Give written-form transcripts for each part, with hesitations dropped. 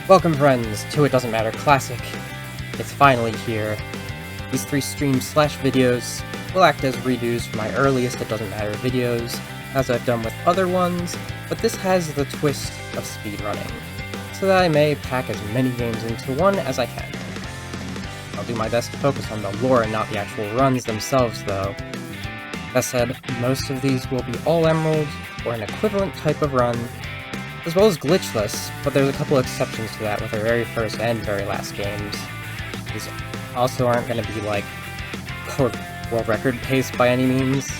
Welcome friends to It Doesn't Matter Classic. It's finally here. These 3 streams/videos will act as redos for my earliest It Doesn't Matter videos, as I've done with other ones, but this has the twist of speedrunning, so that I may pack as many games into one as I can. I'll do my best to focus on the lore and not the actual runs themselves though. That said, most of these will be all Emerald, or an equivalent type of run, as well as glitchless, but there's a couple exceptions to that with our very first and very last games. These also aren't going to be like world record pace by any means.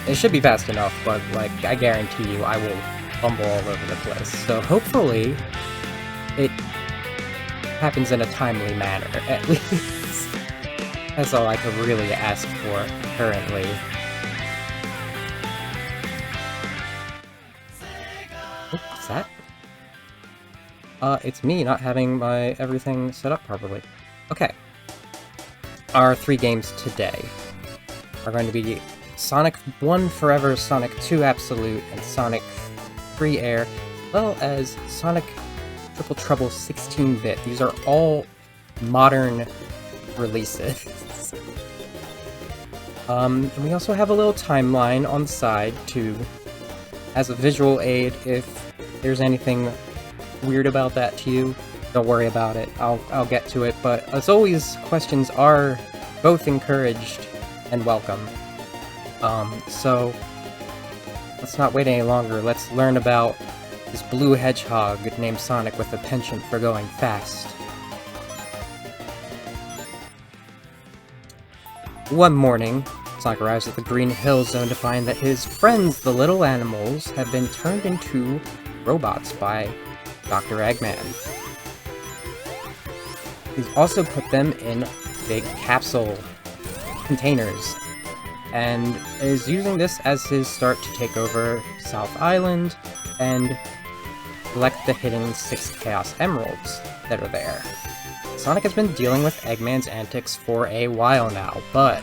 It should be fast enough, but like I guarantee you I will fumble all over the place. So hopefully it happens in a timely manner, at least. That's all I could really ask for currently. What's that? It's me not having my everything set up properly. Okay. Our 3 games today are going to be Sonic 1 Forever, Sonic 2 Absolute, and Sonic 3 Air, as well as Sonic Triple Trouble 16-bit. These are all modern releases. And we also have a little timeline on the side to as a visual aid if there's anything weird about that to you. Don't worry about it, I'll get to it, but as always, questions are both encouraged and welcome. So let's not wait any longer, let's learn about this blue hedgehog named Sonic with a penchant for going fast. One morning, Sonic arrives at the Green Hill Zone to find that his friends, the little animals, have been turned into robots by Dr. Eggman. He's also put them in big capsule containers, and is using this as his start to take over South Island and collect the hidden 6 Chaos Emeralds that are there. Sonic has been dealing with Eggman's antics for a while now, but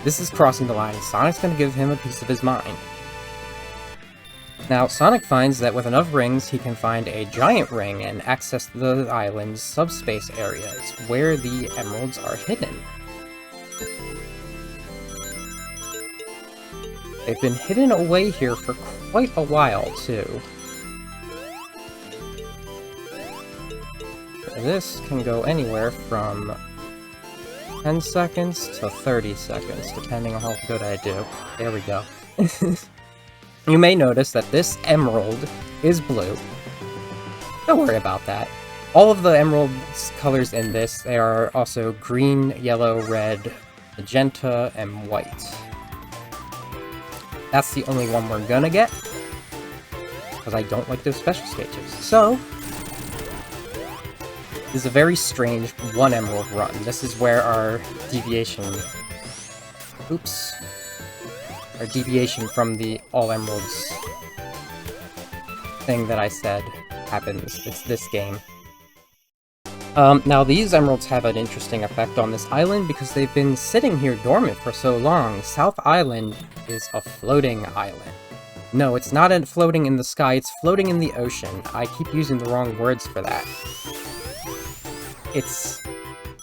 this is crossing the line. Sonic's going to give him a piece of his mind. Now, Sonic finds that with enough rings, he can find a giant ring and access the island's subspace areas, where the emeralds are hidden. They've been hidden away here for quite a while, too. This can go anywhere from 10 seconds to 30 seconds, depending on how good I do. There we go. You may notice that this emerald is blue. Don't worry about that. All of the emerald colors in this, they are also green, yellow, red, magenta, and white. That's the only one we're gonna get, because I don't like those special stages. So, this is a very strange 1 emerald run. This is where our deviation... Oops. Our deviation from the all emeralds thing that I said happens. It's this game. Now these emeralds have an interesting effect on this island because they've been sitting here dormant for so long. South Island is a floating island. No, it's not floating in the sky, it's floating in the ocean. I keep using the wrong words for that. It's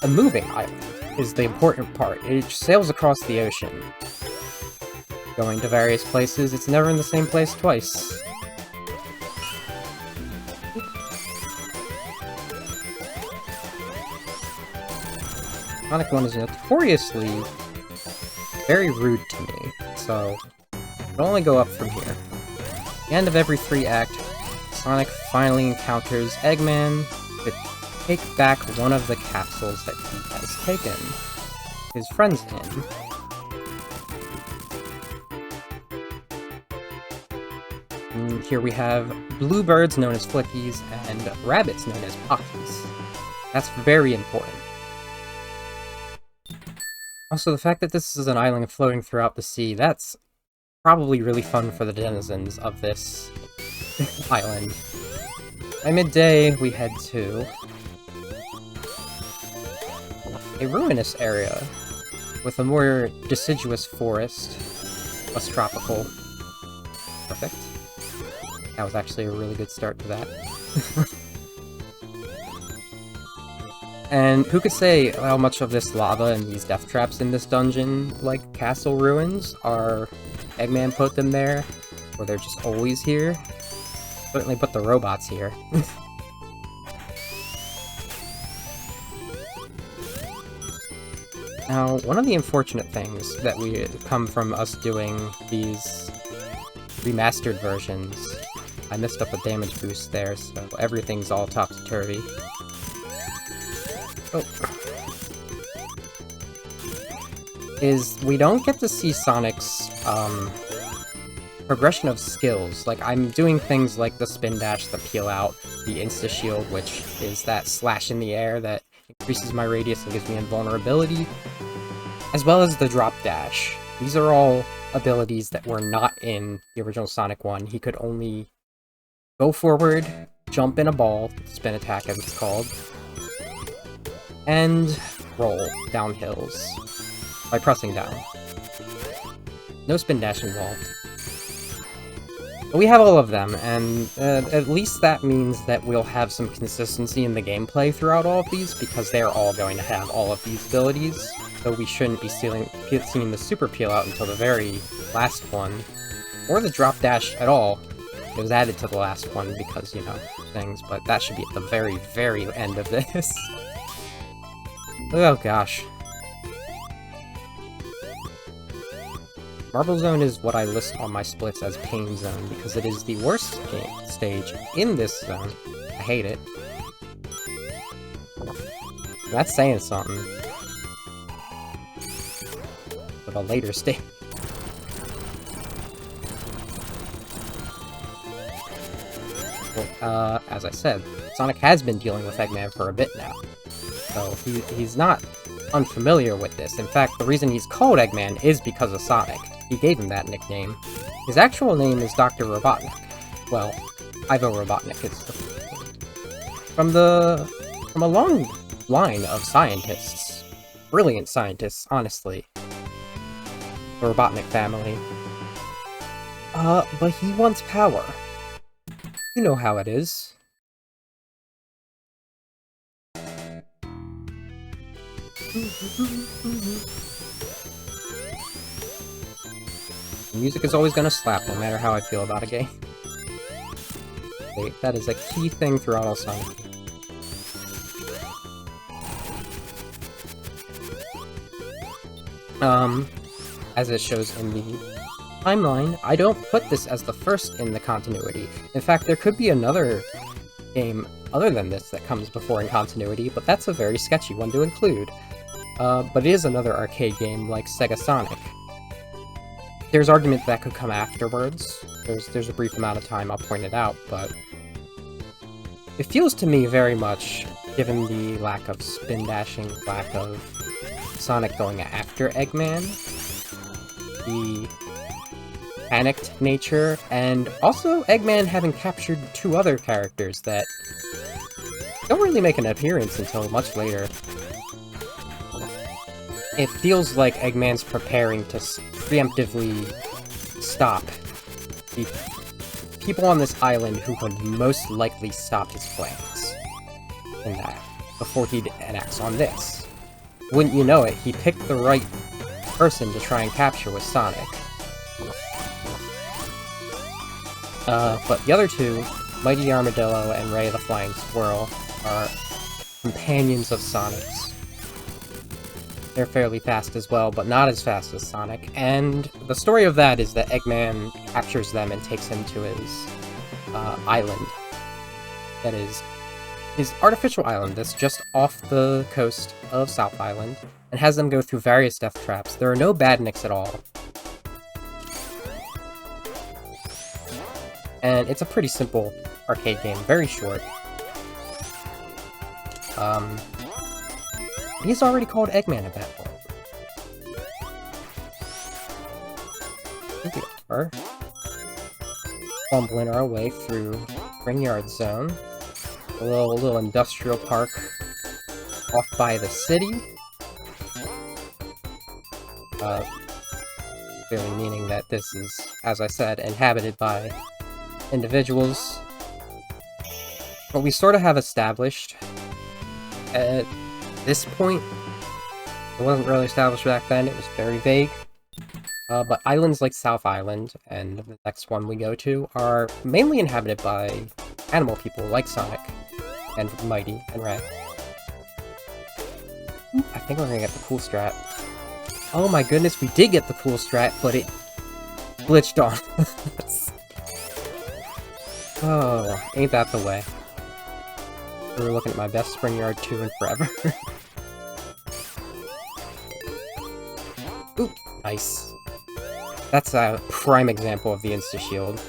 a moving island, is the important part. It sails across the ocean, going to various places. It's never in the same place twice. Sonic 1 is notoriously very rude to me, so it'll only go up from here. At the end of every 3 act, Sonic finally encounters Eggman to take back one of the capsules that he has taken his friends in. And here we have bluebirds known as Flickies and rabbits known as Pockies. That's very important. Also, the fact that this is an island floating throughout the sea, that's probably really fun for the denizens of this island. By midday, we head to a ruinous area with a more deciduous forest, less tropical. Perfect. That was actually a really good start to that. And who could say how much of this lava and these death traps in this dungeon, like castle ruins, are Eggman put them there, or they're just always here? Certainly put the robots here. Now, one of the unfortunate things that we come from us doing these remastered versions, I messed up a damage boost there, so everything's all topsy-turvy. Oh. Is we don't get to see Sonic's, progression of skills. Like, I'm doing things like the spin dash, the peel out, the insta-shield, which is that slash in the air that increases my radius and gives me invulnerability, as well as the drop dash. These are all abilities that were not in the original Sonic 1. He could only go forward, jump in a ball, spin attack as it's called, and roll down hills by pressing down. No spin dash involved. But we have all of them, and at least that means that we'll have some consistency in the gameplay throughout all of these, because they're all going to have all of these abilities, so we shouldn't be seeing the super peel out until the very last one, or the drop dash at all. It was added to the last one because, you know, things, but that should be at the very, very end of this. Oh gosh. Marble Zone is what I list on my splits as Pain Zone, because it is the worst stage in this zone. I hate it. That's saying something. But a later stage. Well, as I said, Sonic has been dealing with Eggman for a bit now. So he's not unfamiliar with this. In fact, the reason he's called Eggman is because of Sonic. He gave him that nickname. His actual name is Dr. Robotnik. Well, Ivo Robotnik is from a long line of scientists. Brilliant scientists, honestly. The Robotnik family. But he wants power. You know how it is. The music is always gonna slap, no matter how I feel about a game. That is a key thing throughout all Sonic games. As it shows in the timeline, I don't put this as the first in the continuity. In fact, there could be another game other than this that comes before in continuity, but that's a very sketchy one to include. But it is another arcade game like Sega Sonic. There's argument that could come afterwards. There's a brief amount of time I'll point it out, but it feels to me very much, given the lack of spin dashing, lack of Sonic going after Eggman, the panicked nature, and also Eggman having captured two other characters that don't really make an appearance until much later. It feels like Eggman's preparing to preemptively stop the people on this island who would most likely stop his plans in that, before he enacts on this. Wouldn't you know it, he picked the right person to try and capture with Sonic. But the other two, Mighty Armadillo and Ray the Flying Squirrel, are companions of Sonic's. They're fairly fast as well, but not as fast as Sonic, and the story of that is that Eggman captures them and takes him to his island. That is his artificial island that's just off the coast of South Island, and has them go through various death traps. There are no badniks at all. And it's a pretty simple arcade game, very short. He's already called Eggman at that point. Here we are. Bumbling our way through Ringyard Zone. A little industrial park off by the city. Clearly meaning that this is, as I said, inhabited by individuals. What we sort of have established this point. It wasn't really established back then, it was very vague. But islands like South Island, and the next one we go to, are mainly inhabited by animal people like Sonic, and Mighty, and Ray. I think we're gonna get the cool strat. Oh my goodness, we did get the cool strat, but it glitched on us. Oh, ain't that the way. We were looking at my best Spring Yard 2 in forever. Oop, nice. That's a prime example of the insta-shield.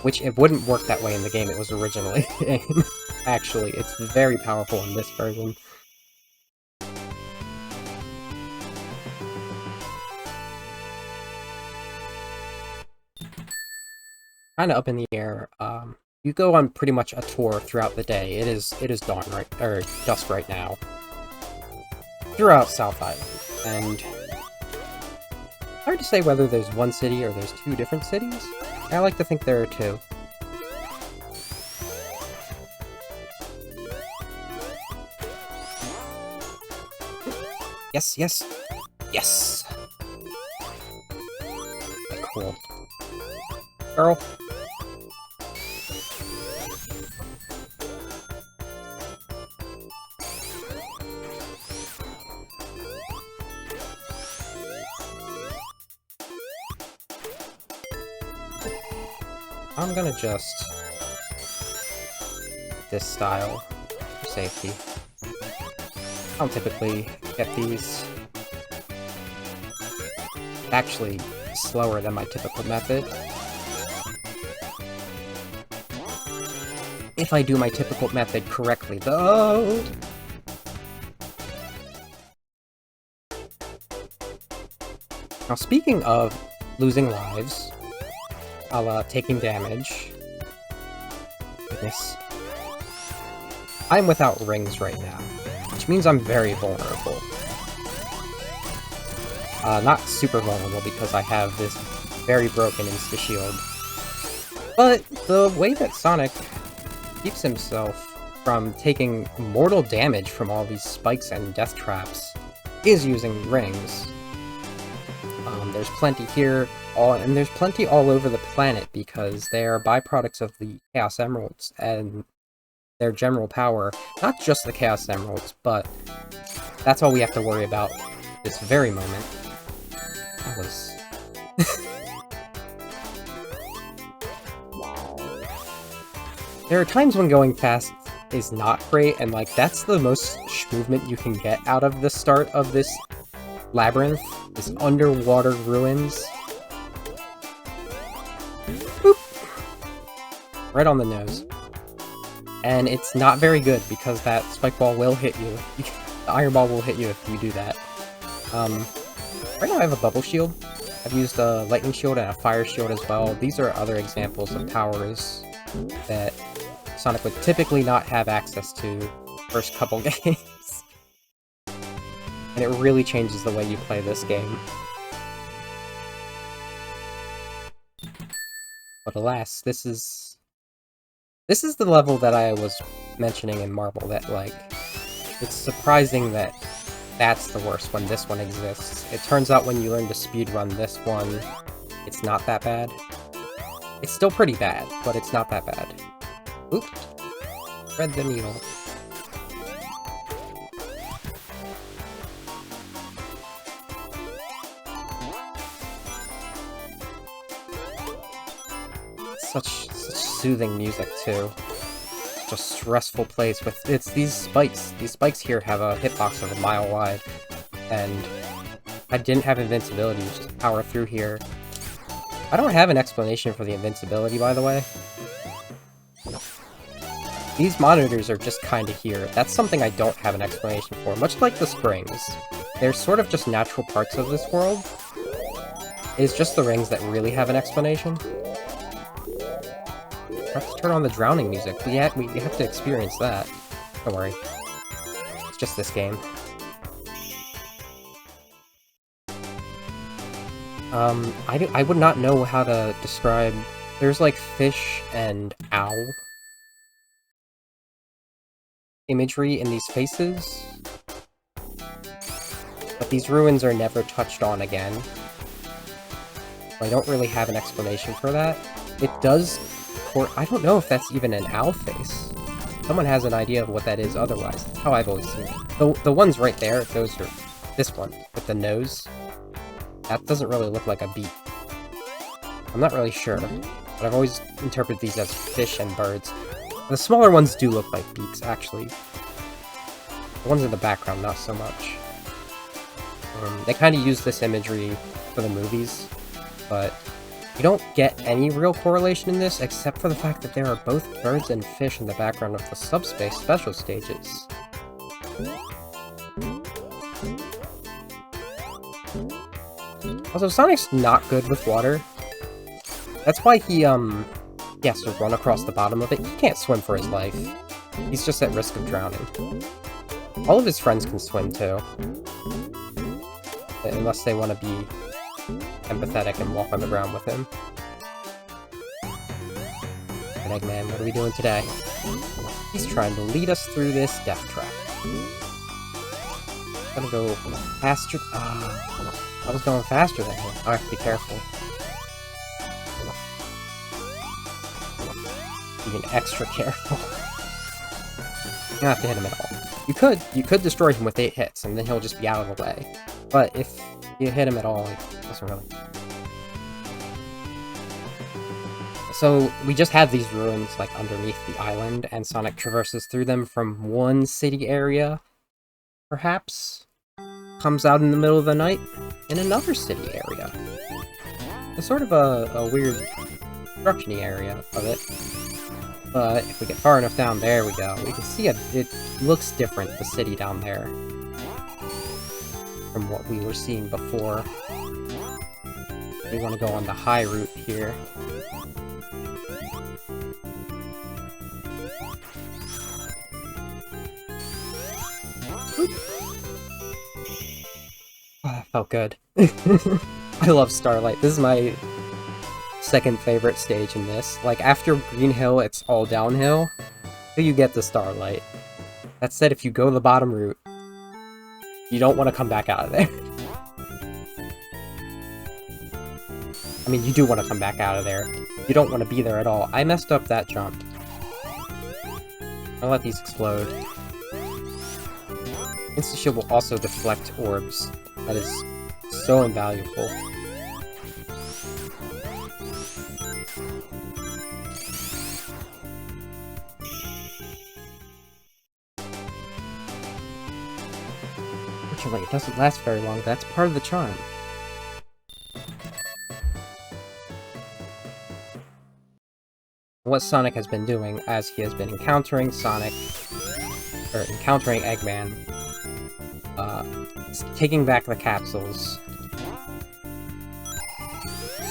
Which it wouldn't work that way in the game it was originally in. Actually, it's very powerful in this version. Kinda up in the air. You go on pretty much a tour throughout the day. It is dawn right, or dusk right now. Throughout South Island, and hard to say whether there's one city or there's two different cities. I like to think there are two. Yes, yes, yes! Okay, cool. Girl. I'm gonna just this style for safety. I don't typically get these. Actually slower than my typical method. If I do my typical method correctly, though! Now, speaking of losing lives, taking damage. Goodness. I'm without rings right now, which means I'm very vulnerable. Not super vulnerable because I have this very broken insta-shield. But the way that Sonic keeps himself from taking mortal damage from all these spikes and death traps is using rings. There's plenty here, and there's plenty all over the planet because they are byproducts of the Chaos Emeralds and their general power. Not just the Chaos Emeralds, but that's all we have to worry about this very moment. That was... There are times when going fast is not great, and like that's the most movement you can get out of the start of this labyrinth, this underwater ruins. Boop! Right on the nose. And it's not very good because that spike ball will hit you. The iron ball will hit you if you do that. Right now I have a bubble shield. I've used a lightning shield and a fire shield as well. These are other examples of powers that Sonic would typically not have access to first couple games. And it really changes the way you play this game. But alas, this is the level that I was mentioning in Marble, that, like, it's surprising that that's the worst when this one exists. It turns out when you learn to speedrun this one, it's not that bad. It's still pretty bad, but it's not that bad. Oop! Thread the needle. Such soothing music, too. Such a stressful place with... It's these spikes. These spikes here have a hitbox of a mile wide. And I didn't have invincibility, just power through here. I don't have an explanation for the invincibility, by the way. These monitors are just kinda here. That's something I don't have an explanation for, much like the springs. They're sort of just natural parts of this world. It's just the rings that really have an explanation. I have to turn on the drowning music. We have to experience that. Don't worry. It's just this game. I would not know how to describe... There's like fish and owl. imagery in these faces, but these ruins are never touched on again. I don't really have an explanation for that. It does... I don't know if that's even an owl face. Someone has an idea of what that is otherwise. That's how I've always seen it. The ones right there, those are... This one, with the nose. That doesn't really look like a beak. I'm not really sure, but I've always interpreted these as fish and birds. The smaller ones do look like beaks, actually. The ones in the background, not so much. They kind of use this imagery for the movies, but you don't get any real correlation in this, except for the fact that there are both birds and fish in the background of the subspace special stages. Also, Sonic's not good with water. That's why he has to run across the bottom of it. He can't swim for his life. He's just at risk of drowning. All of his friends can swim, too. Unless they want to be empathetic and walk on the ground with him. And Eggman, what are we doing today? He's trying to lead us through this death trap. Gonna go faster. I was going faster than him. I have to be careful. Even extra careful. You don't have to hit him at all. You could destroy him with 8 hits, and then he'll just be out of the way. But if you hit him at all, it doesn't really... So, we just have these ruins, like, underneath the island, and Sonic traverses through them from one city area, perhaps? Comes out in the middle of the night in another city area. It's sort of a weird construction-y area of it. But if we get far enough down, there we go. We can see it looks different, the city down there, from what we were seeing before. We want to go on the high route here. Oh, that felt good. I love Starlight. This is my second favorite stage in this. Like, after Green Hill, it's all downhill, till you get the Starlight. That said, if you go the bottom route, you don't want to come back out of there. I mean, you do want to come back out of there. You don't want to be there at all. I messed up that jump. I'll let these explode. Insta-shield will also deflect orbs. That is so invaluable. Fortunately, it doesn't last very long. That's part of the charm. What Sonic has been doing as he has been encountering Eggman, taking back the capsules.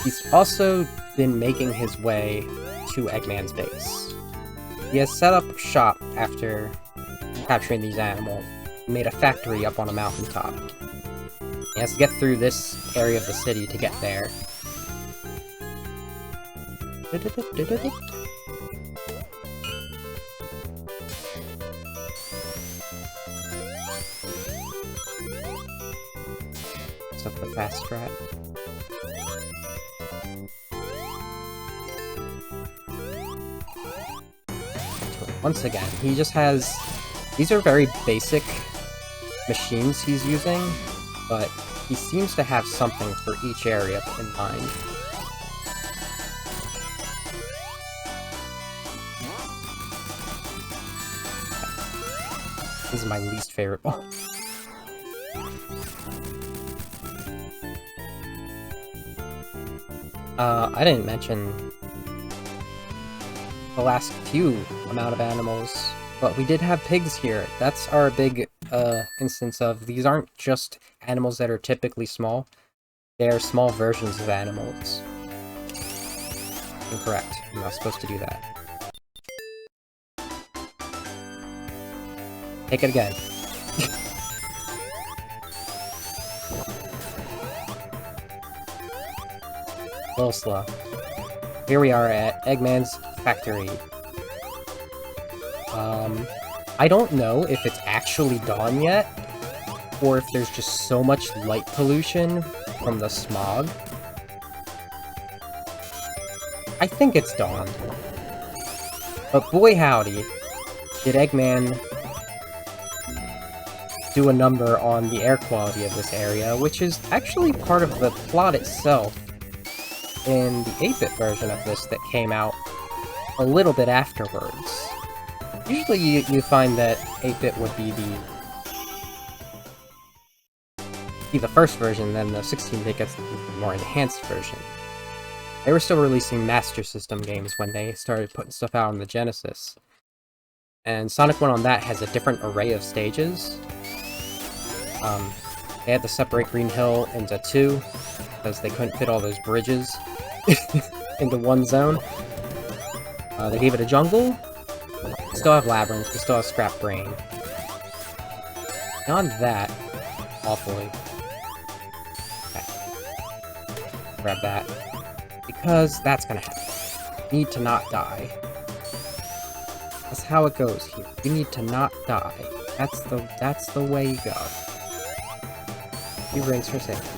He's also been making his way to Eggman's base. He has set up shop after capturing these animals. He made a factory up on a mountaintop. He has to get through this area of the city to get there. Up the fast strat. Once again, he just has... These are very basic machines he's using, but he seems to have something for each area in mind. This is my least favorite one. I didn't mention the last few amount of animals, but we did have pigs here. That's our big instance of these aren't just animals that are typically small, they are small versions of animals. Incorrect. I'm not supposed to do that. Take it again. A little slow. Here we are at Eggman's factory. I don't know if it's actually dawn yet, or if there's just so much light pollution from the smog. I think it's dawn. But boy howdy, did Eggman do a number on the air quality of this area, which is actually part of the plot itself in the 8-bit version of this that came out a little bit afterwards. Usually you find that 8-bit would be the first version, then the 16-bit gets the more enhanced version. They were still releasing Master System games when they started putting stuff out on the Genesis. And Sonic 1 on that has a different array of stages. They had to separate Green Hill into 2, because they couldn't fit all those bridges into one zone. They gave it a jungle. We still have Labyrinth, we still have Scrap Brain. Beyond that, awfully. Okay. Grab that. Because that's gonna happen. You need to not die. That's how it goes here. You need to not die. That's the way you go. You rings for safety.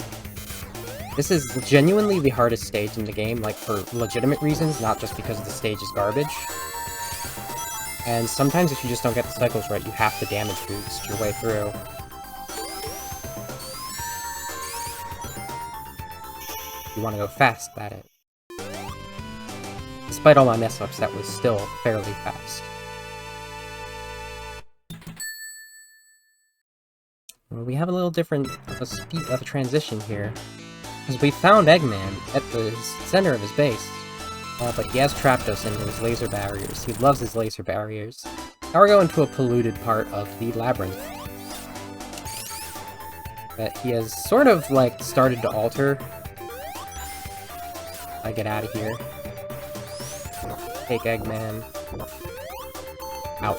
This is genuinely the hardest stage in the game, like for legitimate reasons, not just because the stage is garbage. And sometimes if you just don't get the cycles right, you have to damage boost your way through. You want to go fast at it. Despite all my mess-ups, that was still fairly fast. Well, we have a little different of a transition here. Because we found Eggman at the center of his base. But he has trapped us into his laser barriers. He loves his laser barriers. Now we're going to a polluted part of the labyrinth that he has sort of, like, started to alter. I get out of here. Take Eggman. Out.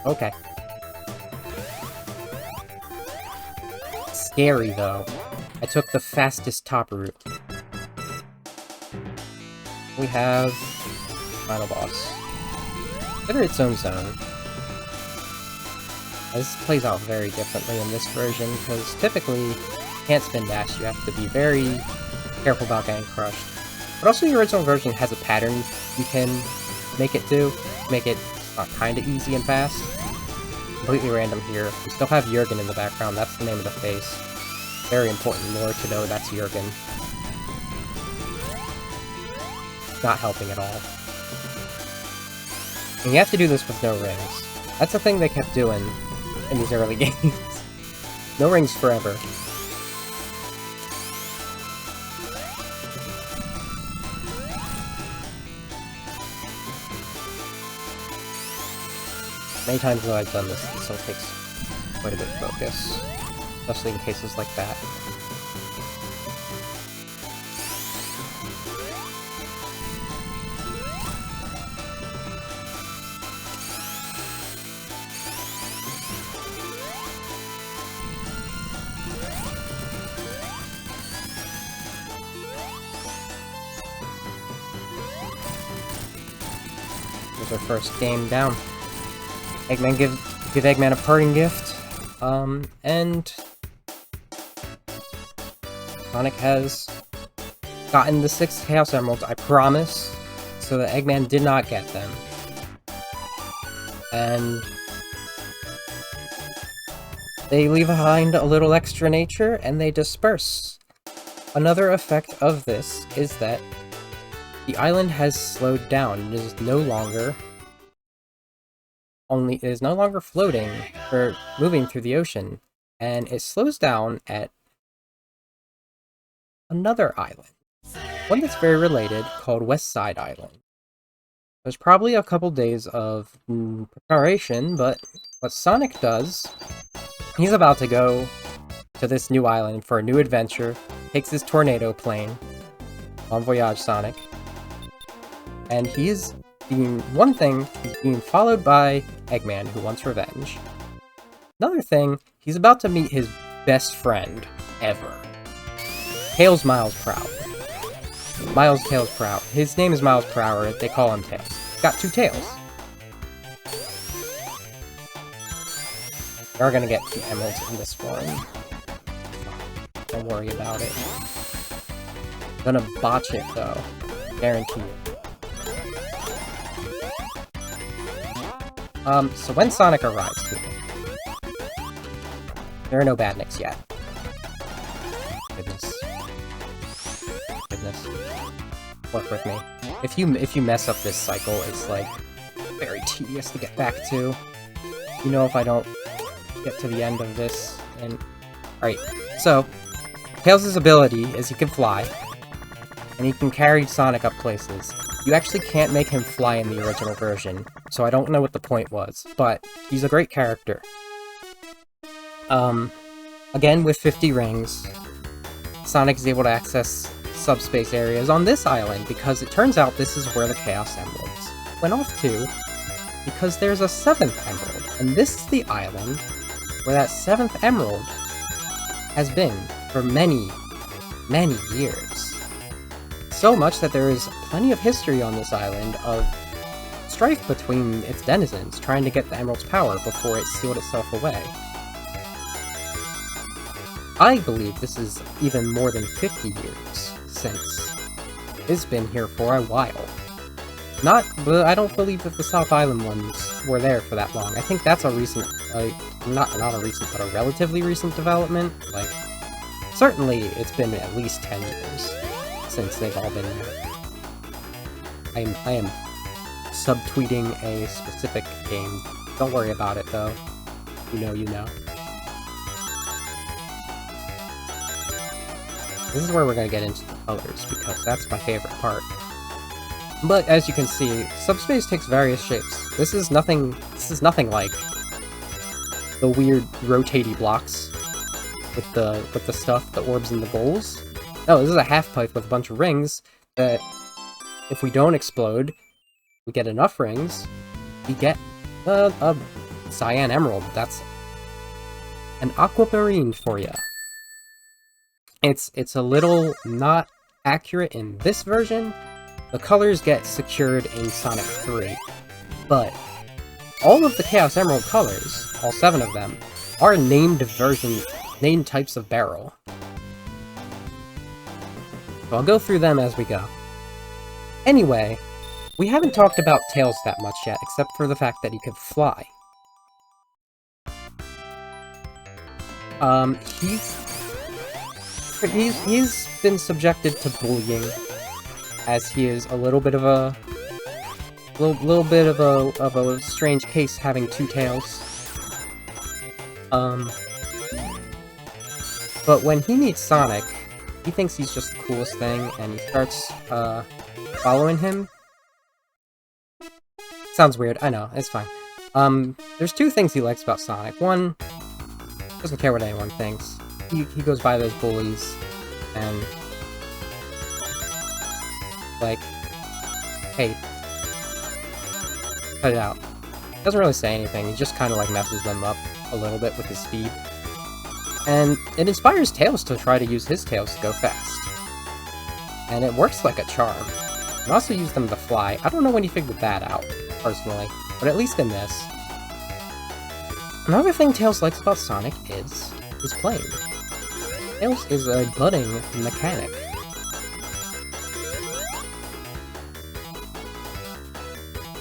Okay. Scary, though. I took the fastest top route. We have final boss. Consider its own zone. This plays out very differently in this version, because typically, you can't spin dash, you have to be very careful about getting crushed. But also, the original version has a pattern you can make it do, make it kinda easy and fast. Completely random here. We still have Jurgen in the background, that's the name of the face. Very important lore to know that's Jurgen. Not helping at all. And you have to do this with no rings. That's the thing they kept doing in these early games. No rings forever. Many times though I've done this, it still takes quite a bit of focus. Especially in cases like that. Here's our first game down. Eggman give Eggman a parting gift. And Sonic has gotten the 6 Chaos Emeralds, I promise, so that Eggman did not get them. And they leave behind a little extra nature, and they disperse. Another effect of this is that the island has slowed down. It is no longer floating or moving through the ocean, and it slows down at another island, one that's very related, called West Side Island. There's probably a couple days of preparation, but what Sonic does, he's about to go to this new island for a new adventure, takes his tornado plane, Bon Voyage Sonic, and he's being followed by Eggman, who wants revenge. Another thing, he's about to meet his best friend ever. Tails Miles Proud. Miles Tails per hour. His name is Miles per hour, they call him Tails. Got 2 tails. We are gonna get 2 emeralds in this form. Don't worry about it. Gonna botch it though. Guaranteed. So when Sonic arrives here, there are no badniks yet. Goodness. Goodness. Work with me. If you mess up this cycle, it's like very tedious to get back to. You know, if I don't get to the end of this, and alright, so Tails' ability is he can fly, and he can carry Sonic up places. You actually can't make him fly in the original version, so I don't know what the point was, but he's a great character. Again, with 50 rings, Sonic is able to access subspace areas on this island, because it turns out this is where the Chaos Emeralds went off to, because there's a 7th emerald, and this is the island where that 7th emerald has been for many, many years. So much that there is plenty of history on this island of strife between its denizens trying to get the emerald's power before it sealed itself away. I believe this is even more than 50 years since it's been here for a while. I don't believe that the South Island ones were there for that long. I think that's a recent, not a recent, but a relatively recent development. Like, certainly it's been at least 10 years since they've all been there. I am subtweeting a specific game. Don't worry about it, though. You know, you know. This is where we're gonna get into the colors, because that's my favorite part. But as you can see, subspace takes various shapes. This is nothing like the weird rotatey blocks with the stuff, the orbs and the bowls. No, this is a half pipe with a bunch of rings that if we don't explode, we get enough rings, we get a cyan emerald. That's an aquamarine for ya. It's a little not accurate in this version. The colors get secured in Sonic 3, but all of the Chaos Emerald colors, all 7 of them, are named types of barrel. So I'll go through them as we go. Anyway, we haven't talked about Tails that much yet, except for the fact that he could fly. He's been subjected to bullying, as he is a little bit of a strange case having 2 tails. But when he meets Sonic, he thinks he's just the coolest thing, and he starts following him. Sounds weird, I know, it's fine. There's 2 things he likes about Sonic. One, doesn't care what anyone thinks. He goes by those bullies, and like, hey, cut it out. Doesn't really say anything, he just kind of like messes them up a little bit with his speed. And it inspires Tails to try to use his tails to go fast. And it works like a charm. You can also use them to fly. I don't know when he figured that out, personally, but at least in this. Another thing Tails likes about Sonic is his playing. Tails is a budding mechanic.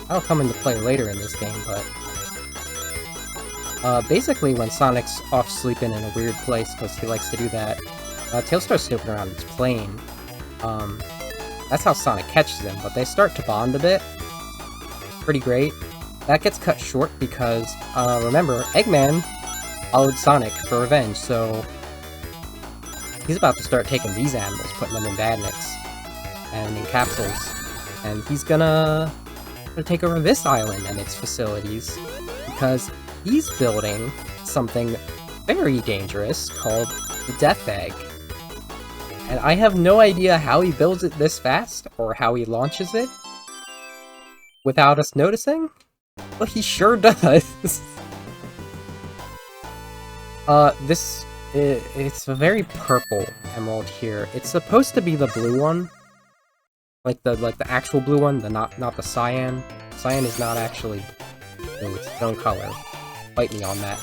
That'll come into play later in this game, but basically when Sonic's off sleeping in a weird place, because he likes to do that, Tails starts snooping around his plane. That's how Sonic catches him, but they start to bond a bit. Pretty great. That gets cut short because, remember, Eggman followed Sonic for revenge, so he's about to start taking these animals, putting them in badniks and in capsules, and he's gonna take over this island and its facilities, because he's building something very dangerous called the Death Egg. And I have no idea how he builds it this fast, or how he launches it without us noticing, but he sure does. It's a very purple emerald here. It's supposed to be the blue one, Like the actual blue one, not the cyan. Cyan is not actually blue, it's its own color. Fight me on that.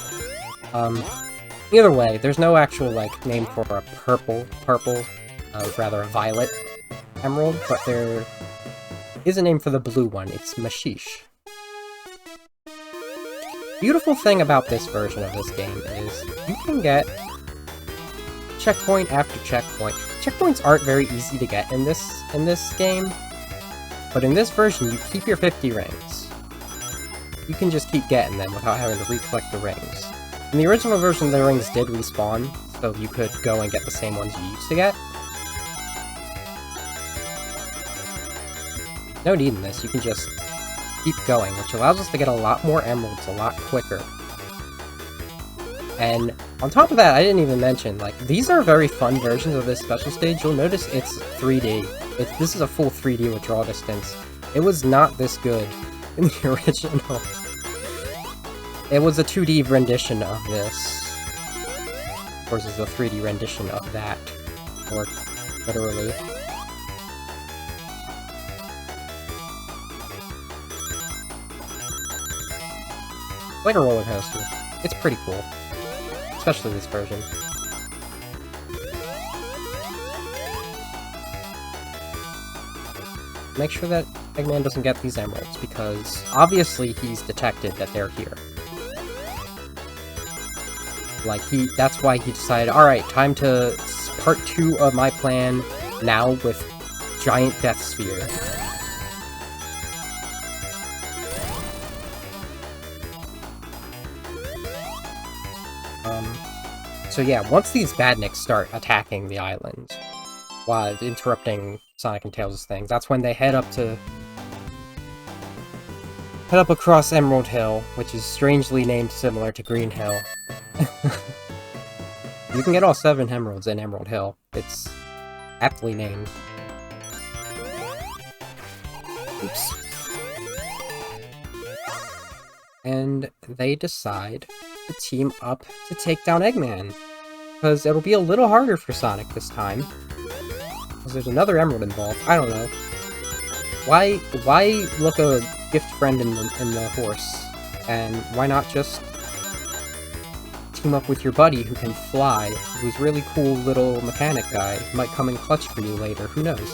Either way, there's no actual, like, name for a purple, rather a violet emerald, but there is a name for the blue one. It's Mashish. Beautiful thing about this version of this game is you can get checkpoint after checkpoint. Checkpoints aren't very easy to get in this game, but in this version you keep your 50 rings. You can just keep getting them without having to recollect the rings. In the original version, the rings did respawn, so you could go and get the same ones you used to get. No need in this, you can just keep going, which allows us to get a lot more emeralds a lot quicker. And on top of that, I didn't even mention, like, these are very fun versions of this special stage. You'll notice it's 3D. This is a full 3D withdrawal distance. It was not this good in the original. It was a 2D rendition of this. Of course, it's a 3D rendition of that. Or, literally. Like a roller coaster. It's pretty cool. Especially this version. Make sure that Eggman doesn't get these emeralds, because obviously he's detected that they're here. Like, that's why he decided, alright, time to part 2 of my plan, now with Giant Death Sphere. So yeah, once these badniks start attacking the island, while interrupting Sonic and Tails' things, that's when they head up across Emerald Hill, which is strangely named similar to Green Hill. You can get all 7 emeralds in Emerald Hill. It's aptly named. Oops. And they decide to team up to take down Eggman. Because it'll be a little harder for Sonic this time. Because there's another emerald involved. I don't know. Why look a gift friend in the horse? And why not just team up with your buddy who can fly, who's really cool little mechanic guy, might come in clutch for you later, who knows?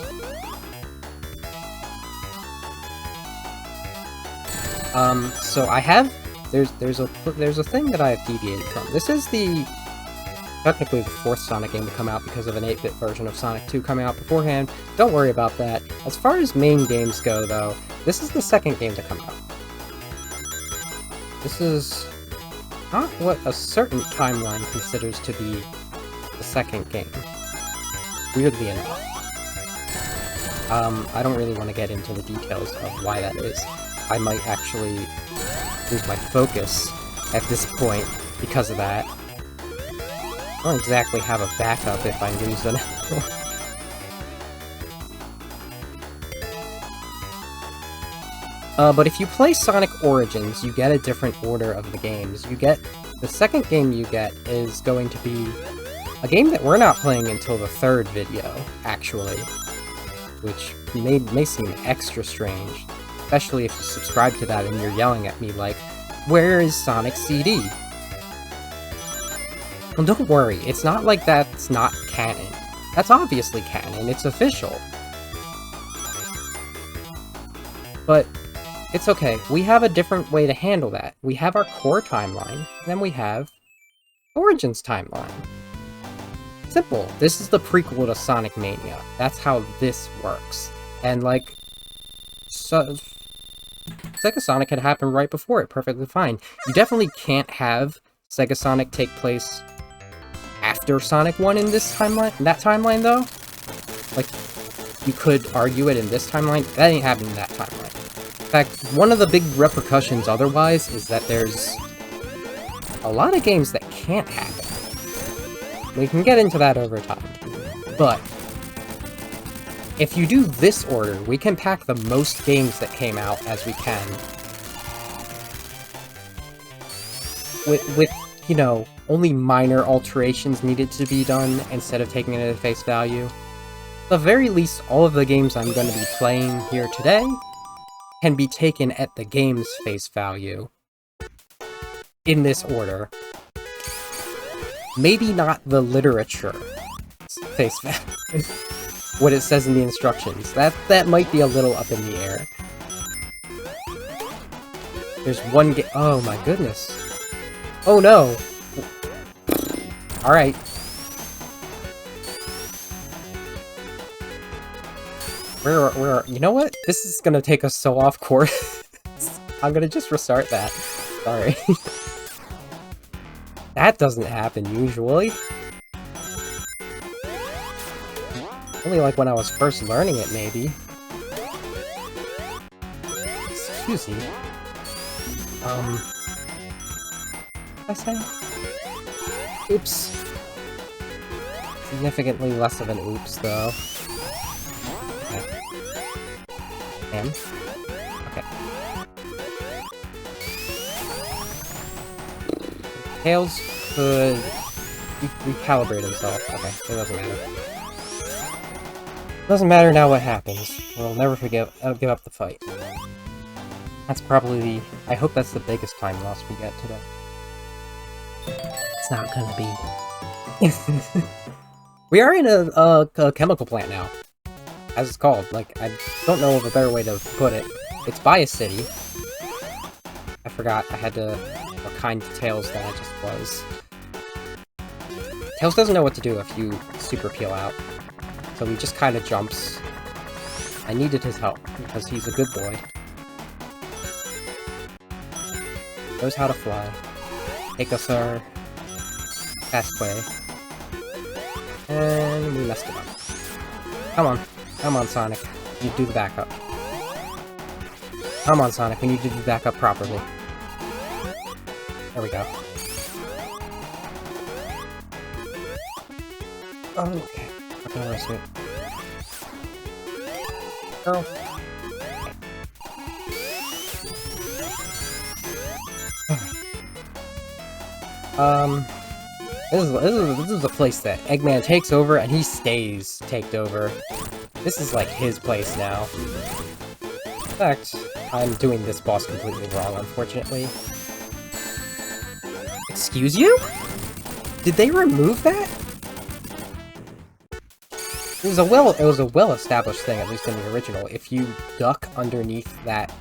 So I have, there's a thing that I have deviated from. This is technically the 4th Sonic game to come out because of an 8-bit version of Sonic 2 coming out beforehand. Don't worry about that. As far as main games go, though, this is the 2nd game to come out. This is not what a certain timeline considers to be the 2nd game. Weirdly enough. I don't really want to get into the details of why that is. I might actually lose my focus at this point because of that. I don't exactly have a backup if I lose an emerald. But if you play Sonic Origins, you get a different order of the games. The 2nd game you get is going to be a game that we're not playing until the 3rd video, actually. Which may seem extra strange. Especially if you subscribe to that and you're yelling at me like, where is Sonic's CD? Well, don't worry, it's not like that's not canon. That's obviously canon, it's official. But it's okay, we have a different way to handle that. We have our core timeline, then we have Origins timeline. Simple. This is the prequel to Sonic Mania. That's how this works. And like, Sega Sonic had happened right before it, perfectly fine. You definitely can't have Sega Sonic take place after Sonic 1 in this timeline, though. Like, you could argue it in this timeline, that ain't happening in that timeline. In fact, one of the big repercussions otherwise is that there's a lot of games that can't happen. We can get into that over time. But if you do this order, we can pack the most games that came out as we can. With you know, only minor alterations needed to be done instead of taking it at face value. the very least, all of the games I'm going to be playing here today can be taken at the game's face value. In this order. Maybe not the literature face value. What it says in the instructions. That might be a little up in the air. There's one game. Oh my goodness. Oh no. Alright. You know what? This is gonna take us so off course. I'm gonna just restart that. Sorry. That doesn't happen usually. Only like when I was first learning it, maybe. Excuse me. What did I say? Oops. Significantly less of an oops, though. Okay. And? Okay. Tails could recalibrate himself. Okay, it doesn't matter. Doesn't matter now what happens. We'll never give up the fight. That's probably the... I hope that's the biggest time loss we get today. It's not gonna be. We are in a chemical plant now. As it's called. Like, I don't know of a better way to put it. It's by a city. I forgot I had to... what kind of Tails that I just was. Tails doesn't know what to do if you super peel out. So he just kind of jumps. I needed his help, because he's a good boy. Knows how to fly. Take us our fast way. And we messed it up. Come on. Come on, Sonic. You do the backup. Come on, Sonic. We need to do the backup properly. There we go. Okay. What can I risk it? Girl. This is a place that Eggman takes over and he stays taked over. This is like his place now. In fact, I'm doing this boss completely wrong, unfortunately. Excuse you? Did they remove that? It was a well-established thing, at least in the original. If you duck underneath that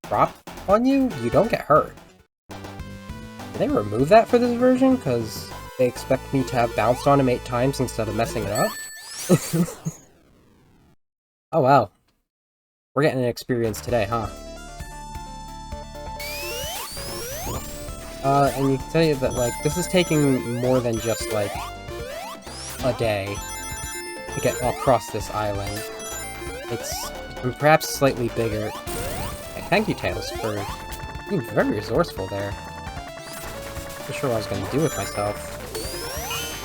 drop on you, you don't get hurt. Did they remove that for this version? Because they expect me to have bounced on him 8 times instead of messing it up? Oh wow. We're getting an experience today, huh? And you can tell you that, like, this is taking more than just, like, a day to get across this island. It's perhaps slightly bigger. Okay, thank you, Tails, for being very resourceful there. Not sure what I was gonna do with myself.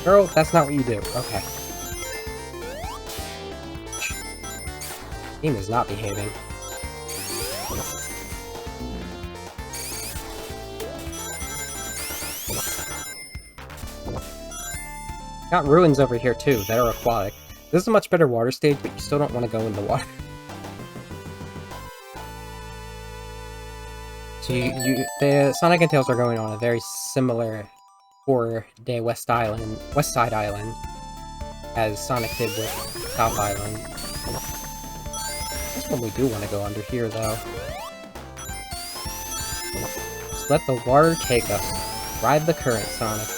Girl, that's not what you do. Okay. Game is not behaving. Got ruins over here too, that are aquatic. This is a much better water stage, but you still don't want to go in the water. So the Sonic and Tails are going on a very similar 4-day West Side Island, as Sonic did with South Island. This one we do want to go under here, though. Just let the water take us. Ride the current, Sonic.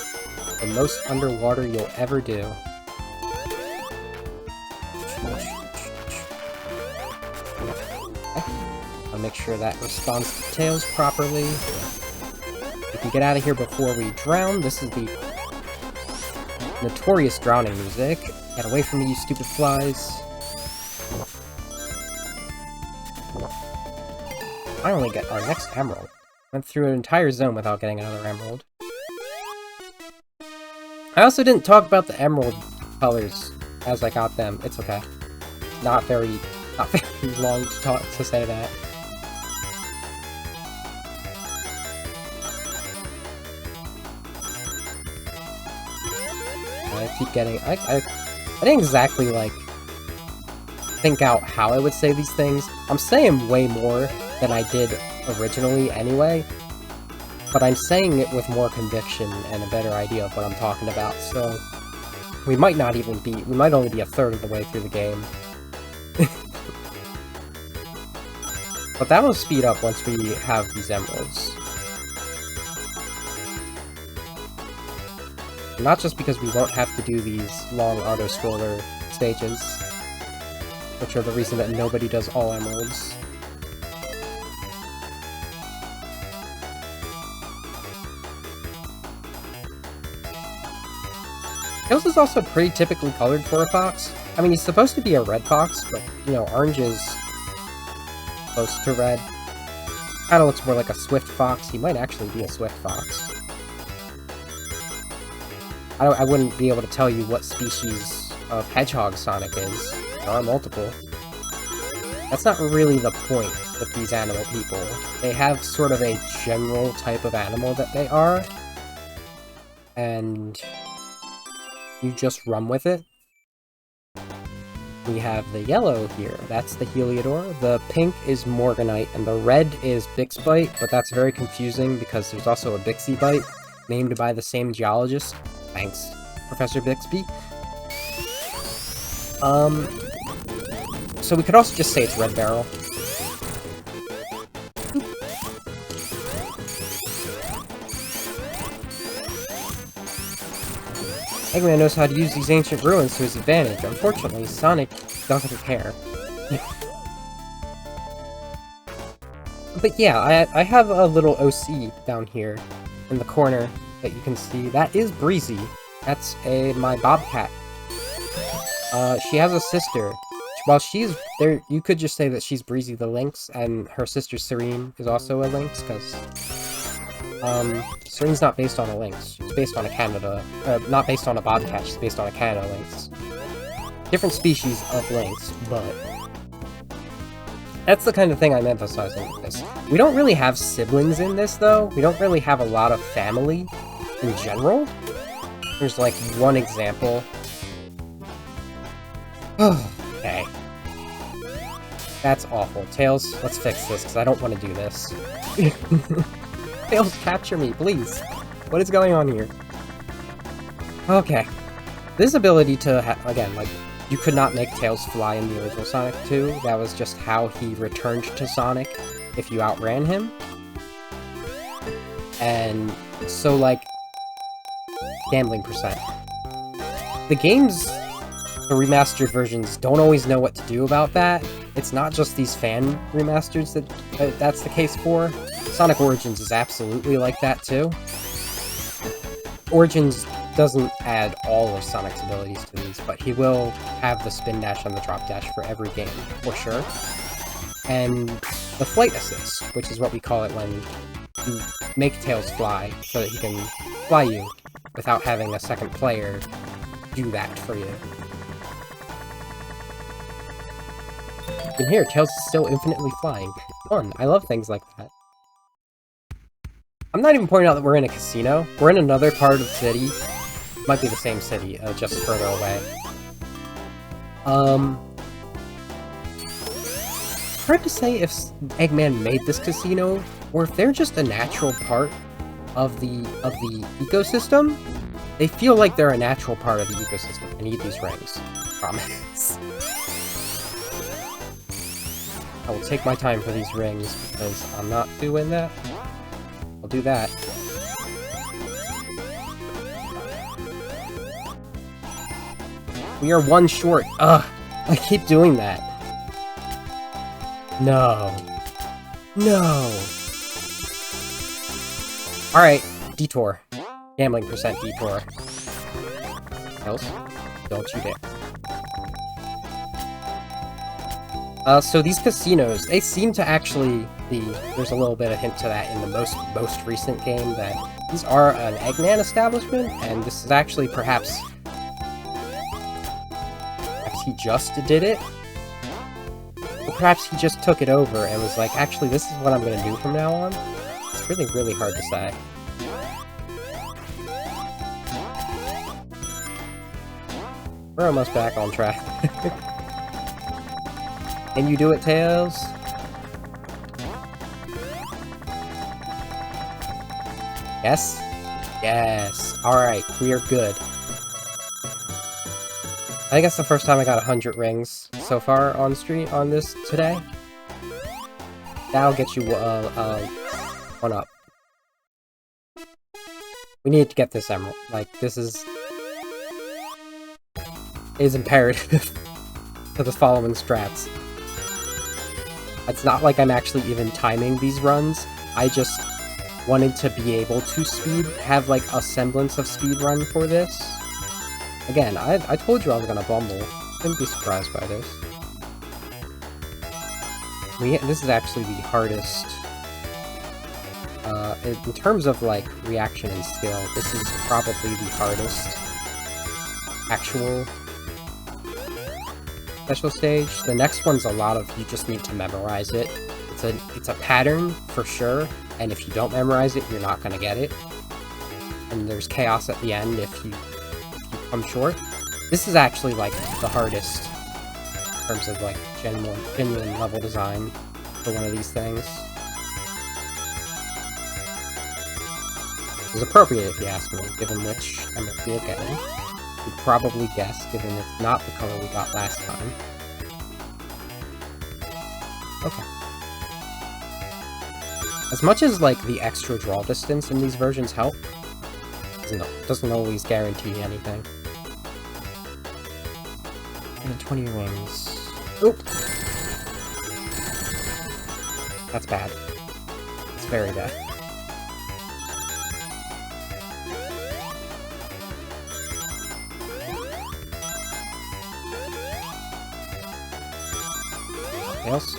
The most underwater you'll ever do. Okay. I'll make sure that responds to Tails properly. We can get out of here before we drown. This is the notorious drowning music. Get away from me, you stupid flies. Finally get our next emerald. Went through an entire zone without getting another emerald. I also didn't talk about the emerald colors as I got them. It's okay. Not very long to say that. I keep getting... I didn't exactly, like, think out how I would say these things. I'm saying way more than I did originally anyway, but I'm saying it with more conviction and a better idea of what I'm talking about, so we might only be a third of the way through the game. But that'll speed up once we have these emeralds. Not just because we won't have to do these long auto-scroller stages, which are the reason that nobody does all emeralds. Tails is also pretty typically colored for a fox. I mean, he's supposed to be a red fox, but, you know, orange is close to red. Kinda looks more like a swift fox. He might actually be a swift fox. I wouldn't be able to tell you what species of hedgehog Sonic is. There are multiple. That's not really the point with these animal people. They have sort of a general type of animal that they are, and you just run with it. We have the yellow here, that's the Heliodor. The pink is Morganite, and the red is Bixbite, but that's very confusing because there's also a Bixie Bite, named by the same geologist. Thanks, Professor Bixby. So we could also just say it's Red Barrel. Eggman knows how to use these ancient ruins to his advantage. Unfortunately, Sonic doesn't care. But yeah, I have a little OC down here in the corner that you can see. That is Breezy. That's my Bobcat. She has a sister. While she's there, you could just say that she's Breezy the Lynx, and her sister Serene is also a Lynx, because Serene's not based on a lynx. She's based on a Canada, not based on a bobcat, she's based on a Canada lynx. Different species of lynx, but that's the kind of thing I'm emphasizing with this. We don't really have siblings in this, though. We don't really have a lot of family in general. There's, like, one example. Okay. That's awful. Tails, let's fix this, because I don't want to do this. Tails, capture me, please! What is going on here? Okay. This ability to, again, like, you could not make Tails fly in the original Sonic 2. That was just how he returned to Sonic if you outran him. And so, like, gambling percent. The games, the remastered versions, don't always know what to do about that. It's not just these fan remasters that's the case for. Sonic Origins is absolutely like that, too. Origins doesn't add all of Sonic's abilities to these, but he will have the spin dash and the drop dash for every game, for sure. And the flight assist, which is what we call it when you make Tails fly, so that he can fly you without having a second player do that for you. You can hear Tails is still infinitely flying. Fun. I love things like that. I'm not even pointing out that we're in a casino. We're in another part of the city. Might be the same city, just further away. Hard to say if Eggman made this casino, or if they're just a natural part of the ecosystem. They feel like they're a natural part of the ecosystem. I need these rings. Promise. I will take my time for these rings, because I'm not doing that. I'll do that. We are one short. Ugh! I keep doing that. No. No! Alright, detour. Gambling percent detour. Tails, don't you dare. So these casinos, they seem to actually be, there's a little bit of hint to that in the most recent game, that these are an Eggman establishment, and this is actually perhaps he just did it? Or perhaps he just took it over and was like, actually, this is what I'm gonna do from now on? It's really, really hard to say. We're almost back on track. Can you do it, Tails? Yes? Yes. Alright, we are good. I think that's the first time I got 100 rings so far on this today. That'll get you one up. We need to get this emerald. Like, this is imperative to the following strats. It's not like I'm actually even timing these runs. I just wanted to be able to have like a semblance of speed run for this. Again, I told you I was gonna bumble. Couldn't be surprised by this. This is actually the hardest. In terms of like reaction and skill, this is probably the hardest actual special stage. The next one's a lot of you just need to memorize it. It's a pattern for sure, and if you don't memorize it, you're not gonna get it. And there's chaos at the end if you come short. This is actually like the hardest in terms of like genuine level design for one of these things. It's appropriate if you ask me, given which emerald we're getting. You'd probably guess, given it's not the color we got last time. Okay. As much as like the extra draw distance in these versions help, doesn't always guarantee anything. And 20 rings. Oop! That's bad. It's very bad. Else?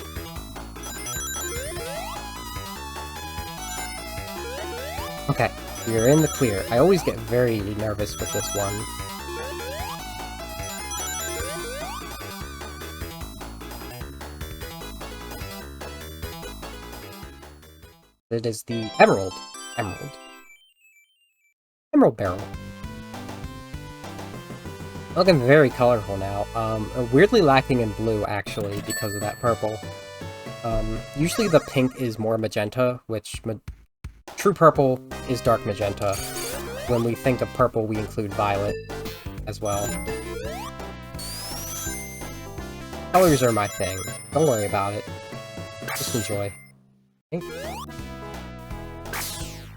Okay, we're in the clear. I always get very nervous with this one. It is the Emerald Barrel. Looking very colorful now. Weirdly lacking in blue, actually, because of that purple. Usually the pink is more magenta, which true purple is dark magenta. When we think of purple, we include violet as well. Colors are my thing. Don't worry about it. Just enjoy.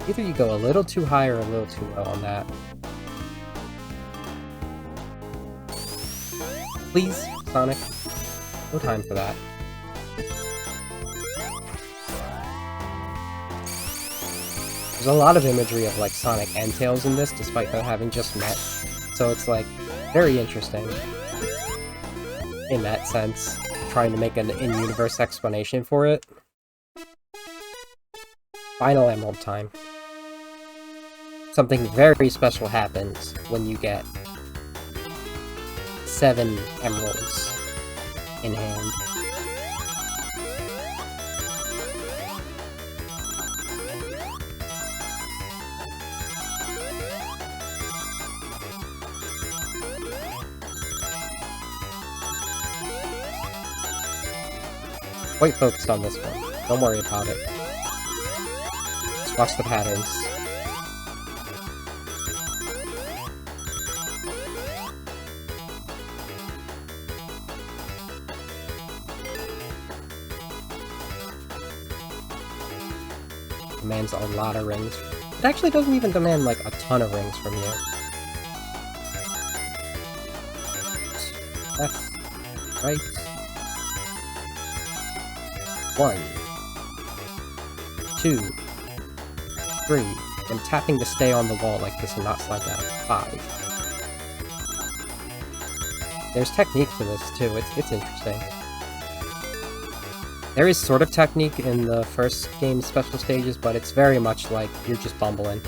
Either you go a little too high or a little too low on that. Please, Sonic. No time for that. There's a lot of imagery of like Sonic and Tails in this, despite them having just met. So it's like very interesting in that sense, trying to make an in-universe explanation for it. Final Emerald time. Something very special happens when you get 7 emeralds in hand. Quite focused on this one. Don't worry about it. Just watch the patterns. Demands a lot of rings. It actually doesn't even demand like a ton of rings from you. Left, right. 1, 2, 3. I'm tapping to stay on the wall like this and not slide down. 5. There's technique to this too. It's interesting. There is sort of technique in the first game's special stages, but it's very much like you're just bumbling.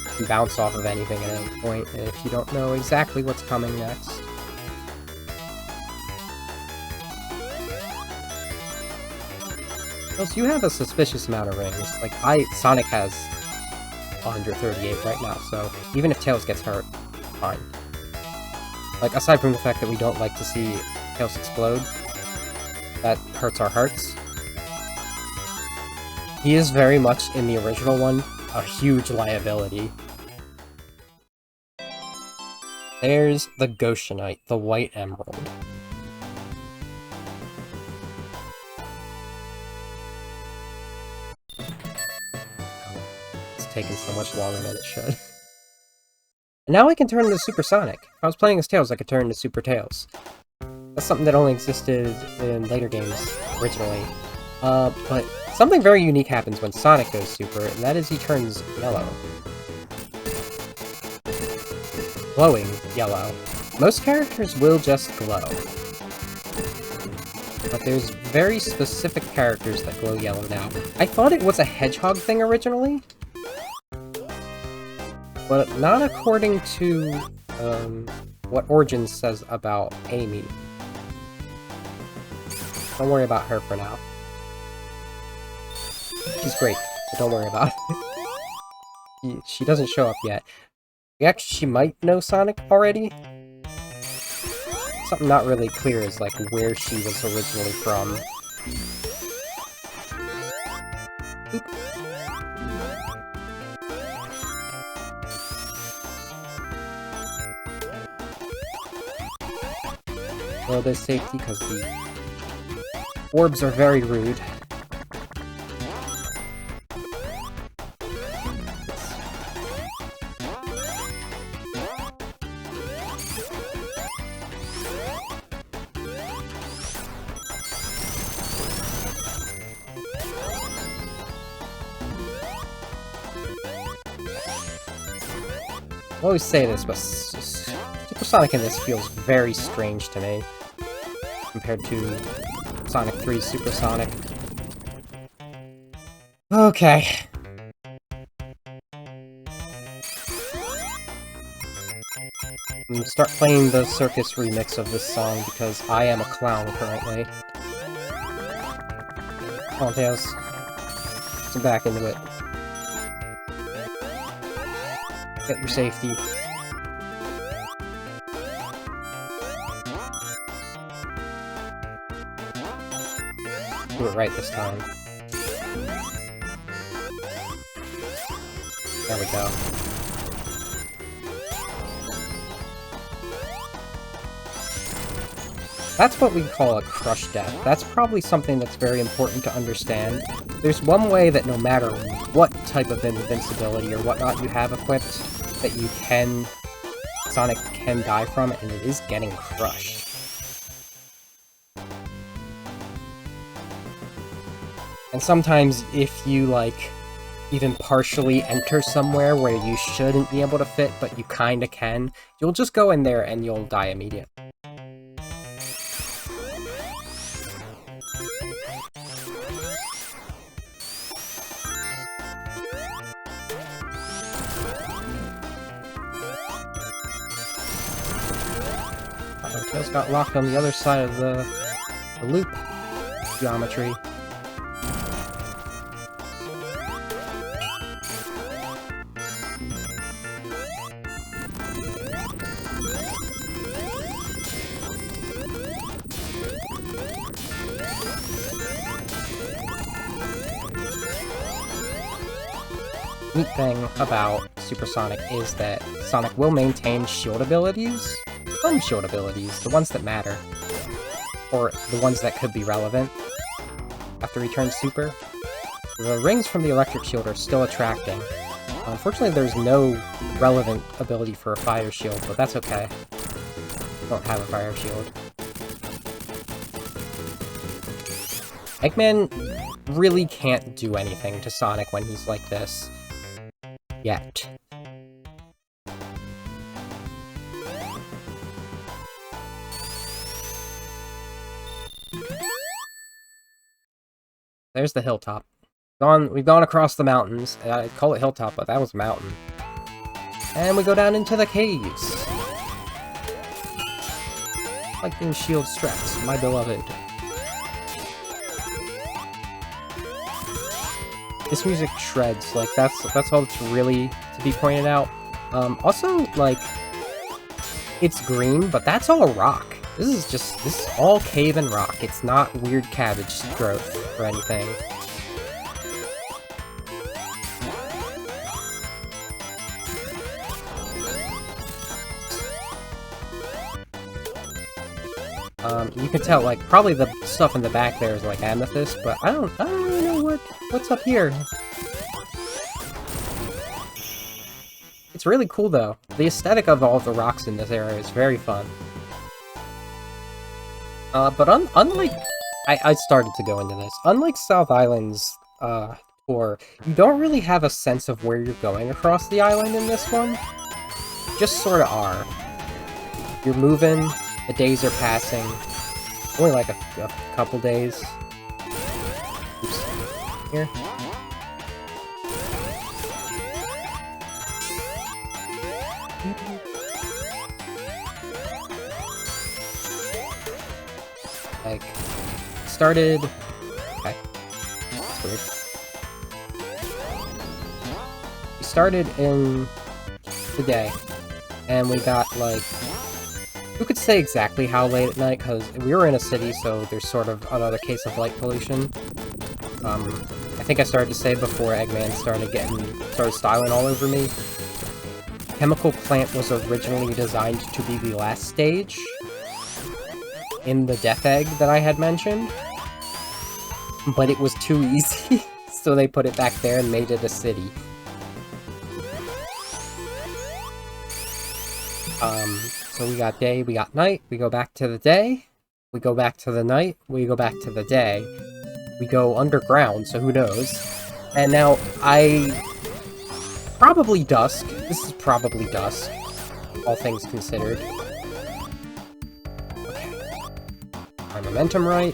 You can bounce off of anything at any point, and if you don't know exactly what's coming next. So you have a suspicious amount of rings. Like, Sonic has 138 right now, so even if Tails gets hurt, fine. Like, aside from the fact that we don't like to see Tails explode, that hurts our hearts. He is very much, in the original one, a huge liability. There's the Goshenite, the White Emerald. It's taking so much longer than it should. And now I can turn into Supersonic. If I was playing as Tails, I could turn into Super Tails. That's something that only existed in later games, originally. But something very unique happens when Sonic goes Super, and that is he turns yellow. Glowing yellow. Most characters will just glow. But there's very specific characters that glow yellow now. I thought it was a hedgehog thing originally, but not according to what Origins says about Amy. Don't worry about her for now. She's great, but don't worry about it. She doesn't show up yet. Actually, she might know Sonic already. Something not really clear is like where she was originally from. Oop. A little bit of safety because the orbs are very rude. I always say this, but Supersonic in this feels very strange to me compared to Sonic 3's Supersonic. Okay. I'm gonna start playing the circus remix of this song because I am a clown currently. Come on, Tails. Get back into it. Get your safety. Do it right this time. There we go. That's what we call a crush death. That's probably something that's very important to understand. There's one way that no matter what type of invincibility or whatnot you have equipped, that Sonic can die from, and it is getting crushed. And sometimes if you, like, even partially enter somewhere where you shouldn't be able to fit, but you kinda can, you'll just go in there and you'll die immediately. Tails got locked on the other side of the loop geometry. Neat thing about Supersonic is that Sonic will maintain shield abilities. Some shield abilities, the ones that matter. Or the ones that could be relevant after he turns Super. The rings from the electric shield are still attracting. Unfortunately, there's no relevant ability for a fire shield, but that's okay. I don't have a fire shield. Eggman really can't do anything to Sonic when he's like this. Yet. There's the hilltop. We've gone across the mountains. I call it hilltop, but that was a mountain. And we go down into the caves. Lightning shield straps, my beloved. This music shreds. Like that's all that's really to be pointed out. Also, like, It's green, but that's all rock. This is all cave and rock. It's not weird cabbage growth or anything. You can tell, like, probably the stuff in the back there is like amethyst, but I don't really know what's up here. It's really cool though. The aesthetic of all of the rocks in this area is very fun. But unlike... I started to go into this. Unlike South Island's tour, you don't really have a sense of where you're going across the island in this one. You just sorta are. You're moving, the days are passing. Only like a couple days. Oops. Here. Like, started... Okay. That's weird. We started in the day, and we got, like... Who could say exactly how late at night, because we were in a city, so there's sort of another case of light pollution. I think I started to say before Eggman started styling all over me. Chemical Plant was originally designed to be the last stage in the Death Egg that I had mentioned, but it was too easy, so they put it back there and made it a city. So we got day, we got night, we go back to the day, we go back to the night, we go back to the day, we go underground, so who knows. And now, probably dusk. This is probably dusk, all things considered. Okay. My momentum right.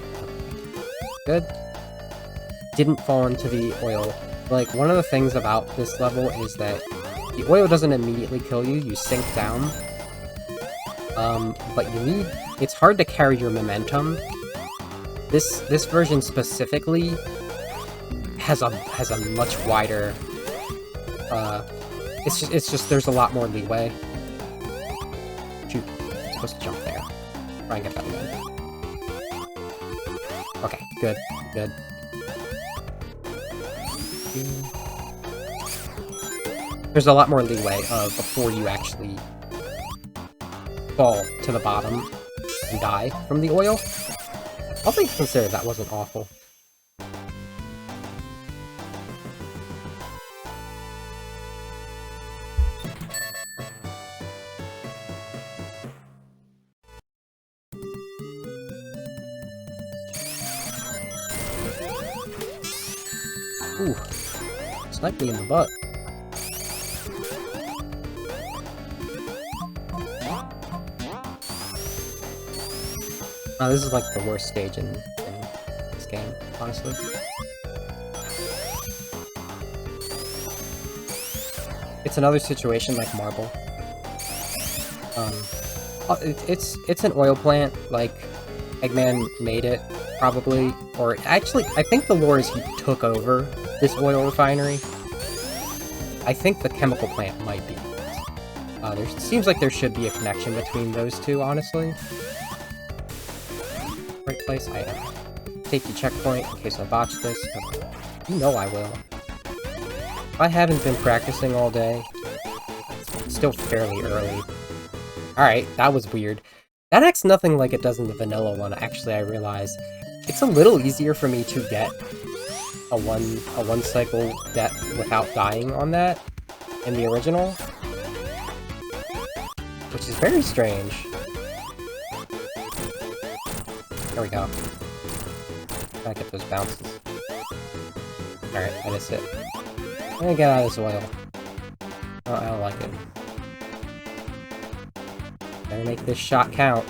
Good. Didn't fall into the oil. Like, one of the things about this level is that the oil doesn't immediately kill you, you sink down. But it's hard to carry your momentum. This version specifically has a much wider, it's just there's a lot more leeway. Shoot, I'm supposed to jump there. Try and get that again. Okay, good, good. There's a lot more leeway before you actually fall to the bottom and die from the oil. All things considered, that wasn't awful. Ooh, sniped me in the butt. This is like the worst stage in this game, honestly. It's another situation like Marble. It's an oil plant, like Eggman made it, probably. Or actually, I think the lore is he took over this oil refinery. I think the chemical plant might be. There seems like there should be a connection between those two, honestly. Right place, I am. Safety checkpoint in case I botch this. You know I will. If I haven't been practicing all day, it's still fairly early. Alright, that was weird. That acts nothing like it does in the vanilla one, actually, I realized. It's a little easier for me to get a one cycle death without dying on that in the original, which is very strange. There we go. Gotta get those bounces. Alright, I missed it. I'm gonna get out of this oil. Oh, I don't like it. Gotta make this shot count.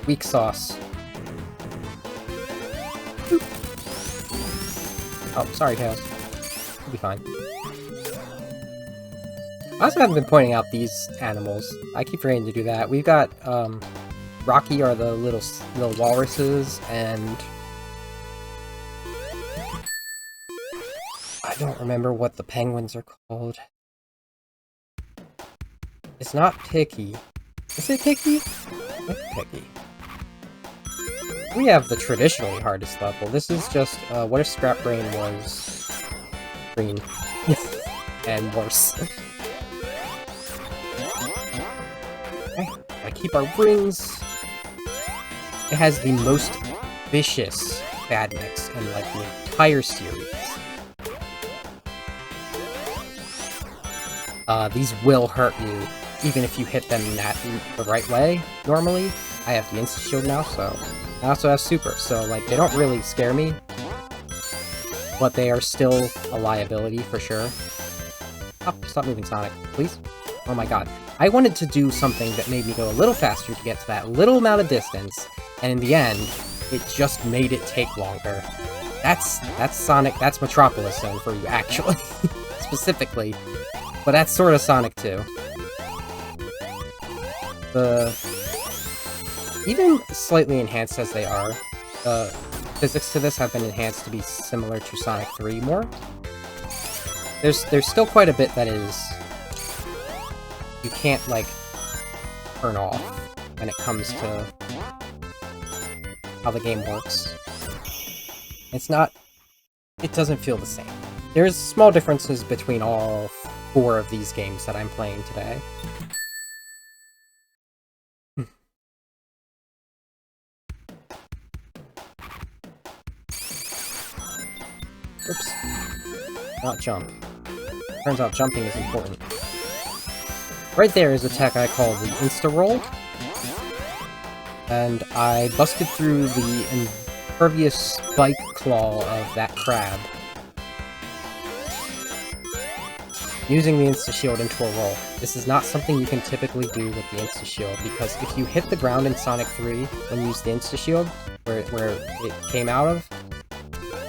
Weak sauce. Oh, sorry, Chaos. You'll be fine. I also haven't been pointing out these animals. I keep forgetting to do that. We've got, Rocky are the little walruses, and I don't remember what the penguins are called. It's not picky. Is it picky? It's picky. We have the traditionally hardest level. This is just, what if Scrap Brain was green? And worse. Okay, I keep our rings. It has the most vicious bad mix in, like, the entire series. These will hurt you, even if you hit them the right way, normally. I have the insta-shield now, so... I also have super, so, like, they don't really scare me. But they are still a liability, for sure. Stop moving, Sonic, please. Oh my god. I wanted to do something that made me go a little faster to get to that little amount of distance, and in the end, it just made it take longer. That's Sonic, that's Metropolis Zone for you, actually. Specifically. But that's sort of Sonic 2. Even slightly enhanced as they are, the physics to this have been enhanced to be similar to Sonic 3 more. There's still quite a bit that is... you can't, like, turn off when it comes to how the game works. It's not... it doesn't feel the same. There's small differences between all 4 of these games that I'm playing today. Oops. Not jump. Turns out jumping is important. Right there is a tech I call the Insta-Roll. And I busted through the impervious spike claw of that crab, using the insta-shield into a roll. This is not something you can typically do with the insta-shield, because if you hit the ground in Sonic 3 when you use the insta-shield, where it came out of,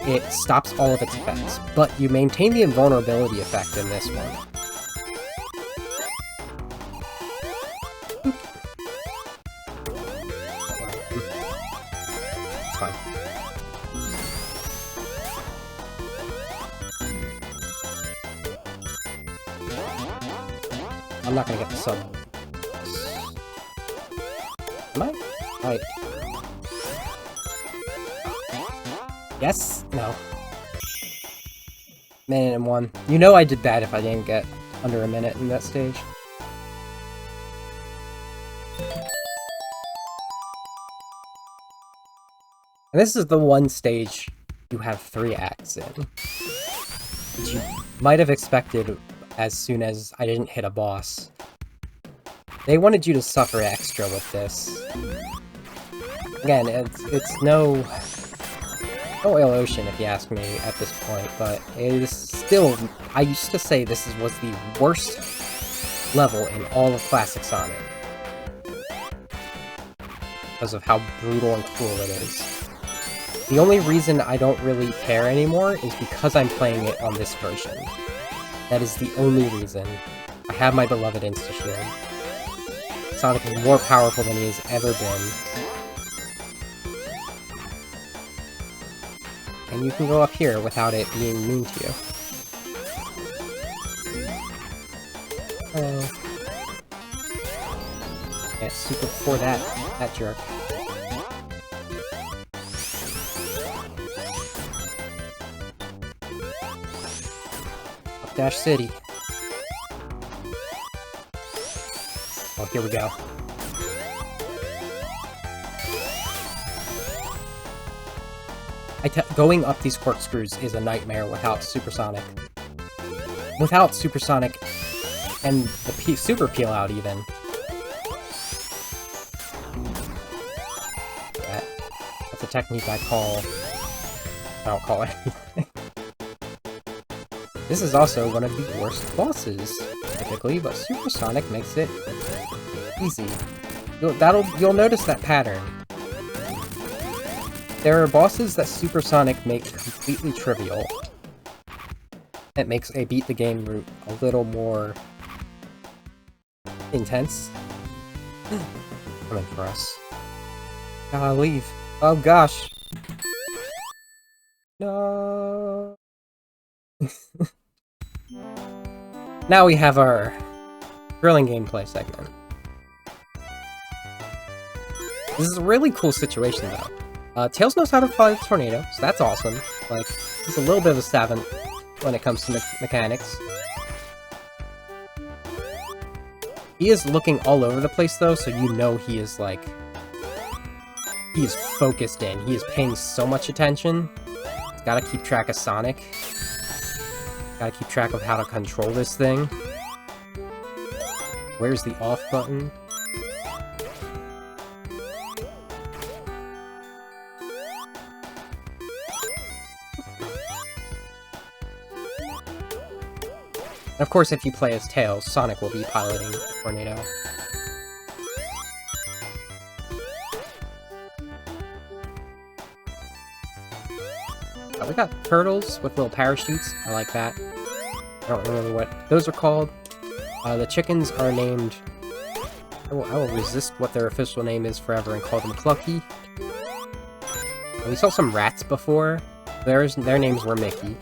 it stops all of its effects, but you maintain the invulnerability effect in this one. It's fine. I'm not gonna get the sub. Am I? Right. Yes? No. Minute and 1. You know I did bad if I didn't get under a minute in that stage. And this is the one stage you have 3 acts in, which you might have expected as soon as I didn't hit a boss. They wanted you to suffer extra with this. Again, it's no oil ocean if you ask me at this point, but it is still... I used to say this was the worst level in all of Classic Sonic, because of how brutal and cruel it is. The only reason I don't really care anymore is because I'm playing it on this version. That is the only reason. I have my beloved insta-shield. Sonic is more powerful than he has ever been. And you can go up here without it being mean to you. Yeah, super for that jerk. Dash City. Oh, here we go. Going up these corkscrews is a nightmare without Supersonic. Without Supersonic and the Super Peel Out, even. That's a technique I don't call it anything. This is also one of the worst bosses, typically, but Supersonic makes it easy. You'll notice that pattern. There are bosses that Supersonic make completely trivial. It makes a beat the game route a little more intense. Coming for us. Gotta leave. Oh gosh. No. Now we have our Thrilling gameplay segment. This is a really cool situation, though. Tails knows how to fly the tornado, so that's awesome. Like, he's a little bit of a savant when it comes to mechanics. He is looking all over the place, though, so you know he is, like... he is focused in. He is paying so much attention. He's gotta keep track of Sonic. Gotta keep track of how to control this thing. Where's the off button? And of course, if you play as Tails, Sonic will be piloting the tornado. We got turtles with little parachutes. I like that. I don't remember what those are called. The chickens are named... I will resist what their official name is forever and call them Clucky. And we saw some rats before. Their names were Mickey.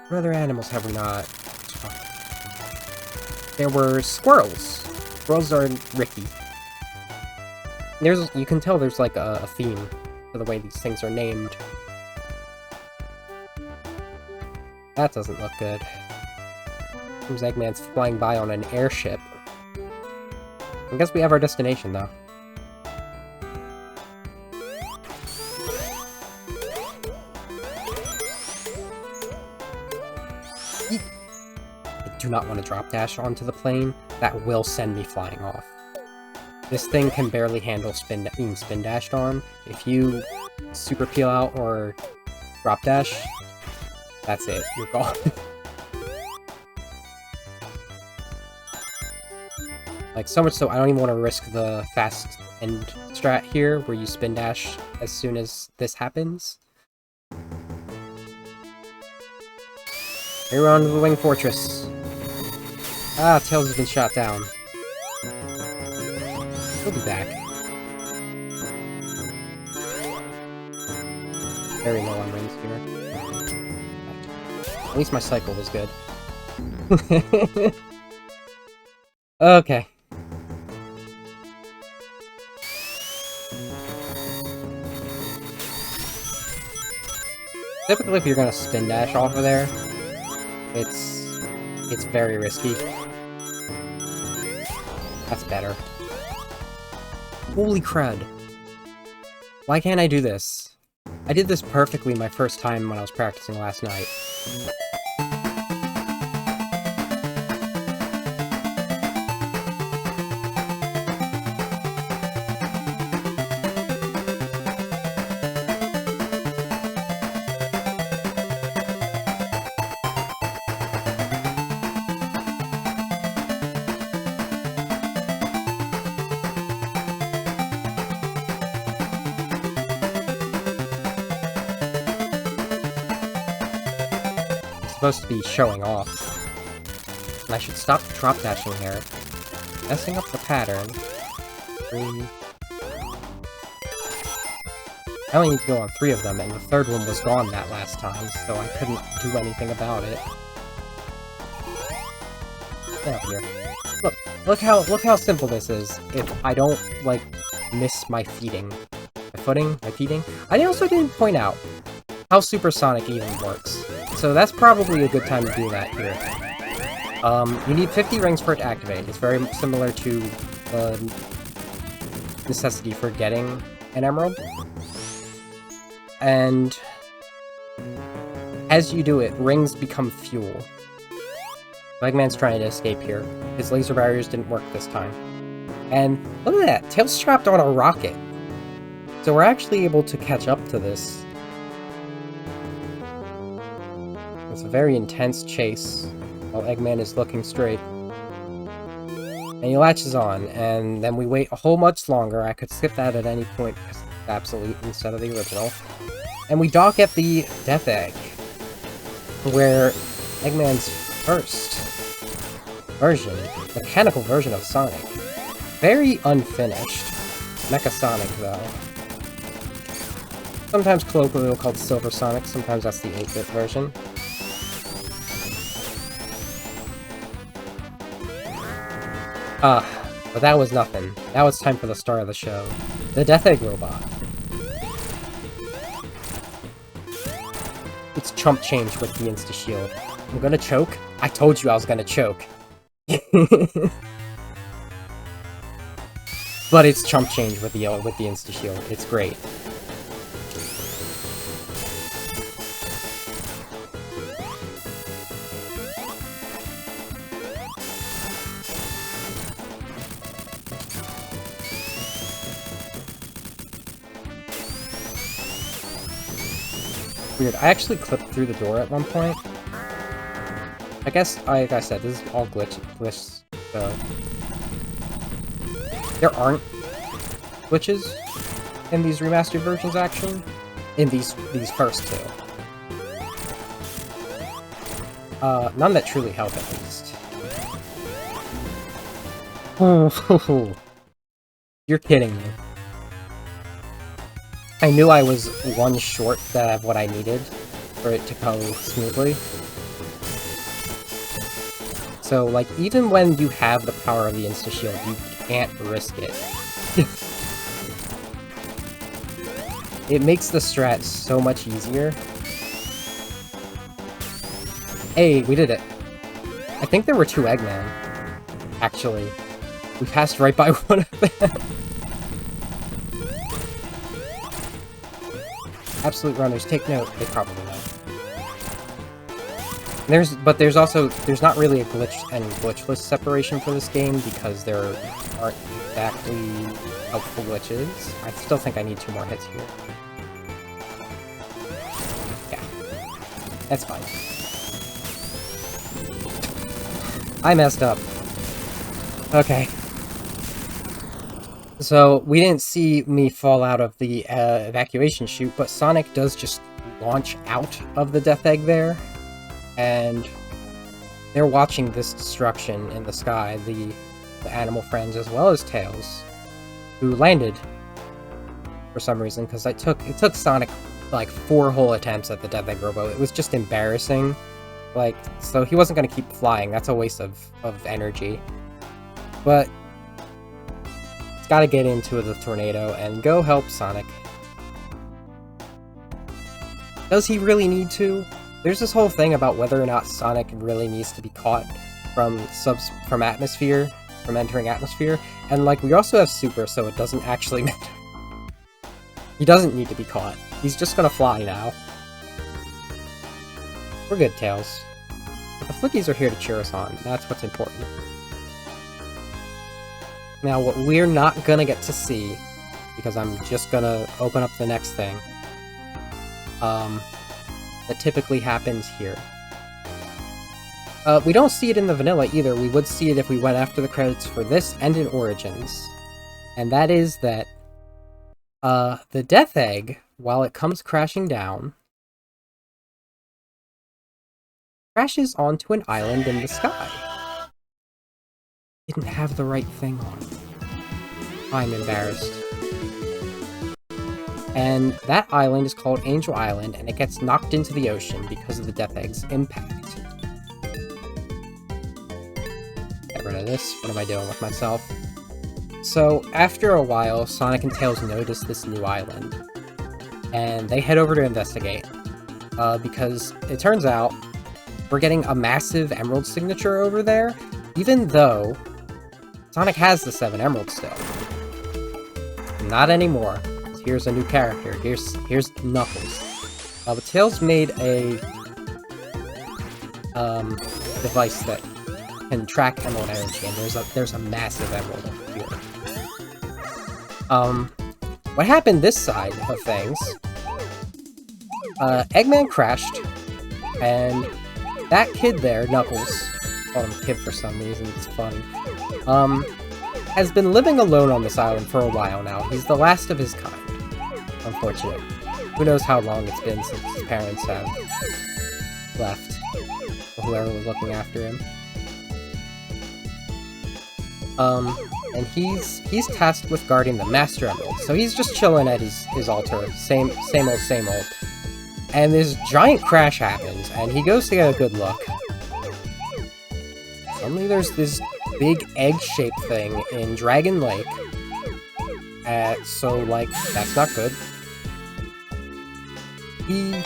What other animals have we not? There were squirrels. Squirrels are Ricky. You can tell there's like a theme to the way these things are named. That doesn't look good. Seems Eggman's flying by on an airship. I guess we have our destination, though. I do not want to drop dash onto the plane. That will send me flying off. This thing can barely handle being spin dashed on. If you super peel out or drop dash, that's it. You're gone. Like, so much so I don't even want to risk the fast end strat here, where you spin dash as soon as this happens. Here we're on to the Wing Fortress. Ah, Tails has been shot down. He'll be back. Very low on rings here. At least my cycle was good. Okay. Typically, if you're gonna spin dash off of there, it's very risky. That's better. Holy crud. Why can't I do this? I did this perfectly my first time when I was practicing last night. Supposed to be showing off. And I should stop drop dashing here. Messing up the pattern. 3. I only need to go on 3 of them, and the third one was gone that last time, so I couldn't do anything about it. Get out here. Look how simple this is. If I don't, like, miss my feeding. My feeding. I also didn't point out how Supersonic even works. So that's probably a good time to do that here. You need 50 rings for it to activate. It's very similar to the necessity for getting an emerald. And as you do it, rings become fuel. Eggman's trying to escape here. His laser barriers didn't work this time. And look at that! Tails strapped on a rocket! So we're actually able to catch up to this. It's a very intense chase, while Eggman is looking straight. And he latches on, and then we wait a whole much longer. I could skip that at any point, because it's absolute instead of the original. And we dock at the Death Egg, where Eggman's first version, mechanical version of Sonic. Very unfinished. Mecha Sonic, though. Sometimes colloquially called Silver Sonic, sometimes that's the 8-bit version. But that was nothing. Now it's time for the star of the show. The Death Egg Robot. It's chump change with the insta-shield. I'm gonna choke? I told you I was gonna choke. But it's chump change with the insta-shield. It's great. Weird. I actually clipped through the door at one point. I guess, like I said, this is all glitch, so... There aren't glitches in these remastered versions, actually. In these first two. None that truly help, at least. Oh, you're kidding me. I knew I was one short of what I needed for it to go smoothly. So, like, even when you have the power of the insta-shield, you can't risk it. It makes the strat so much easier. Hey, we did it. I think there were 2 Eggman, actually. We passed right by one of them. Absolute runners, take note. They probably know. There's not really a glitch and glitchless separation for this game because there aren't exactly helpful glitches. I still think I need 2 more hits here. Yeah. That's fine. I messed up. Okay. So, we didn't see me fall out of the evacuation chute, but Sonic does just launch out of the Death Egg there. And they're watching this destruction in the sky, the animal friends as well as Tails, who landed for some reason, because it took Sonic like 4 whole attempts at the Death Egg Robo. It was just embarrassing. Like, so he wasn't going to keep flying. That's a waste of energy. But he's got to get into the tornado and go help Sonic. Does he really need to? There's this whole thing about whether or not Sonic really needs to be caught from atmosphere, from entering atmosphere, and like we also have Super, so it doesn't actually matter. He doesn't need to be caught. He's just gonna fly now. We're good, Tails. But the Flickies are here to cheer us on. That's what's important. Now, what we're not gonna get to see, because I'm just gonna open up the next thing, that typically happens here. We don't see it in the vanilla either. We would see it if we went after the credits for this and in Origins. And that is that the Death Egg, while it comes crashing down, crashes onto an island in the sky. Didn't have the right thing on. I'm embarrassed. And that island is called Angel Island, and it gets knocked into the ocean because of the Death Egg's impact. Get rid of this. What am I doing with myself? So, after a while, Sonic and Tails notice this new island, and they head over to investigate, because it turns out we're getting a massive emerald signature over there, even though Sonic has the 7 emeralds still. Not anymore. Here's a new character. Here's Knuckles. But Tails made a device that can track emerald energy, and there's a massive emerald over here. What happened this side of things? Eggman crashed, and that kid there, Knuckles, call him Kid for some reason, it's funny, has been living alone on this island for a while now. He's the last of his kind. Unfortunate. Who knows how long it's been since his parents have left, or whoever was looking after him. And he's tasked with guarding the Master Emerald, so he's just chilling at his altar, same old. And this giant crash happens, and he goes to get a good look. Suddenly there's this big egg-shaped thing in Dragon Lake. So, like, that's not good. He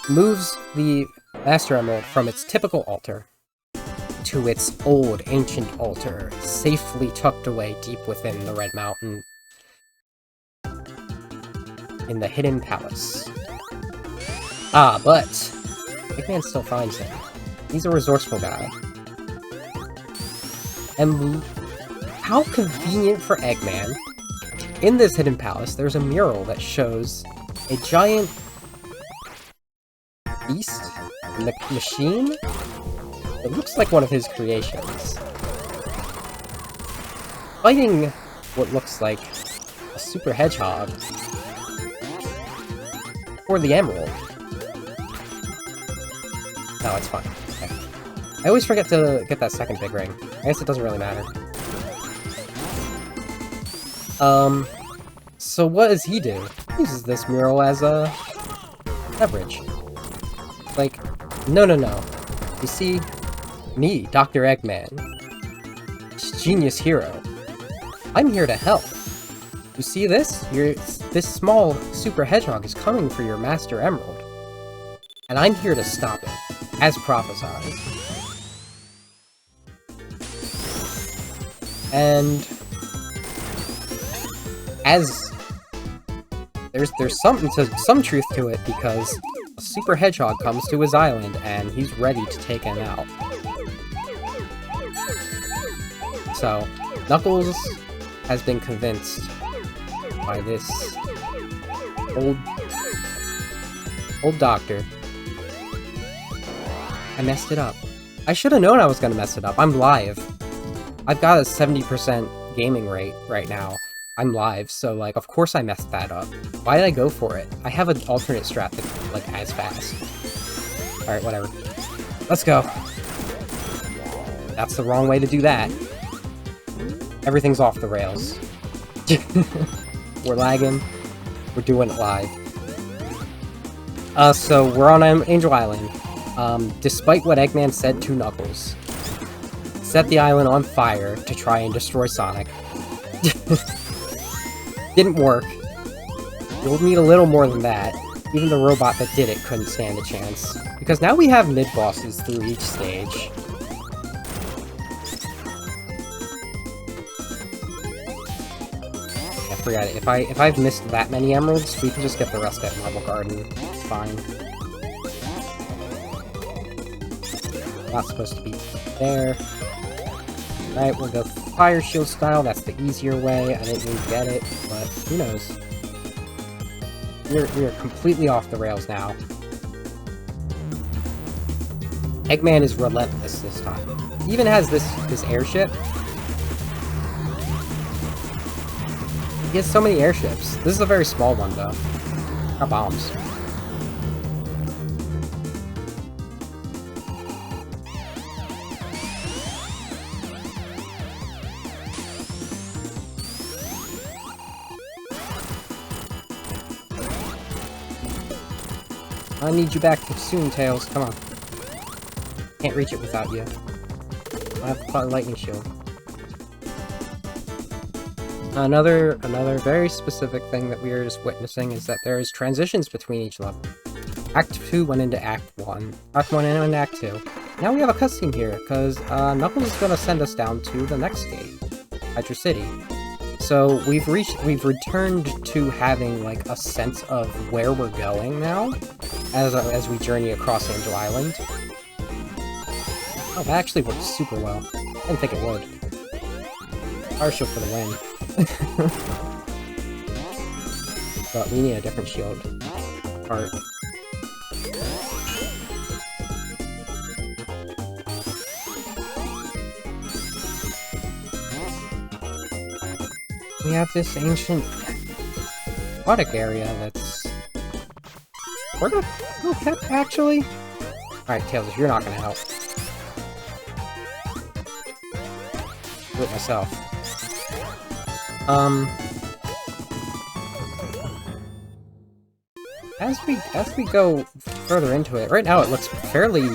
moves the Master Emerald from its typical altar to its old, ancient altar, safely tucked away deep within the Red Mountain in the Hidden Palace. Ah, but Eggman still finds him. He's a resourceful guy. And how convenient for Eggman. In this Hidden Palace, there's a mural that shows a giant beast machine. It looks like one of his creations, fighting what looks like a super hedgehog for the emerald. No, it's fine. Okay. I always forget to get that second big ring. I guess it doesn't really matter. So what does he do? He uses this mural as a leverage. Like, no. You see, me, Dr. Eggman, genius hero. I'm here to help. You see this? This small super hedgehog is coming for your Master Emerald. And I'm here to stop it, as prophesied. And as there's some truth to it, because a super hedgehog comes to his island and he's ready to take him out. So, Knuckles has been convinced by this old doctor. I messed it up. I should have known I was gonna mess it up. I'm live. I've got a 70% gaming rate right now. I'm live, so, like, of course I messed that up. Why did I go for it? I have an alternate strat that's, like, as fast. Alright, whatever. Let's go. That's the wrong way to do that. Everything's off the rails. We're lagging. We're doing it live. So we're on Angel Island. Despite what Eggman said to Knuckles, set the island on fire to try and destroy Sonic. Didn't work. You'll need a little more than that. Even the robot that did it couldn't stand a chance. Because now we have mid-bosses through each stage. I forgot it. If I've missed that many emeralds, we can just get the rest at Marble Garden. It's fine. Not supposed to be there. Alright, we'll go Fire Shield style. That's the easier way. I didn't even get it, but who knows. We are completely off the rails now. Eggman is relentless this time. He even has this airship. He has so many airships. This is a very small one, though. Got bombs. I need you back soon, Tails. Come on. Can't reach it without you. I have a lightning shield. Another very specific thing that we are just witnessing is that there is transitions between each level. Act 2 went into Act 1. Act 1 went into Act 2. Now we have a cutscene here, because Knuckles is going to send us down to the next gate, Hydra City. So we've returned to having, like, a sense of where we're going now, as we journey across Angel Island. Oh, that actually worked super well. I didn't think it would. Fire shield for the win. But we need a different shield part. We have this ancient aquatic area that's sort of kept, actually. Alright, Tails, you're not gonna help. Do it myself. As we go further into it, right now it looks fairly,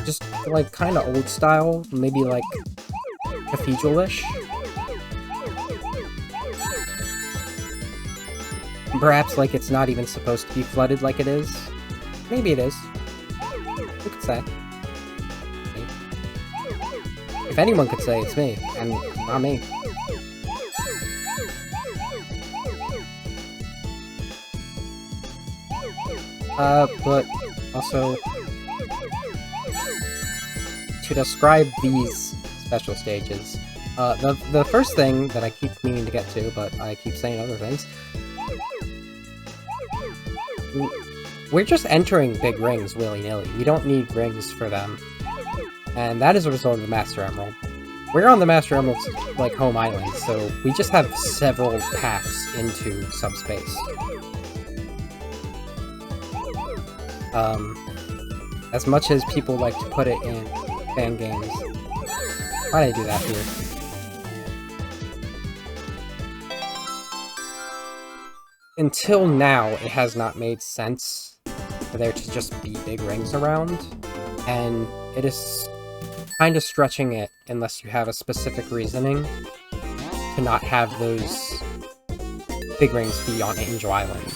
just like, kind of old style, maybe, like, cathedral-ish. Perhaps, like, it's not even supposed to be flooded like it is. Maybe it is. Who could say? Maybe. If anyone could say, it's me, and not me. But also, to describe these special stages, the first thing that I keep meaning to get to, but I keep saying other things, we're just entering big rings willy-nilly. We don't need rings for them. And that is a result of the Master Emerald. We're on the Master Emerald's, like, home island, so we just have several paths into subspace. As much as people like to put it in fan games, why'd I do that here? Until now, it has not made sense for there to just be big rings around, and it is kind of stretching it unless you have a specific reasoning to not have those big rings be on Angel Island.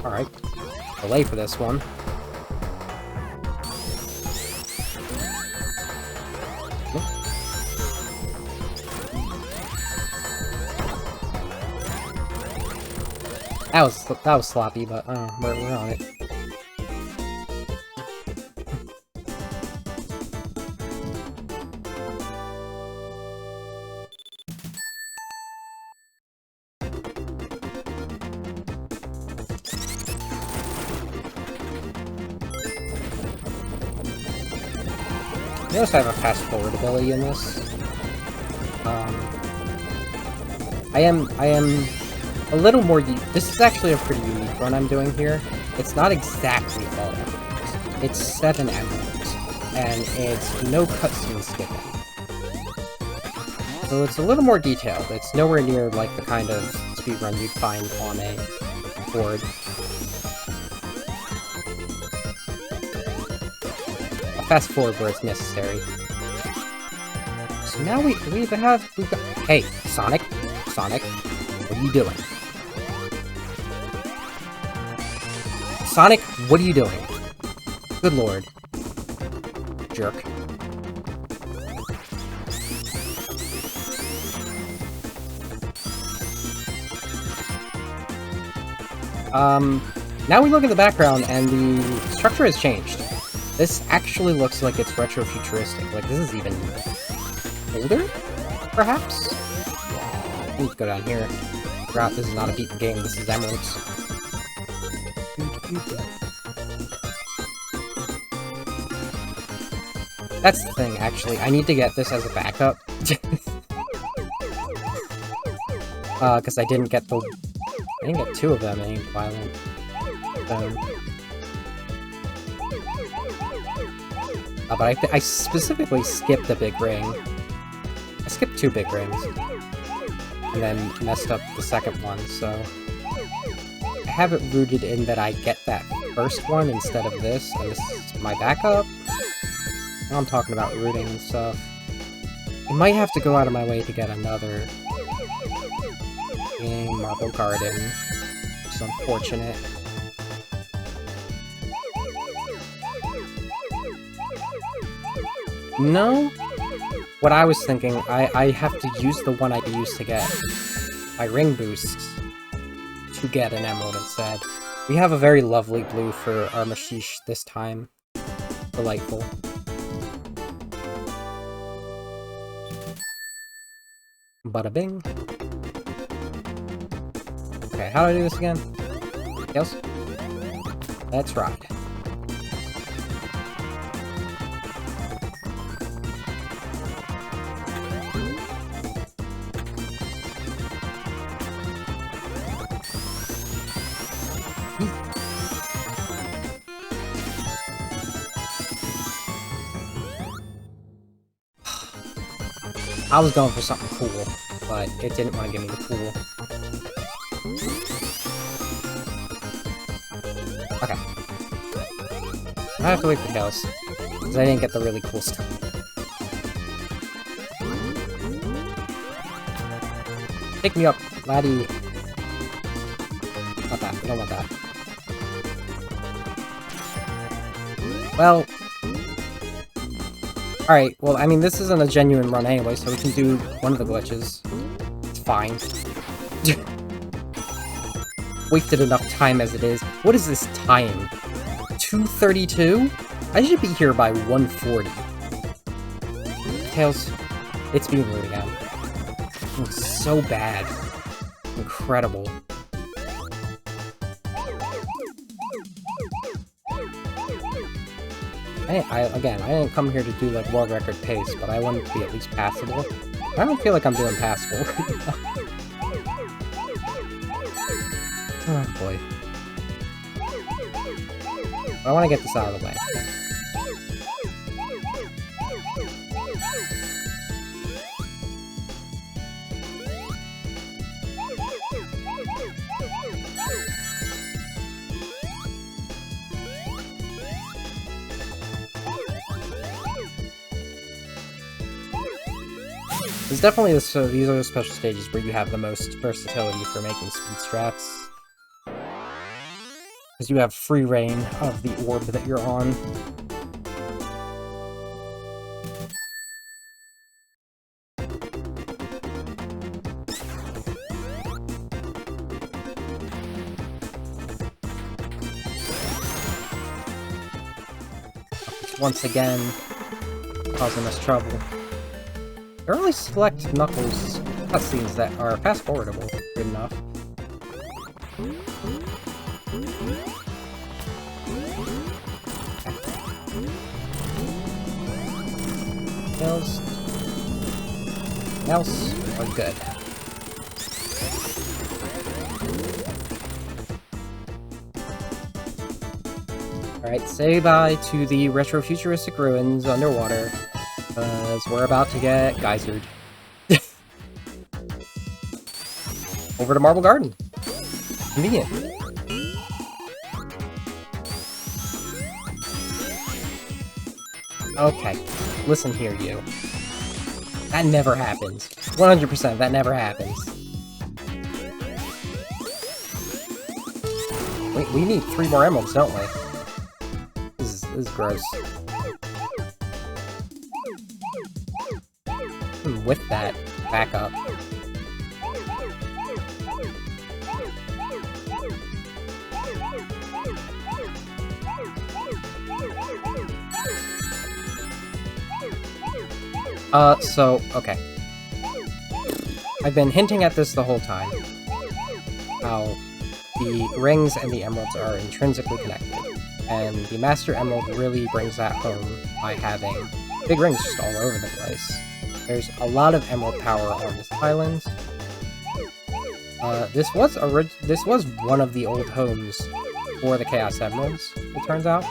Alright, delay for this one. That was sloppy, but we're on it. Notice I have a fast-forward ability in this. I am a little more... This is actually a pretty unique one I'm doing here. It's not exactly all emeralds. It's 7 emeralds, and it's no cutscene skipping. So it's a little more detailed. It's nowhere near like the kind of speedrun you'd find on a board. I'll fast forward where it's necessary. So now we've got... Hey, Sonic, what are you doing? Sonic, what are you doing? Good lord. Jerk. Now we look at the background and the structure has changed. This actually looks like it's retro-futuristic. Like, this is even older, perhaps? We need to go down here. Forgot this is not a beaten game, this is Emeralds. That's the thing, actually. I need to get this as a backup. Because I didn't get 2 of them in Violent. But I specifically skipped a big ring. I skipped 2 big rings. And then messed up the second one, so... I have it rooted in that I get that first one instead of this, and this is my backup. Now I'm talking about rooting and stuff. I might have to go out of my way to get another in Marble Garden. It's unfortunate. No? What I was thinking, I have to use the one I used to get my ring boosts to get an emerald instead. We have a very lovely blue for our Mashish this time. Delightful. Bada bing. Okay, how do I do this again? Yes? Let's ride. I was going for something cool, but it didn't want to give me the pool. Okay. I have to wait for Tails, because I didn't get the really cool stuff. Pick me up, laddie. Not that. I don't want that. Well... Alright, well, I mean, this isn't a genuine run anyway, so we can do one of the glitches. It's fine. Wasted enough time as it is. What is this time? 2:32? I should be here by 1:40. Tails, it's being rude again. It's so bad. Incredible. Again, I didn't come here to do, like, world record pace, but I want it to be at least passable. I don't feel like I'm doing passable. Oh, boy. I want to get this out of the way. It's definitely these are the special stages where you have the most versatility for making speed strats. Because you have free reign of the orb that you're on. Once again, causing us trouble. There are only select Knuckles cutscenes that are fast-forwardable. Good enough. Else are good. Alright, say bye to the retro-futuristic ruins underwater, because we're about to get geysered. Over to Marble Garden. Convenient. Okay, listen here, you. That never happens. 100%, that never happens. Wait, we need 3 more emeralds, don't we? This is gross. With that, back up. Okay. I've been hinting at this the whole time. How the rings and the emeralds are intrinsically connected. And the Master Emerald really brings that home by having big rings just all over the place. There's a lot of emerald power on this island. This was one of the old homes for the Chaos Emeralds, it turns out.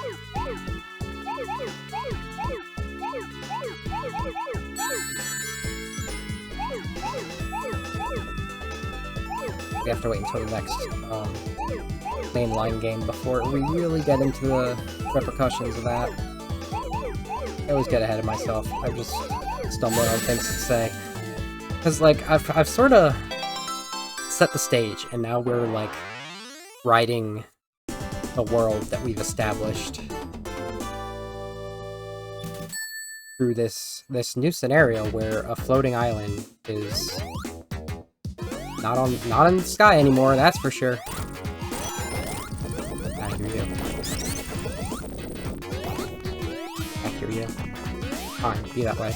We have to wait until the next mainline game before we really get into the repercussions of that. I always get ahead of myself. I just stumble on things to say. Because, like, I've sort of set the stage, and now we're, like, riding the world that we've established through this new scenario where a floating island is not in the sky anymore, that's for sure. I hear you. I hear you. Fine, be that way.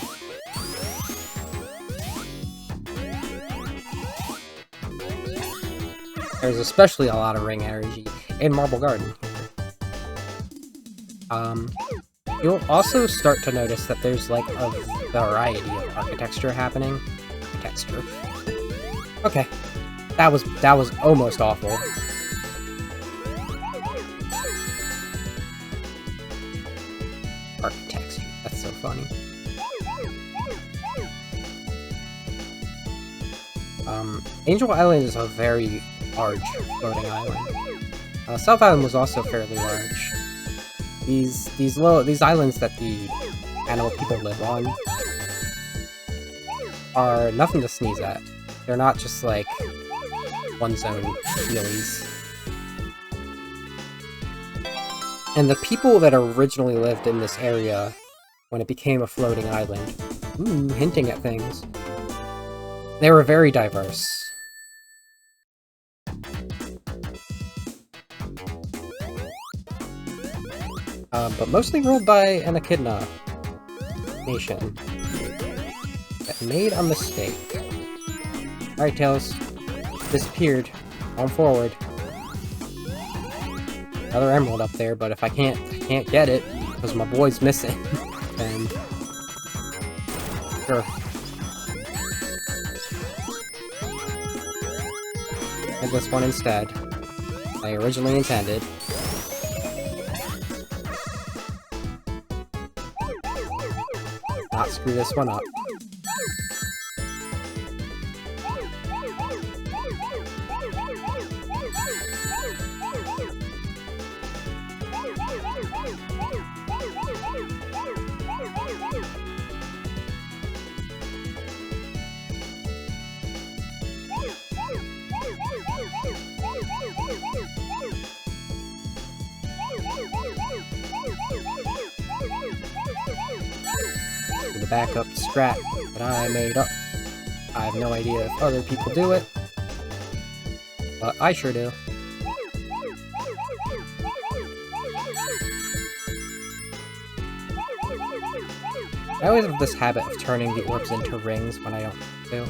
There's especially a lot of ring energy in Marble Garden. You'll also start to notice that there's, like, a variety of architecture happening. Architecture. Okay. That was almost awful. Architecture. That's so funny. Angel Island is a very large floating island. South Island was also fairly large. These islands that the animal people live on are nothing to sneeze at. They're not just like one zone feelies. And the people that originally lived in this area when it became a floating island, ooh, hinting at things, they were very diverse. But mostly ruled by an Echidna nation that made a mistake. Alright, Tails. Disappeared. On forward. Another emerald up there, but if I can't get it, because my boy's missing, then... Sure. Get this one instead. I originally intended. Not screw this one up. The backup strat that I made up. I have no idea if other people do it, but I sure do. I always have this habit of turning the orbs into rings when I don't do.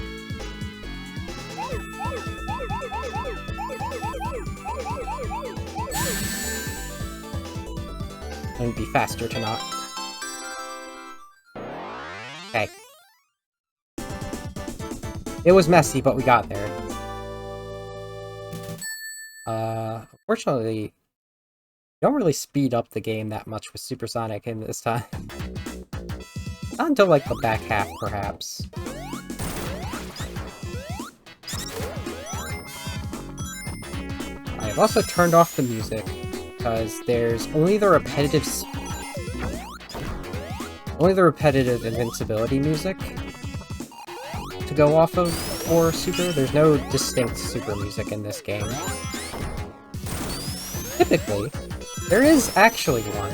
And it'd be faster to not. Okay. It was messy, but we got there. Unfortunately, you don't really speed up the game that much with Supersonic in this time. Not until, like, the back half, perhaps. I have also turned off the music, because there's only the repetitive invincibility music to go off of for Super. There's no distinct Super music in this game. Typically, there is actually one.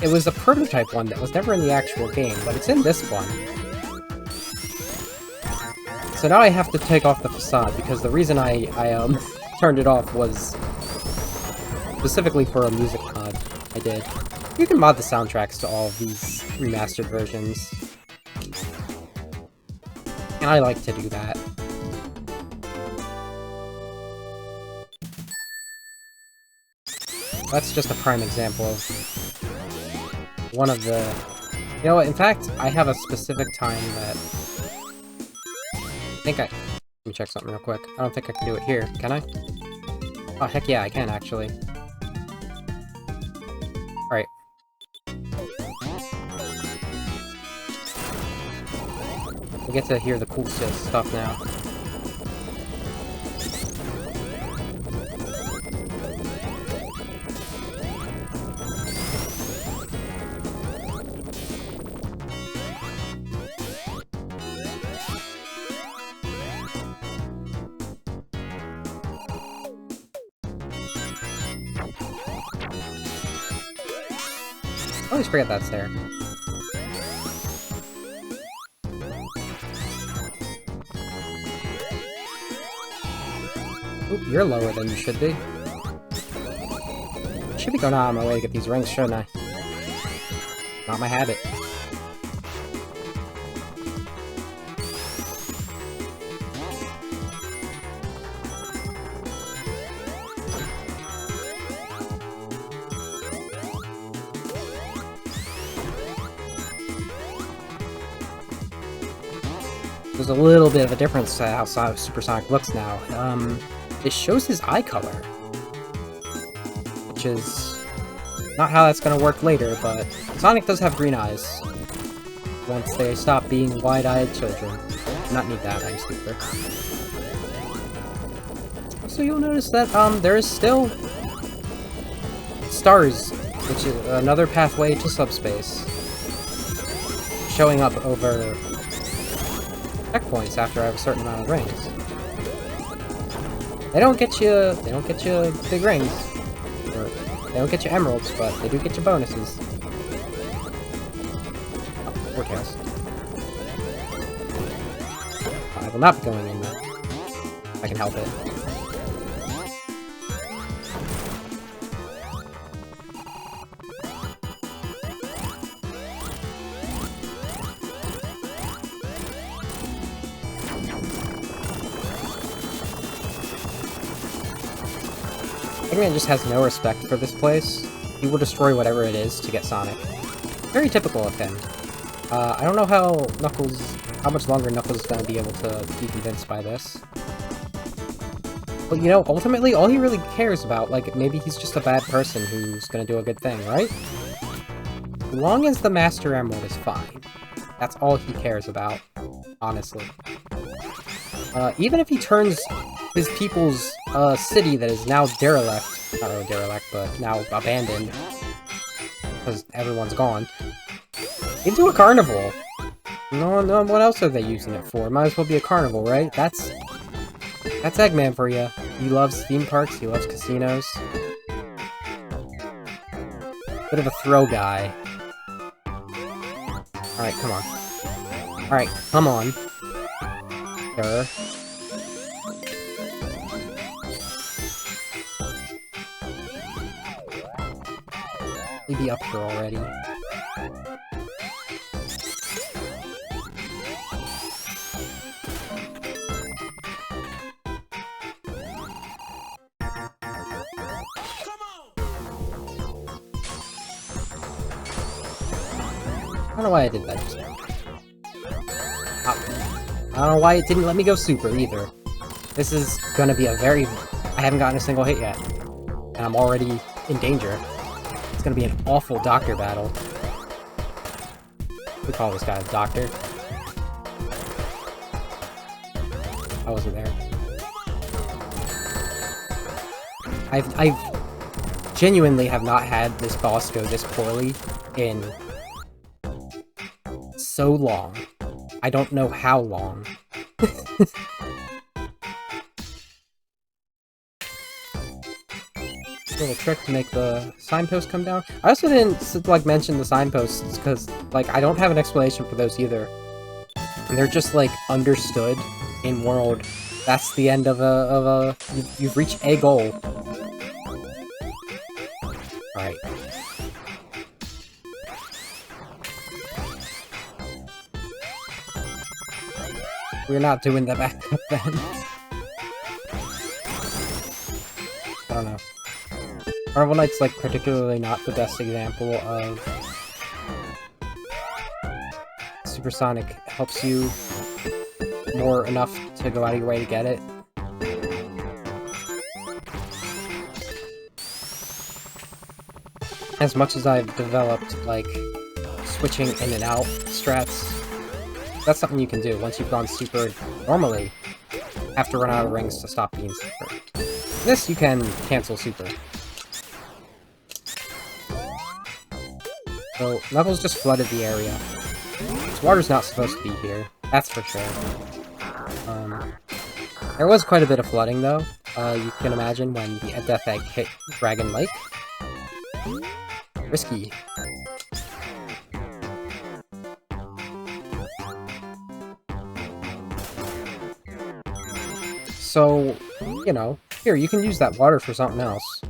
It was a prototype one that was never in the actual game, but it's in this one. So now I have to take off the facade, because the reason I turned it off was specifically for a music mod I did. You can mod the soundtracks to all of these remastered versions. And I like to do that. That's just a prime example of one of the... You know what, in fact, I have a specific time that... Let me check something real quick. I don't think I can do it here, can I? Oh, heck yeah, I can, actually. Alright. We get to hear the cool stuff now. I always forget that's there. Oop, you're lower than you should be. I should be going out of my way to get these rings, shouldn't I? Not my habit. There's a little bit of a difference to how Supersonic looks now. It shows his eye color, which is not how that's going to work later, but Sonic does have green eyes once they stop being wide-eyed children. not need that, I'm stupid. So you'll notice that, there is still stars, which is another pathway to subspace, showing up over checkpoints after I have a certain amount of rings. They don't get you big rings, or they don't get you emeralds, but they do get you bonuses. Oh, forecast. I will not be going in there. If I can help it. Eggman just has no respect for this place. He will destroy whatever it is to get Sonic. Very typical of him. I don't know how much longer Knuckles is going to be able to be convinced by this. But, you know, ultimately, all he really cares about, like, maybe he's just a bad person who's going to do a good thing, right? As long as the Master Emerald is fine. That's all he cares about, honestly. Even if he turns his people's city that is now derelict, not really derelict, but now abandoned, because everyone's gone, into a carnival. No, what else are they using it for? Might as well be a carnival, right? That's Eggman for you. He loves theme parks, he loves casinos. Bit of a throw guy. Alright, come on. Alright, come on. Sure. Be up here already. I don't know why I did that just now. I don't know why it didn't let me go super either. This is gonna be a very... I haven't gotten a single hit yet. And I'm already in danger. It's gonna be an awful doctor battle. We call this guy a doctor. I wasn't there. I've genuinely have not had this boss go this poorly in so long. I don't know how long. Little trick to make the signpost come down. I also didn't, like, mention the signposts, because, like, I don't have an explanation for those either. And they're just, like, understood in world. That's the end of you've reached a goal. Alright. We're not doing the backup then. I don't know. Carnival Night's, like, particularly not the best example of... Supersonic helps you more enough to go out of your way to get it. As much as I've developed, like, switching in and out strats, that's something you can do. Once you've gone super normally, you have to run out of rings to stop being super. This, you can cancel super. So, Knuckles just flooded the area. This water's not supposed to be here, that's for sure. There was quite a bit of flooding, though. You can imagine when the Death Egg hit Dragon Lake. Risky. So, you know, here, you can use that water for something else.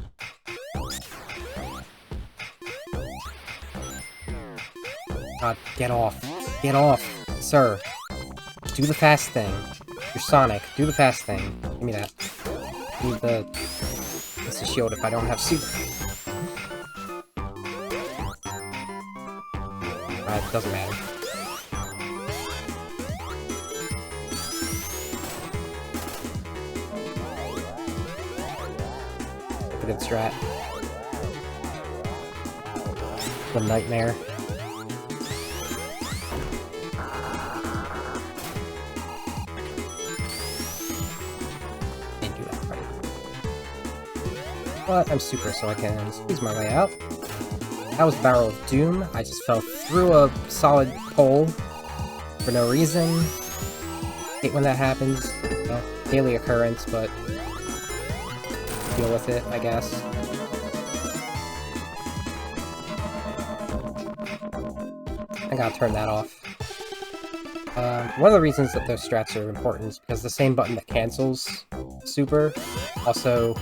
God, get off. Get off, sir. Do the fast thing. You're Sonic. Do the fast thing. Give me that. I need the... It's a shield if I don't have super. It doesn't matter. Good strat. The nightmare. But I'm super, so I can squeeze my way out. That was Barrel of Doom. I just fell through a solid pole for no reason. Hate when that happens. Well, daily occurrence, but deal with it, I guess. I gotta turn that off. One of the reasons that those strats are important is because the same button that cancels super also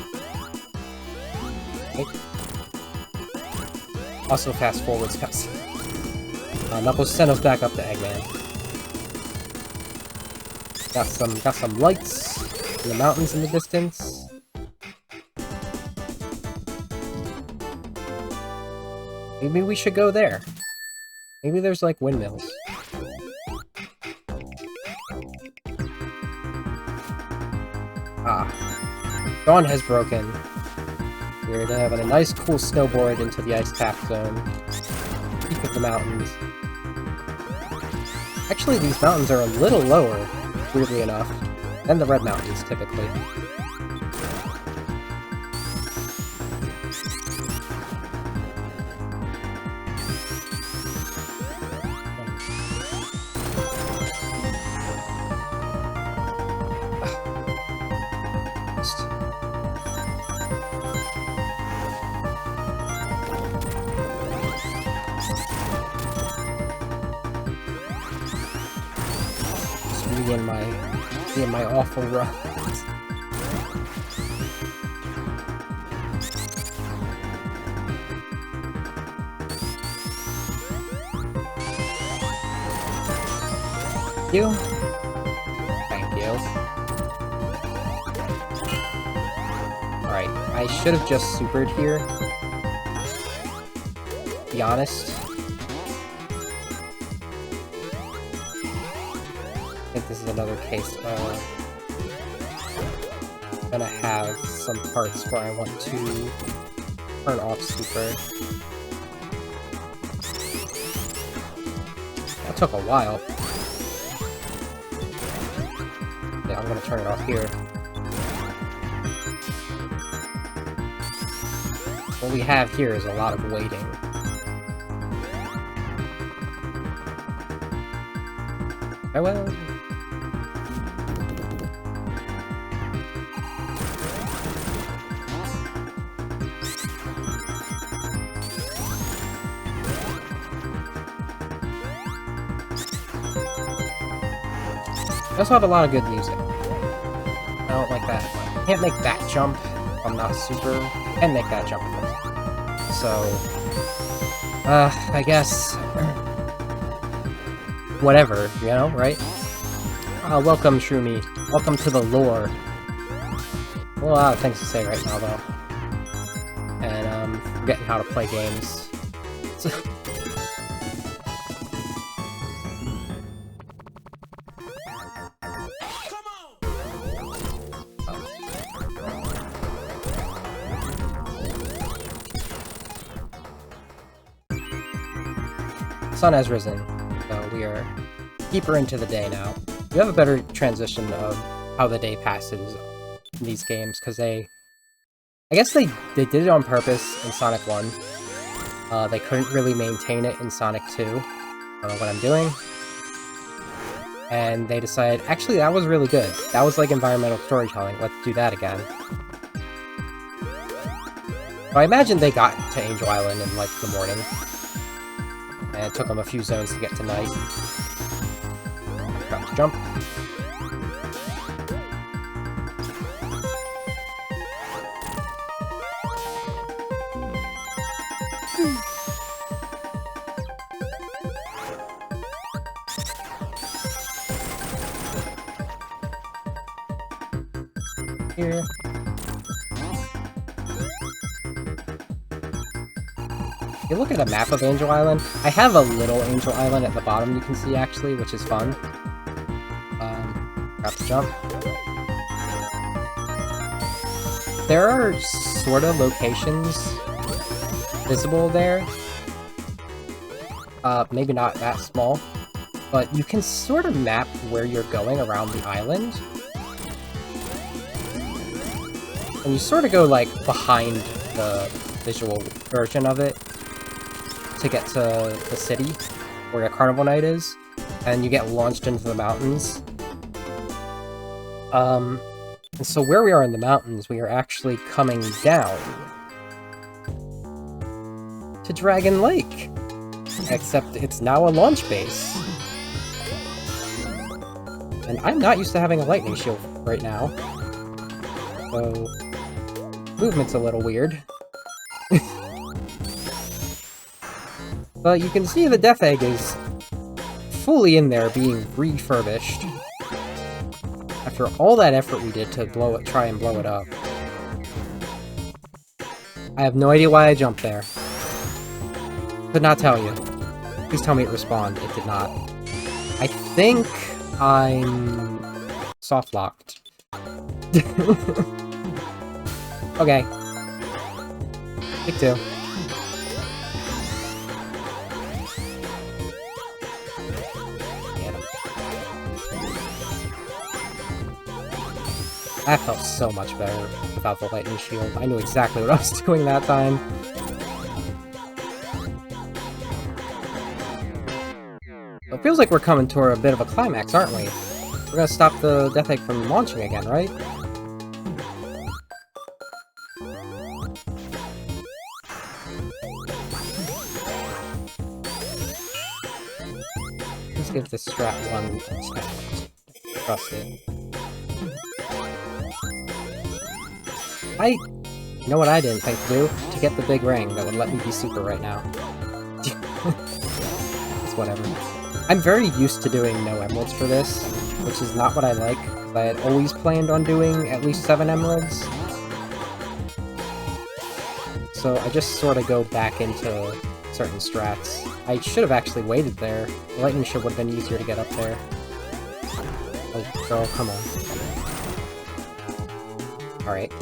fast forwards cuts. Knuckles, send us back up to Eggman. Got some lights in the mountains in the distance. Maybe we should go there. Maybe there's like windmills. Dawn has broken. We're having a nice cool snowboard into the ice cap zone. Peak of the mountains. Actually, these mountains are a little lower, weirdly enough, than the red mountains, typically. In my awful runs. You? Thank you. Alright, I should have just supered here. To be honest. I think this is another case of I'm gonna have some parts where I want to turn off super. That took a while. Yeah, I'm gonna turn it off here. What we have here is a lot of waiting. Oh well. I also have a lot of good music. I don't like that. I can't make that jump if I'm not super. I can make that jump. So, I guess whatever, you know, right? Welcome, Shroomy. Welcome to the lore. A lot of things to say right now, though. And, forgetting how to play games. Sun has risen, so we are deeper into the day now. You have a better transition of how the day passes in these games, because I guess they did it on purpose in Sonic 1. They couldn't really maintain it in Sonic 2. I don't know what I'm doing. And they decided, actually that was really good. That was like environmental storytelling, let's do that again. So I imagine they got to Angel Island in like the morning. And it took them a few zones to get to night. Got to jump. Here. If you look at a map of Angel Island, I have a little Angel Island at the bottom you can see actually, which is fun. Got to jump. There are sort of locations visible there. Maybe not that small, but you can sort of map where you're going around the island. And you sort of go like behind the visual version of it to get to the city where the carnival night is, and you get launched into the mountains. And so where we are in the mountains, we are actually coming down to Dragon Lake, except it's now a launch base. And I'm not used to having a lightning shield right now, so movement's a little weird. But you can see the Death Egg is fully in there being refurbished. After all that effort we did to try and blow it up. I have no idea why I jumped there. Could not tell you. Please tell me it respawned. It did not. I think I'm soft-locked. Okay. Pick 2. Get him. That felt so much better without the lightning shield. I knew exactly what I was doing that time. It feels like we're coming toward a bit of a climax, aren't we? We're gonna stop the Death Egg from launching again, right? Let's give this strat one attempt. Trust it. You know what I didn't think to do? To get the big ring that would let me be super right now. It's whatever. I'm very used to doing no emeralds for this, which is not what I like, because I had always planned on doing at least 7 emeralds. So I just sort of go back into certain strats. I should have actually waited there. The lightning shield would have been easier to get up there. Oh, girl, come on. Alright.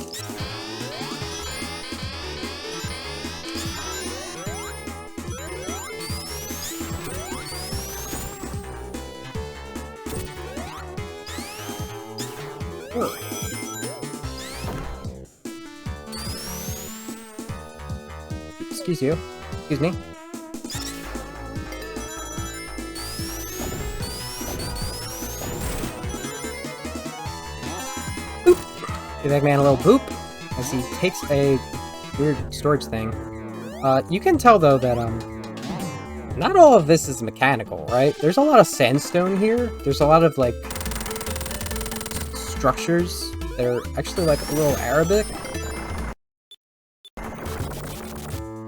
Excuse you. Excuse me. Boop! Give Eggman a little boop as he takes a weird storage thing. You can tell though that not all of this is mechanical, right? There's a lot of sandstone here. There's a lot of like structures that are actually like a little Arabic.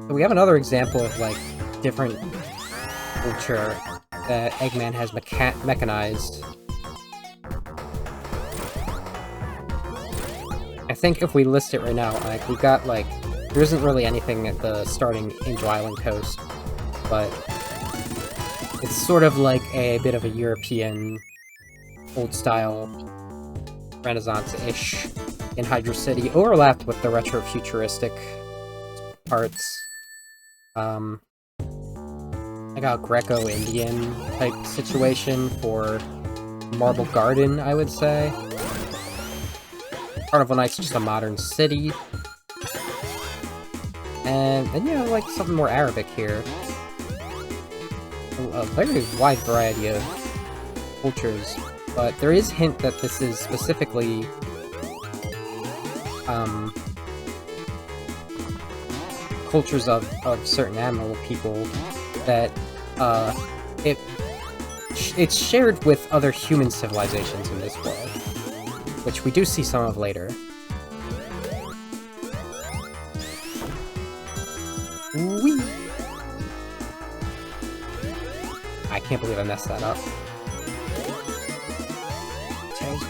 So we have another example of like different culture that Eggman has mechanized. I think if we list it right now, like we've got like there isn't really anything at the starting Angel Island coast, but it's sort of like a bit of a European old style Renaissance-ish in Hydro City, overlapped with the retro-futuristic parts. I got a Greco-Indian type situation for Marble Garden, I would say. Carnival Night's just a modern city. And yeah, like something more Arabic here. A very wide variety of cultures, but there is hint that this is specifically cultures of certain animal people that it's shared with other human civilizations in this world, which we do see some of later. Whee! I can't believe I messed that up. Tails.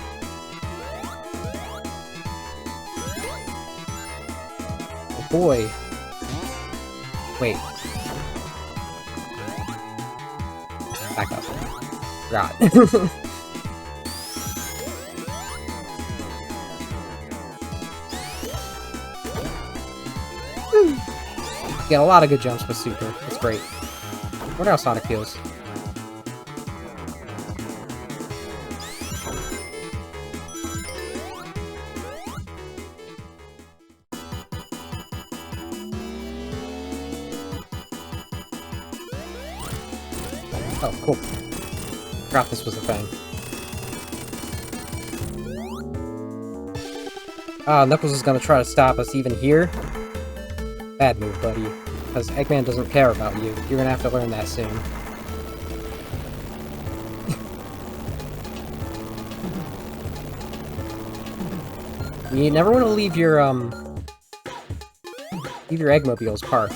Oh boy. Wait. Back up. Forgot. Get a lot of good jumps with Super. It's great. What else Sonic feels? Oh, cool. Forgot this was a thing. Ah, Knuckles is gonna try to stop us even here. Bad move, buddy. Because Eggman doesn't care about you. You're gonna have to learn that soon. You never want to leave your Eggmobiles parked.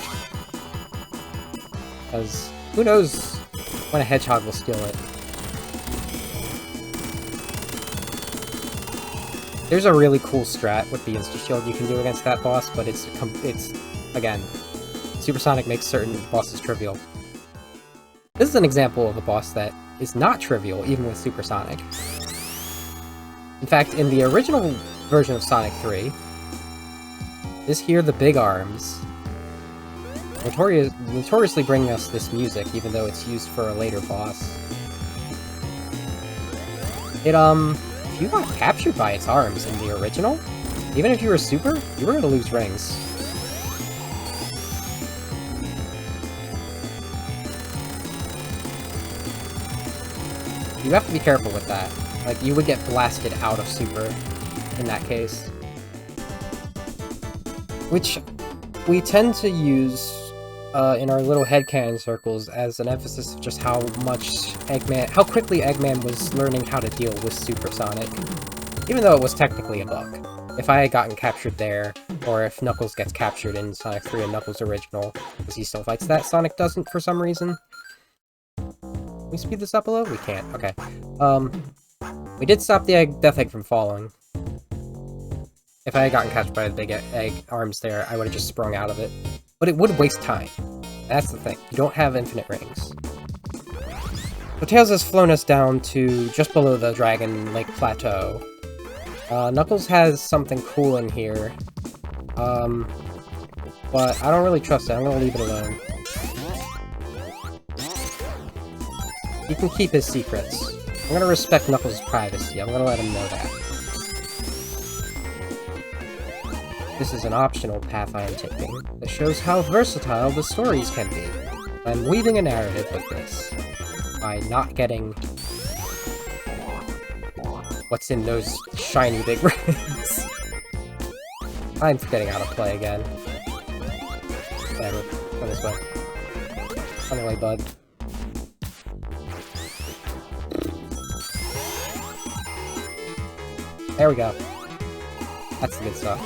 Because who knows when a hedgehog will steal it. There's a really cool strat with the insta-shield you can do against that boss, but it's again, Supersonic makes certain bosses trivial. This is an example of a boss that is not trivial, even with Supersonic. In fact, in the original version of Sonic 3, this here, the big arms, notoriously bringing us this music, even though it's used for a later boss. It, if you got captured by its arms in the original, even if you were super, you were gonna lose rings. You have to be careful with that. Like, you would get blasted out of super in that case. Which we tend to use in our little headcanon circles as an emphasis of just how quickly Eggman was learning how to deal with Supersonic. Even though it was technically a bug. If I had gotten captured there, or if Knuckles gets captured in Sonic 3 and Knuckles Original, because he still fights that, Sonic doesn't for some reason. Can we speed this up a little? We can't. Okay. We did stop the Death Egg from falling. If I had gotten captured by the big egg arms there, I would have just sprung out of it. But it would waste time. That's the thing. You don't have infinite rings. So Tails has flown us down to just below the Dragon Lake Plateau. Knuckles has something cool in here. But I don't really trust it. I'm gonna leave it alone. He can keep his secrets. I'm gonna respect Knuckles' privacy. I'm gonna let him know that. This is an optional path I am taking that shows how versatile the stories can be. I'm weaving a narrative with this by not getting what's in those shiny big rings. I'm forgetting how to play again. Whatever. Go this way. Come away, bud. There we go. That's the good stuff.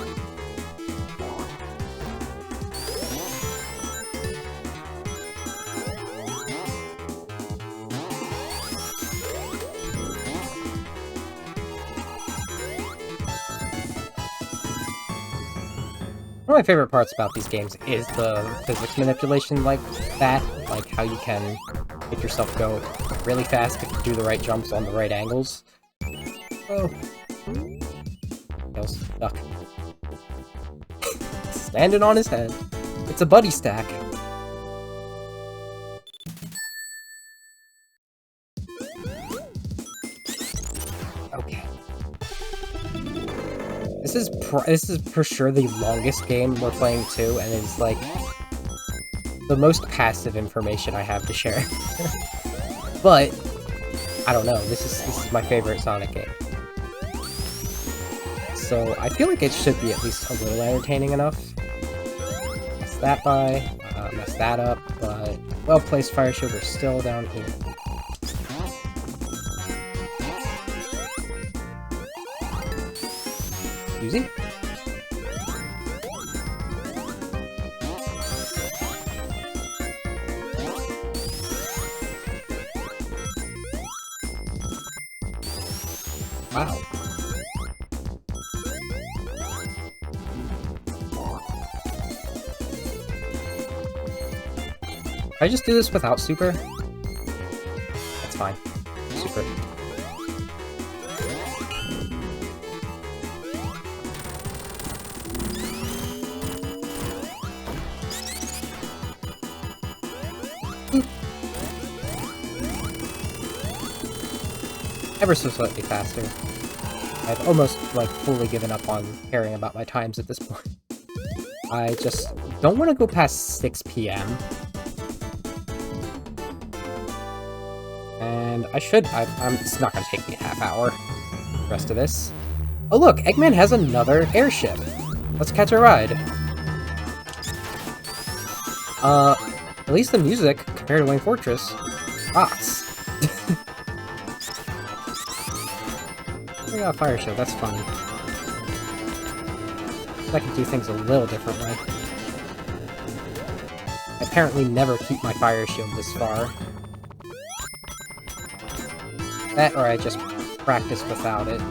One of my favorite parts about these games is the physics manipulation like that, like how you can make yourself go really fast if you do the right jumps on the right angles. Oh. Tails, duck. Standing on his head. It's a buddy stack. Okay. This is for sure the longest game we're playing too, and it's like the most passive information I have to share. But I don't know. This is my favorite Sonic game, so I feel like it should be at least a little entertaining enough. Mess that by, mess that up, but well-placed fire shield are still down here. Easy. Wow. Can I just do this without super? That's fine. Super. Ever so slightly faster. I've almost, like, fully given up on caring about my times at this point. I just don't want to go past 6 PM. and it's not gonna take me a half hour, the rest of this. Oh look, Eggman has another airship! Let's catch a ride. At least the music, compared to Wayne Fortress, rocks. We got a fire show, that's funny. I can do things a little differently. I apparently never keep my fire shield this far. That, or I just practice without it.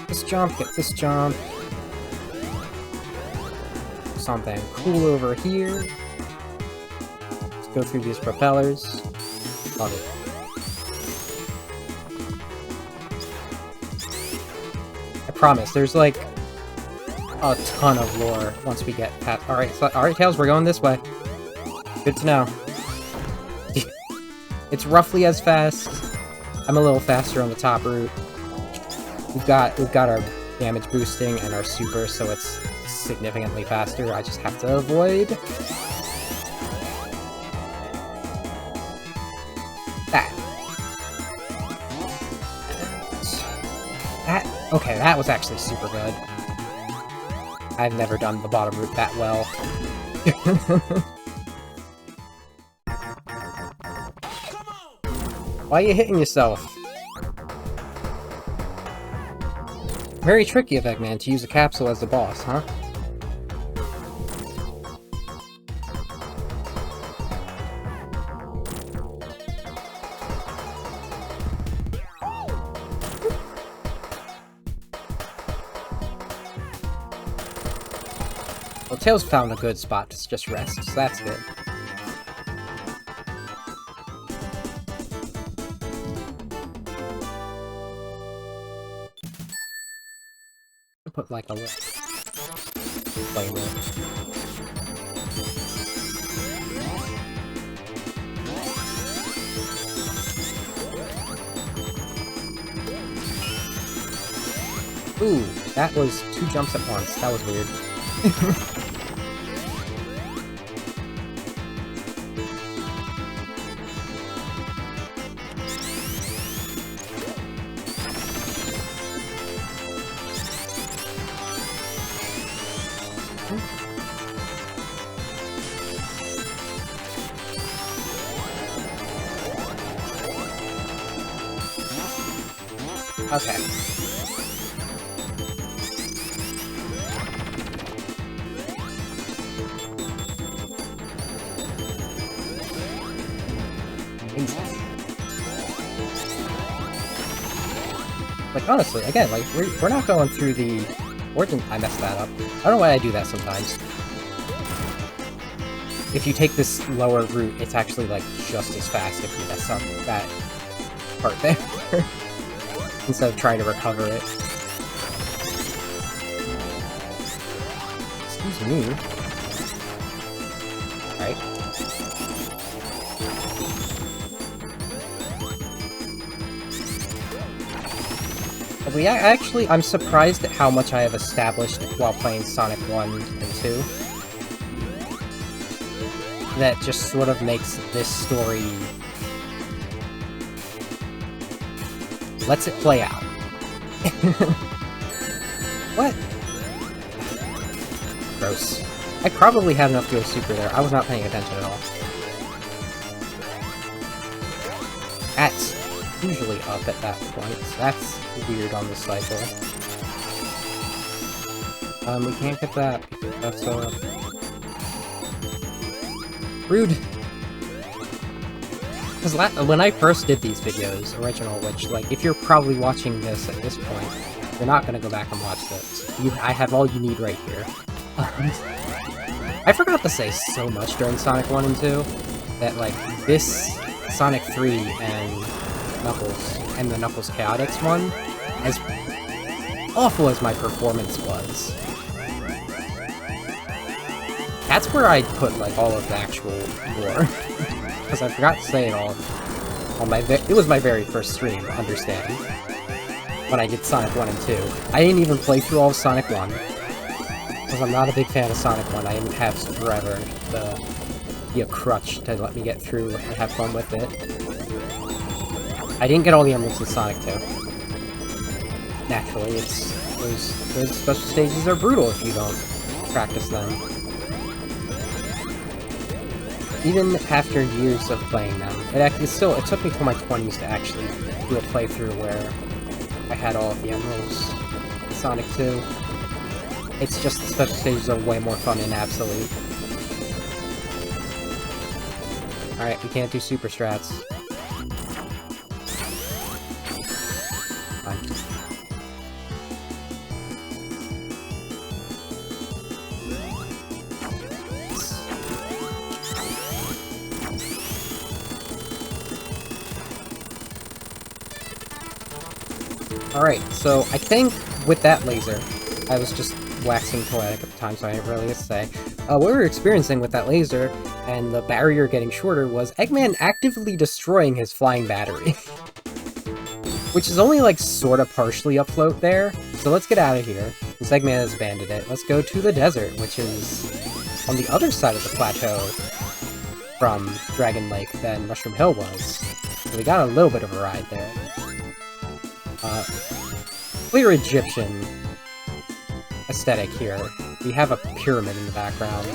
This jump, get this jump. Something cool over here. Let's go through these propellers. Love it. I promise, there's like a ton of lore once we get past. Alright, Tails, we're going this way. Good to know. It's roughly as fast. I'm a little faster on the top route. We've got our damage boosting and our super, so it's significantly faster. I just have to avoid that. Okay, that was actually super good. I've never done the bottom route that well. Why are you hitting yourself? Very tricky of Eggman to use a capsule as the boss, huh? Well, Tails found a good spot to just rest, so that's good. Put like a little flavor. Ooh, that was 2 jumps at once. That was weird. Okay. Like, honestly, again, like, we're not going through the origin. I messed that up. I don't know why I do that sometimes. If you take this lower route, it's actually, like, just as fast if you mess up that part there. Instead of trying to recover it. Excuse me. Right. I'm surprised at how much I have established while playing Sonic 1 and 2. That just sort of makes this story... lets it play out. What? Gross. I probably had enough to go super there. I was not paying attention at all. That's usually up at that point. That's weird on this cycle. We can't get that. That's, rude. Because when I first did these videos, original, which, like, if you're probably watching this at this point, you're not gonna go back and watch this. I have all you need right here. I forgot to say so much during Sonic 1 and 2, that, like, this Sonic 3 and Knuckles, and the Knuckles Chaotix one, as awful as my performance was, that's where I'd put, like, all of the actual lore. Because I forgot to say it all on my it was my very first stream, understand. when I did Sonic 1 and 2. I didn't even play through all of Sonic 1, because I'm not a big fan of Sonic 1. I didn't have forever be a crutch to let me get through and have fun with it. I didn't get all the emeralds in Sonic 2. Naturally, those special stages are brutal if you don't practice them. Even after years of playing them, it took me till my 20s to actually do a playthrough where I had all of the emeralds in Sonic 2. It's just the special stages are way more fun in Absolute. Alright, we can't do super strats. Fine. Alright, so I think with that laser, I was just waxing poetic at the time, so I didn't really say. What we were experiencing with that laser, and the barrier getting shorter, was Eggman actively destroying his flying battery. Which is only, like, sorta partially afloat there, so let's get out of here, because Eggman has abandoned it. Let's go to the desert, which is on the other side of the plateau from Dragon Lake than Mushroom Hill was. So we got a little bit of a ride there. Clear Egyptian aesthetic here. We have a pyramid in the background.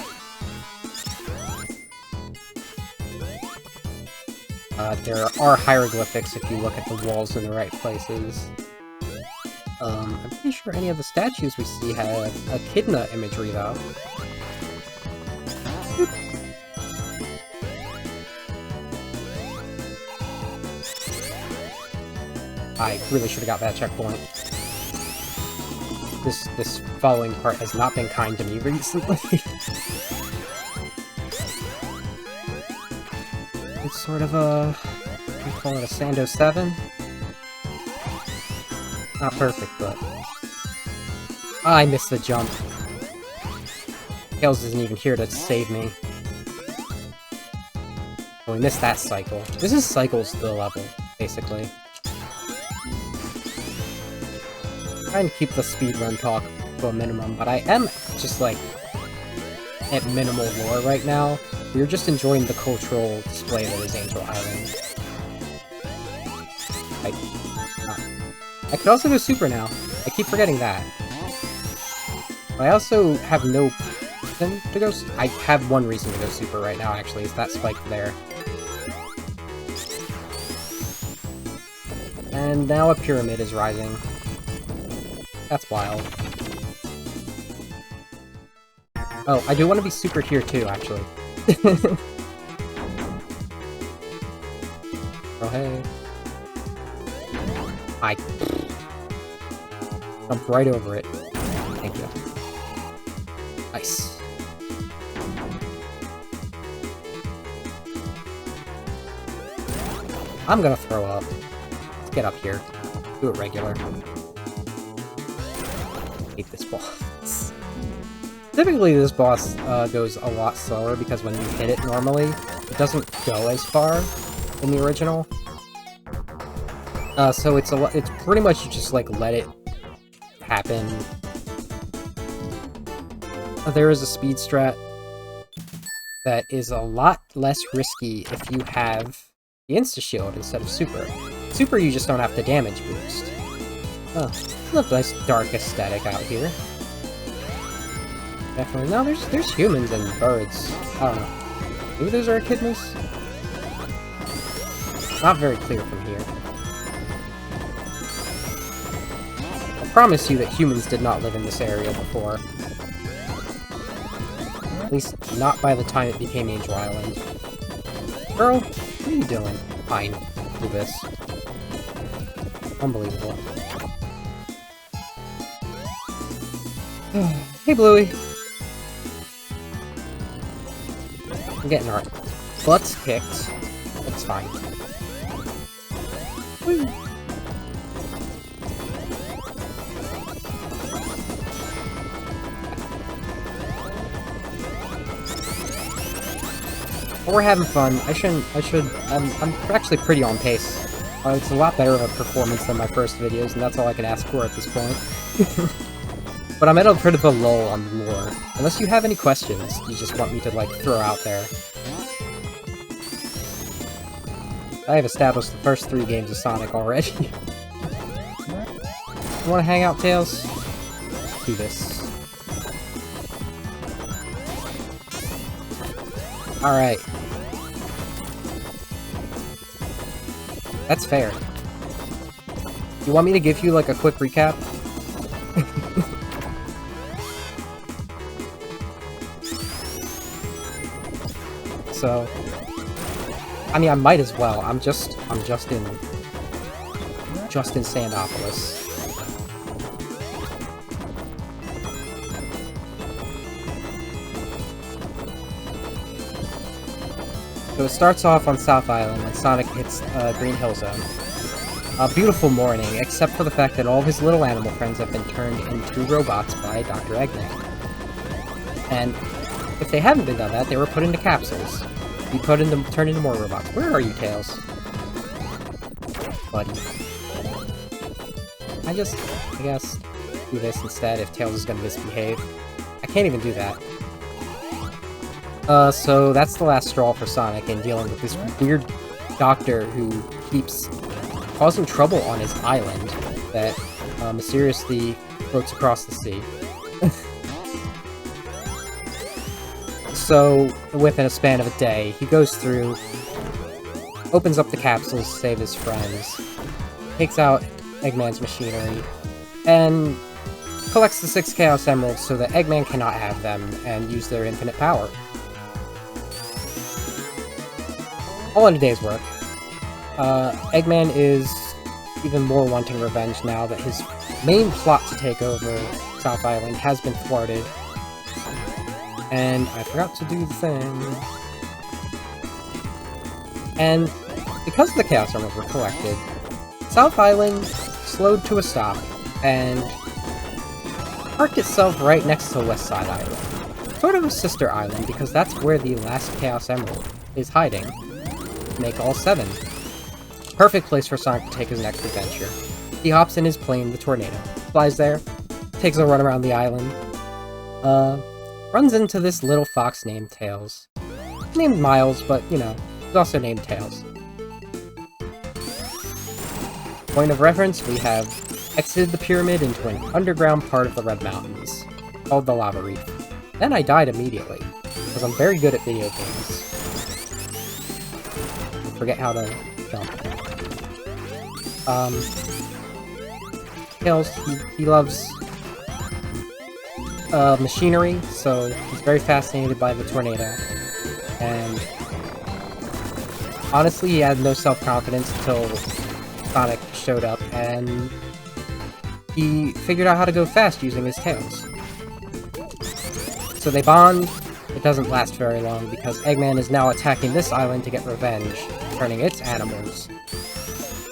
There are hieroglyphics if you look at the walls in the right places. I'm pretty sure any of the statues we see have echidna imagery, though. I really should have got that checkpoint. This following part has not been kind to me recently. It's sort of a... we call it a Sando 7? Not perfect, but... I missed the jump. Tails isn't even here to save me. Well, we missed that cycle. This is cycles to the level, basically. Trying to keep the speedrun talk to a minimum, but I am just, like, at minimal lore right now. We're just enjoying the cultural display that is Angel Island. I could also go Super now. I keep forgetting that. But I also have no reason to go... I have one reason to go Super right now, actually, is that spike there. And now a pyramid is rising. That's wild. Oh, I do want to be Super here too, actually. Oh, hey. I jumped right over it. Thank you. Nice. I'm gonna throw up. Let's get up here. Do it regular. Hate this boss. Typically this boss goes a lot slower because when you hit it normally, it doesn't go as far in the original. So it's pretty much you just like let it happen. There is a speed strat that is a lot less risky if you have the insta-shield instead of super. Super you just don't have the damage boost. Oh, look, nice dark aesthetic out here. Definitely. No, there's humans and birds. I don't know. Maybe those are echidnas? Not very clear from here. I promise you that humans did not live in this area before. At least, not by the time it became Angel Island. Girl, what are you doing? Fine. Do this. Unbelievable. Hey, Bluey. We're getting our butts kicked. It's fine. Woo. We're having fun. I'm actually pretty on pace It's a lot better of a performance than my first videos, and that's all I can ask for at this point. But I'm at a bit of a lull on the lore. Unless you have any questions you just want me to, like, throw out there. I have established the first 3 games of Sonic already. You wanna hang out, Tails? Let's do this. Alright. That's fair. You want me to give you, like, a quick recap? So, I mean, I might as well. I'm just in Sandopolis. So it starts off on South Island when Sonic hits Green Hill Zone. A beautiful morning, except for the fact that all of his little animal friends have been turned into robots by Dr. Eggman. And if they hadn't been done that, they were put into capsules. He turned into more robots. Where are you, Tails? Buddy. I guess, do this instead if Tails is gonna misbehave. I can't even do that. So that's the last straw for Sonic in dealing with this weird doctor who keeps causing trouble on his island that mysteriously floats across the sea. So, within a span of a day, he goes through, opens up the capsules to save his friends, takes out Eggman's machinery, and collects the 6 Chaos Emeralds so that Eggman cannot have them and use their infinite power. All in a day's work. Eggman is even more wanting revenge now that his main plot to take over South Island has been thwarted. And I forgot to do the thing. And because the Chaos Emeralds were collected, South Island slowed to a stop and parked itself right next to West Side Island. Sort of a sister island because that's where the last Chaos Emerald is hiding. Make all 7. Perfect place for Sonic to take his next adventure. He hops in his plane, the Tornado, flies there, takes a run around the island, runs into this little fox named Tails. Named Miles, but, you know, he's also named Tails. Point of reference, we have exited the pyramid into an underground part of the Red Mountains, called the Lava Reef. Then I died immediately, because I'm very good at video games. I forget how to jump. Tails, he loves machinery, so he's very fascinated by the tornado. And honestly, he had no self-confidence until Sonic showed up, and he figured out how to go fast using his tails. So they bond. It doesn't last very long, because Eggman is now attacking this island to get revenge, turning its animals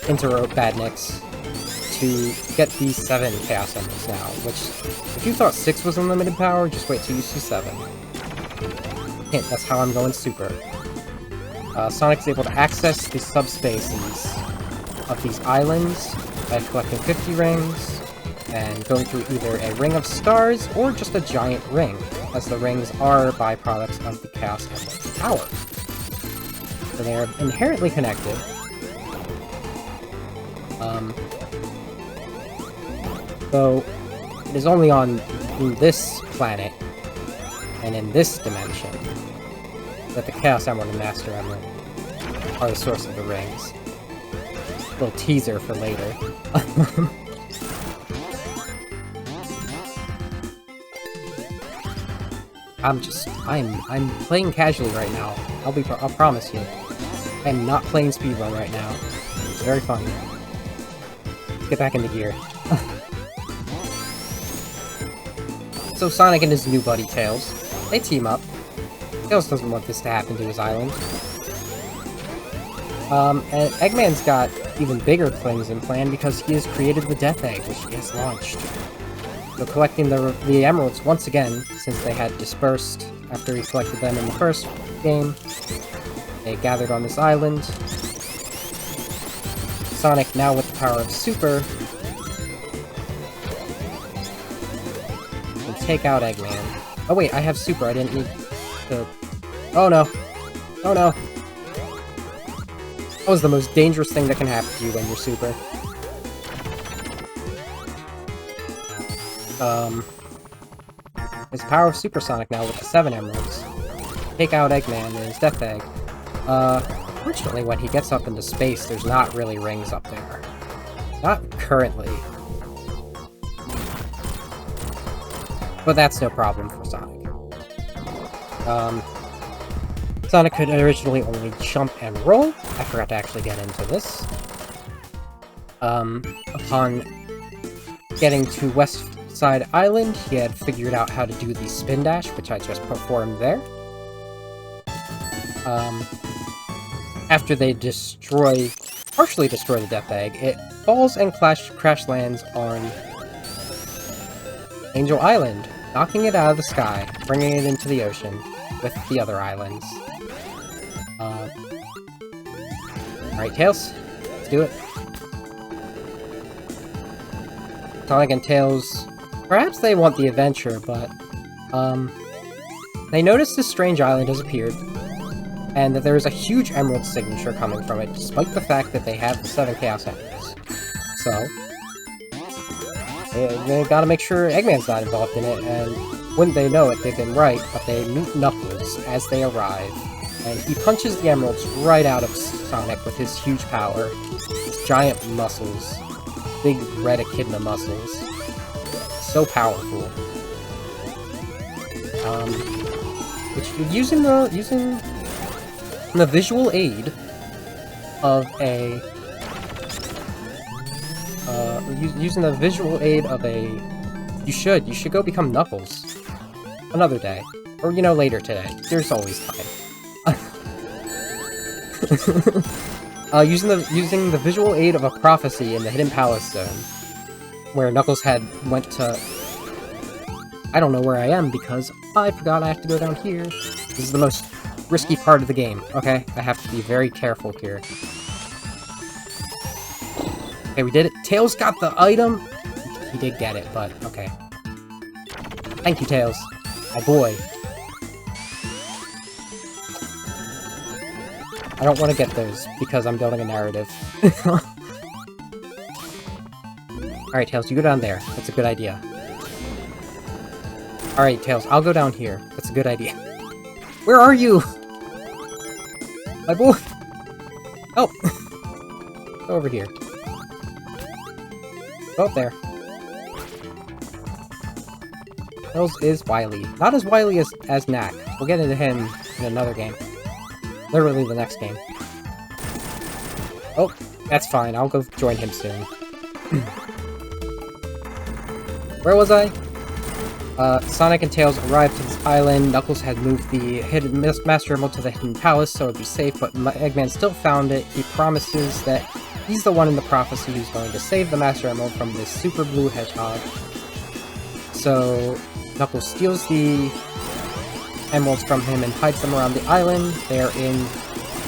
into badniks to get these 7 Chaos Emeralds now, which, if you thought 6 was unlimited power, just wait till you see 7. Hint, that's how I'm going super. Sonic's able to access the subspaces of these islands by collecting 50 rings, and going through either a ring of stars or just a giant ring, as the rings are byproducts of the Chaos Emerald power. So they are inherently connected. Though it is only on this planet and in this dimension that the Chaos Emerald and Master Emerald are the source of the rings. Little teaser for later. I'm playing casually right now. I'll promise you. I'm not playing speedrun right now. It's very fun. Let's get back into gear. So Sonic and his new buddy Tails, they team up. Tails doesn't want this to happen to his island. And Eggman's got even bigger things in plan because he has created the Death Egg, which he has launched. So collecting the emeralds once again, since they had dispersed after he collected them in the first game, they gathered on this island. Sonic, now with the power of Super, can take out Eggman. Oh wait, I have Super, I didn't need to... Oh no! Oh no! That was the most dangerous thing that can happen to you when you're Super. His power of Super Sonic now with the 7 emeralds. Take out Eggman and his Death Egg. Fortunately, when he gets up into space, there's not really rings up there. Not currently. But that's no problem for Sonic. Sonic could originally only jump and roll. I forgot to actually get into this. Upon getting to West Side Island, he had figured out how to do the spin dash, which I just performed there. After they partially destroy the Death Egg, it falls and crash lands on Angel Island, knocking it out of the sky, bringing it into the ocean with the other islands. Alright, Tails, let's do it. Sonic and Tails, perhaps they want the adventure, but, they notice this strange island has appeared, and that there is a huge emerald signature coming from it, despite the fact that they have the 7 Chaos Emeralds. So, they gotta make sure Eggman's not involved in it, and wouldn't they know it, they've been right, but they meet Knuckles as they arrive, and he punches the emeralds right out of Sonic with his huge power, his giant muscles, big red echidna muscles. So powerful. Which using the visual aid of a you should go become Knuckles another day, or later today. There's always time. Using the visual aid of a prophecy in the Hidden Palace Zone, where Knuckles went to... I don't know where I am because I forgot I have to go down here. This is the most risky part of the game, okay? I have to be very careful here. Okay, we did it. Tails got the item! He did get it, but okay. Thank you, Tails. My boy. I don't want to get those, because I'm building a narrative. Alright, Tails, you go down there. That's a good idea. Alright, Tails, I'll go down here. That's a good idea. Where are you? My boy! Oh! Go over here. Go up there. Tails is wily. Not as wily as Knack. We'll get into him in another game. Literally the next game. Oh, that's fine. I'll go join him soon. Where was I? Sonic and Tails arrived to this island. Knuckles had moved the hidden Master Emerald to the Hidden Palace so it'd be safe, but Eggman still found it. He promises that he's the one in the prophecy who's going to save the Master Emerald from this super blue hedgehog. So, Knuckles steals the emeralds from him and hides them around the island. They're in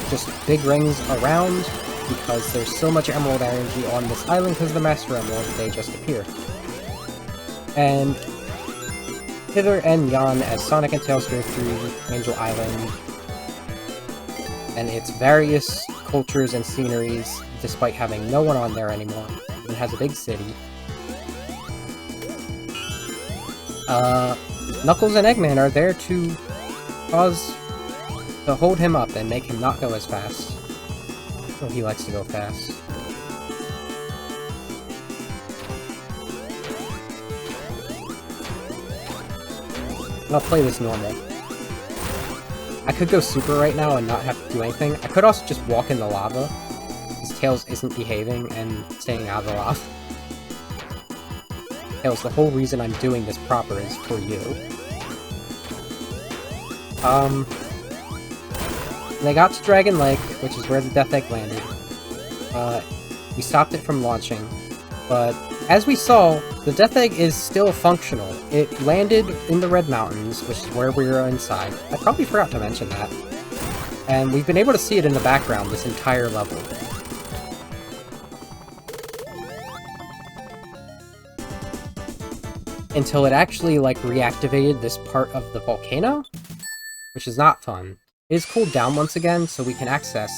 just big rings around because there's so much emerald energy on this island because of the Master Emerald, they just appear. And hither and yon as Sonic and Tails go through Angel Island and its various cultures and sceneries, despite having no one on there anymore. It has a big city. Knuckles and Eggman are there to hold him up and make him not go as fast. Oh, he likes to go fast. I'll play this normal. I could go super right now and not have to do anything. I could also just walk in the lava, because Tails isn't behaving and staying out of the lava. Tails, the whole reason I'm doing this proper is for you. They got to Dragon Lake, which is where the Death Egg landed. We stopped it from launching, but as we saw, the Death Egg is still functional. It landed in the Red Mountains, which is where we were inside. I probably forgot to mention that. And we've been able to see it in the background this entire level. until it actually, like, reactivated this part of the volcano, which is not fun. It is cooled down once again, so we can access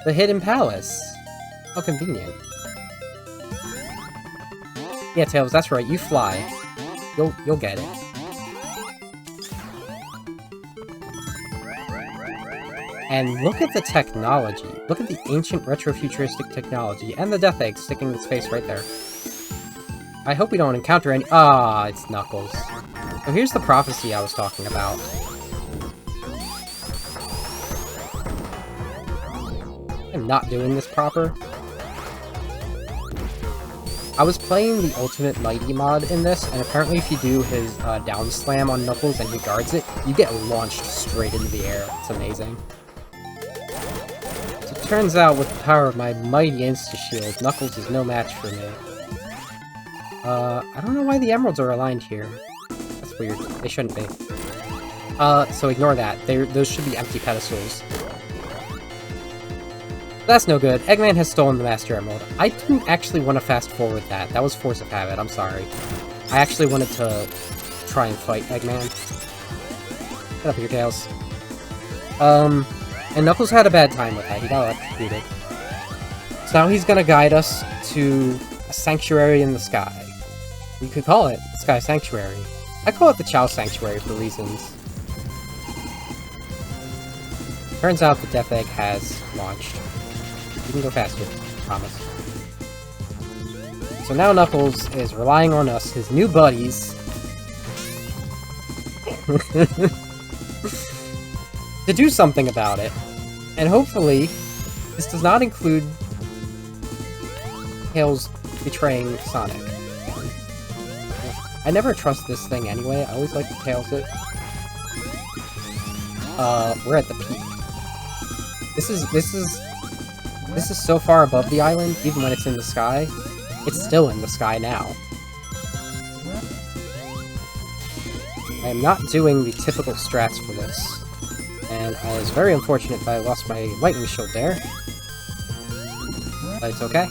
the hidden palace. How convenient. Yeah, Tails, that's right, you fly. You'll get it. And look at the technology. Look at the ancient retrofuturistic technology, and the Death Egg sticking its face right there. I hope we don't encounter any— ah, it's Knuckles. So here's the prophecy I was talking about. I'm not doing this proper. I was playing the Ultimate Mighty mod in this, and apparently if you do his down slam on Knuckles and he guards it, you get launched straight into the air. It's amazing. So it turns out, with the power of my mighty Insta-Shield, Knuckles is no match for me. I don't know why the emeralds are aligned here. That's weird. They shouldn't be. So ignore that. Those should be empty pedestals. That's no good. Eggman has stolen the Master Emerald. I didn't actually want to fast forward that. That was force of habit. I'm sorry. I actually wanted to try and fight Eggman. Get up here, Tails. And Knuckles had a bad time with that. He got electrocuted. So now he's gonna guide us to a sanctuary in the sky. You could call it the Sky Sanctuary. I call it the Chow Sanctuary for reasons. Turns out the Death Egg has launched. You can go faster, promise. So now Knuckles is relying on us, his new buddies, to do something about it. And hopefully, this does not include Tails betraying Sonic. I never trust this thing anyway, I always like to Tails it. We're at the peak. This is so far above the island, even when it's in the sky. It's still in the sky now. I am not doing the typical strats for this. And I was very unfortunate that I lost my lightning shield there. But it's okay.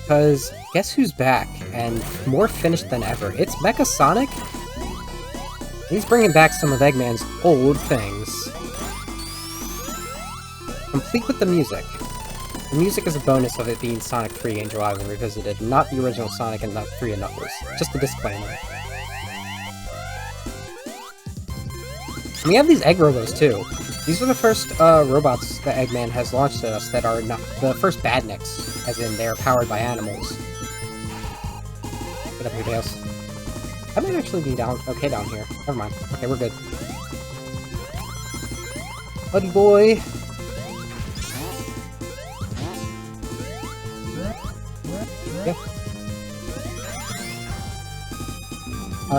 Because guess who's back, and more finished than ever? It's Mecha Sonic! He's bringing back some of Eggman's old things. Complete with the music. The music is a bonus of it being Sonic 3 Angel Island Revisited, not the original Sonic and 3 and Knuckles. Just a disclaimer. And we have these egg robos too. These are the first robots that Eggman has launched at us that are not the first badniks, as in they're powered by animals. Get up here, Tails. I might actually be okay down here. Never mind. Okay, we're good. Buddy boy! Yep.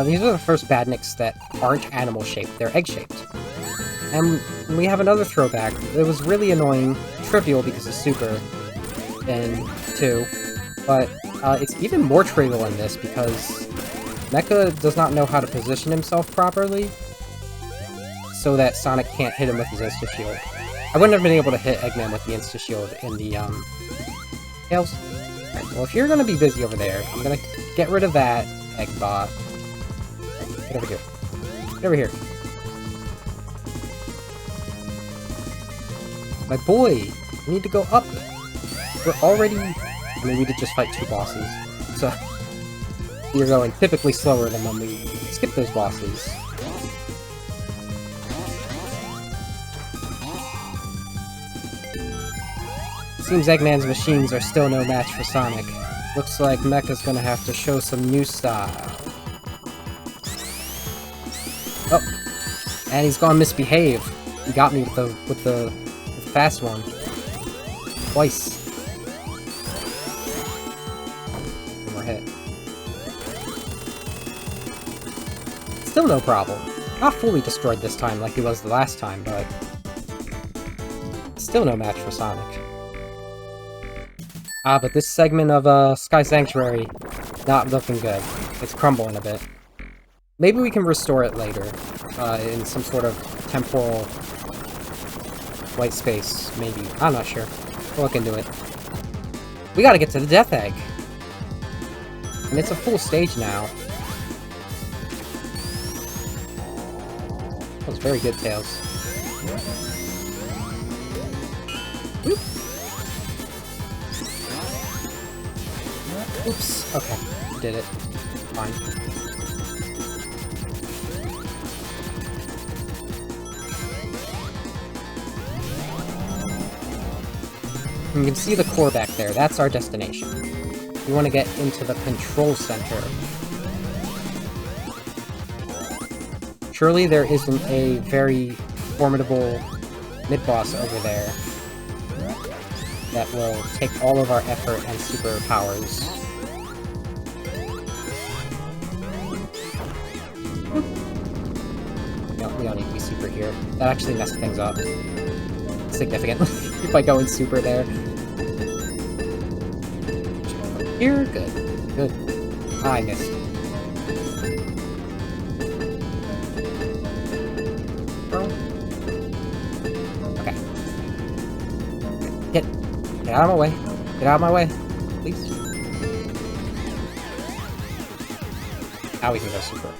These are the first badniks that aren't animal-shaped, they're egg-shaped. And we have another throwback. It was really annoying, trivial because of Super in 2, but it's even more trivial in this because Mecha does not know how to position himself properly, so that Sonic can't hit him with his Insta-Shield. I wouldn't have been able to hit Eggman with the Insta-Shield in the, Tails. Right, well, if you're gonna be busy over there, I'm gonna get rid of that Eggbot. Right, get over here. Get over here. My boy! We need to go up! We're already... I mean, we did just fight 2 bosses, so... We're going typically slower than when we skip those bosses. Seems Eggman's machines are still no match for Sonic. Looks like Mecha's gonna have to show some new style. Oh! And he's gone misbehave. He got me with the fast one. Twice. One more hit. Still no problem. Not fully destroyed this time like he was the last time, but... Still no match for Sonic. Ah, but this segment of Sky Sanctuary, not looking good. It's crumbling a bit. Maybe we can restore it later, in some sort of temporal white space, maybe. I'm not sure. We'll look into it. We gotta get to the Death Egg! And it's a full stage now. That was very good, Tails. Whoop. Oops. Okay. Did it. Fine. You can see the core back there. That's our destination. We want to get into the control center. Surely there isn't a very formidable mid-boss over there that will take all of our effort and superpowers. No, we don't need to be super here. That actually messed things up significantly by going super there. Here, good. Good. Ah, I missed. Okay. Get out of my way. Get out of my way. Please. Now we can go super.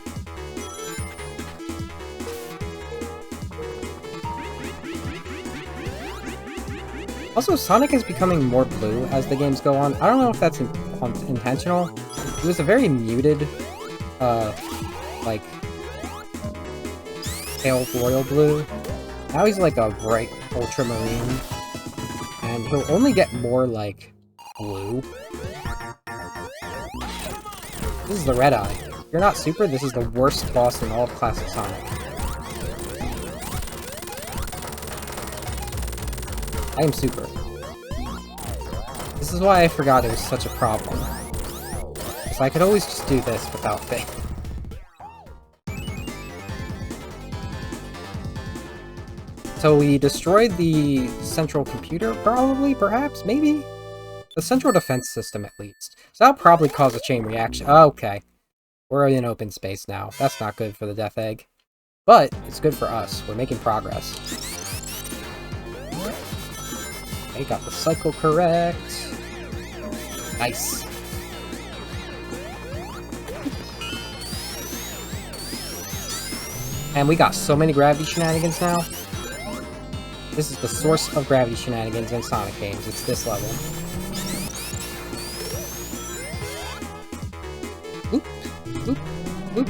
Also, Sonic is becoming more blue as the games go on. I don't know if that's intentional. It was a very muted, like, pale royal blue. Now he's like a bright ultramarine. And he'll only get more, like, blue. This is the Red Eye. If you're not super, this is the worst boss in all of Classic Sonic. I am super. This is why I forgot it was such a problem. Because I could always just do this without faith. So we destroyed the central computer, probably, perhaps, maybe? The central defense system, at least. So that'll probably cause a chain reaction. Okay. We're in open space now. That's not good for the Death Egg. But it's good for us. We're making progress. Okay, got the cycle correct. Nice. And we got so many gravity shenanigans now. This is the source of gravity shenanigans in Sonic games. It's this level. Oop, oop, oop,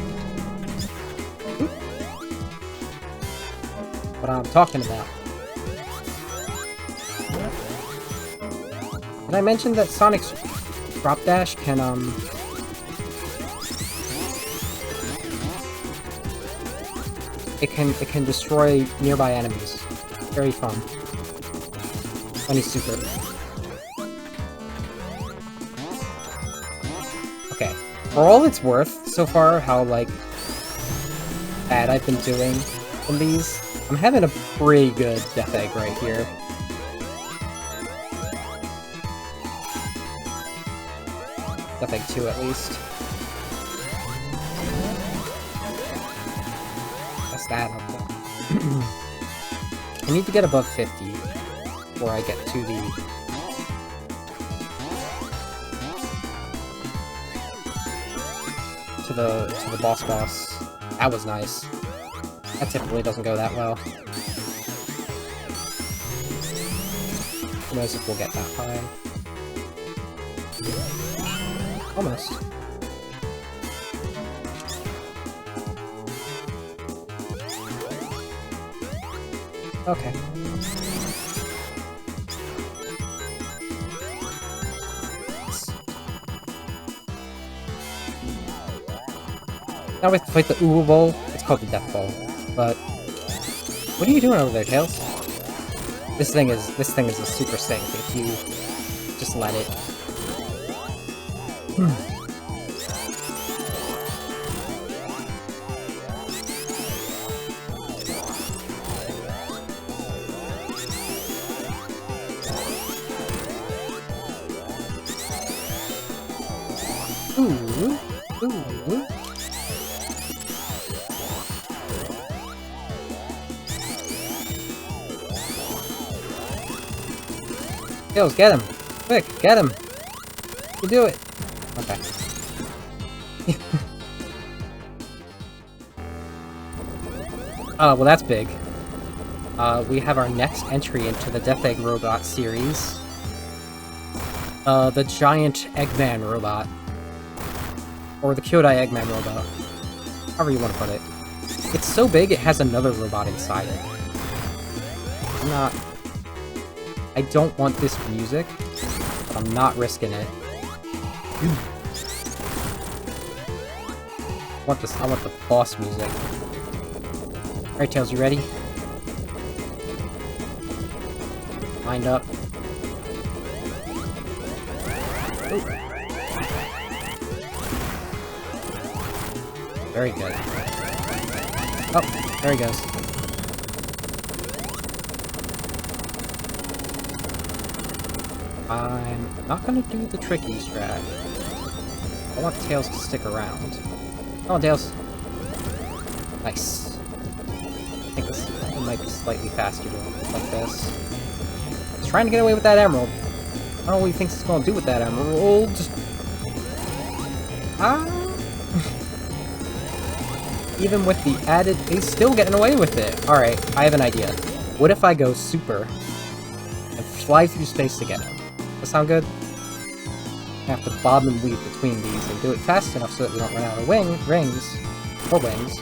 oop. What I'm talking about. Did I mention that Sonic's drop dash can, it can destroy nearby enemies. Very fun. When he's super. Okay. For all it's worth, so far, how, like, bad I've been doing in these, I'm having a pretty good Death Egg right here. Death Egg 2, at least. That's that up there. I need to get above 50 before I get to the boss. That was nice. That typically doesn't go that well. Who knows if we'll get that high. Almost. Okay. Now we have to fight the Uwu Bowl. It's called the Death Bowl. But what are you doing over there, Tails? This thing is a super stink if you just let it. Ooh. Tails, get him! Quick, get him! You do it! Okay. Well, that's big. We have our next entry into the Death Egg Robot series. The Giant Eggman Robot. Or the Kyodai Eggman Robot. However you want to put it. It's so big, it has another robot inside it. I don't want this music, but I'm not risking it. I want the boss music. Alright, Tails, you ready? Lined up. Ooh. Very good. Oh, there he goes. I'm not gonna do the tricky strat. I want Tails to stick around. Come on, Tails. Nice. I think this might be slightly faster doing it like this. He's trying to get away with that emerald. I don't know what he thinks he's gonna do with that emerald. Ah! Even with the added... He's still getting away with it. Alright, I have an idea. What if I go super and fly through space to get him? Does that sound good? I have to bob and weave between these and do it fast enough so that we don't run out of rings. Or wings.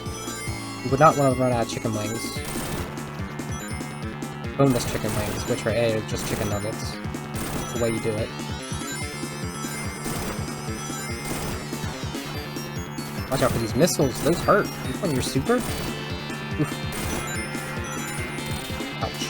We would not want to run out of chicken wings. Boneless chicken wings, which are just chicken nuggets. That's the way you do it. Watch out for these missiles, those hurt. You putting your super? Oof. Ouch.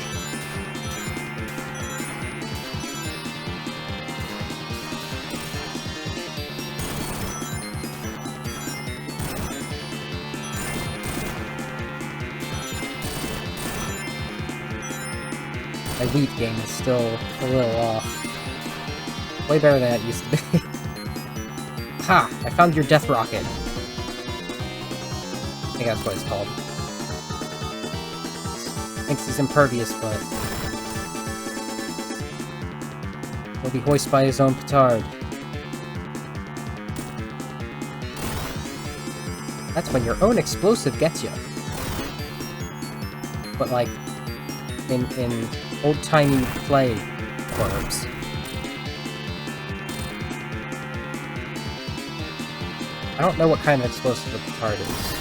My wheat game is still a little off. Way better than it used to be. Ha! I found your death rocket. I think that's what it's called. Thinks he's impervious, but he'll be hoisted by his own petard. That's when your own explosive gets you. But like, in old-timey play terms. I don't know what kind of explosive the petard is.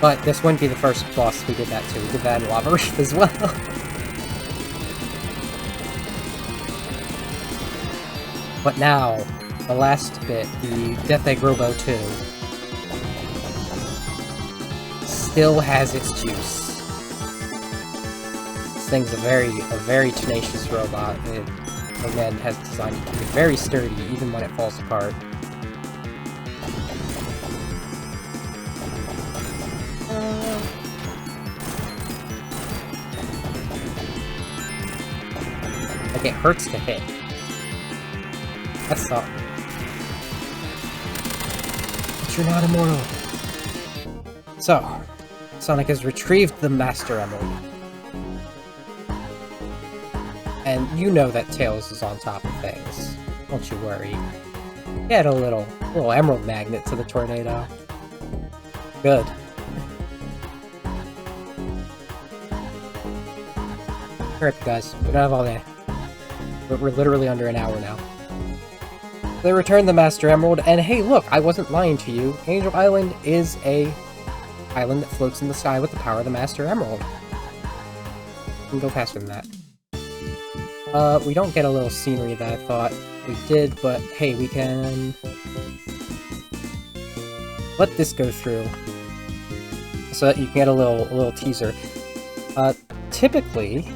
But this wouldn't be the first boss we did that to. We did that in Lava Reef as well. But now, the last bit, the Death Egg Robo 2, still has its juice. This thing's a very tenacious robot. It, again, has designed it to be very sturdy, even when it falls apart. Like, it hurts to hit. That's not... But you're not immortal. So, Sonic has retrieved the Master Emerald. And you know that Tails is on top of things. Don't you worry. He had a little emerald magnet to the tornado. Good. Alright, guys. We don't have all day. We're literally under an hour now. They returned the Master Emerald, and hey, look, I wasn't lying to you. Angel Island is a island that floats in the sky with the power of the Master Emerald. We can go faster than that. We don't get a little scenery that I thought we did, but hey, we can let this go through so that you can get a little teaser. Typically,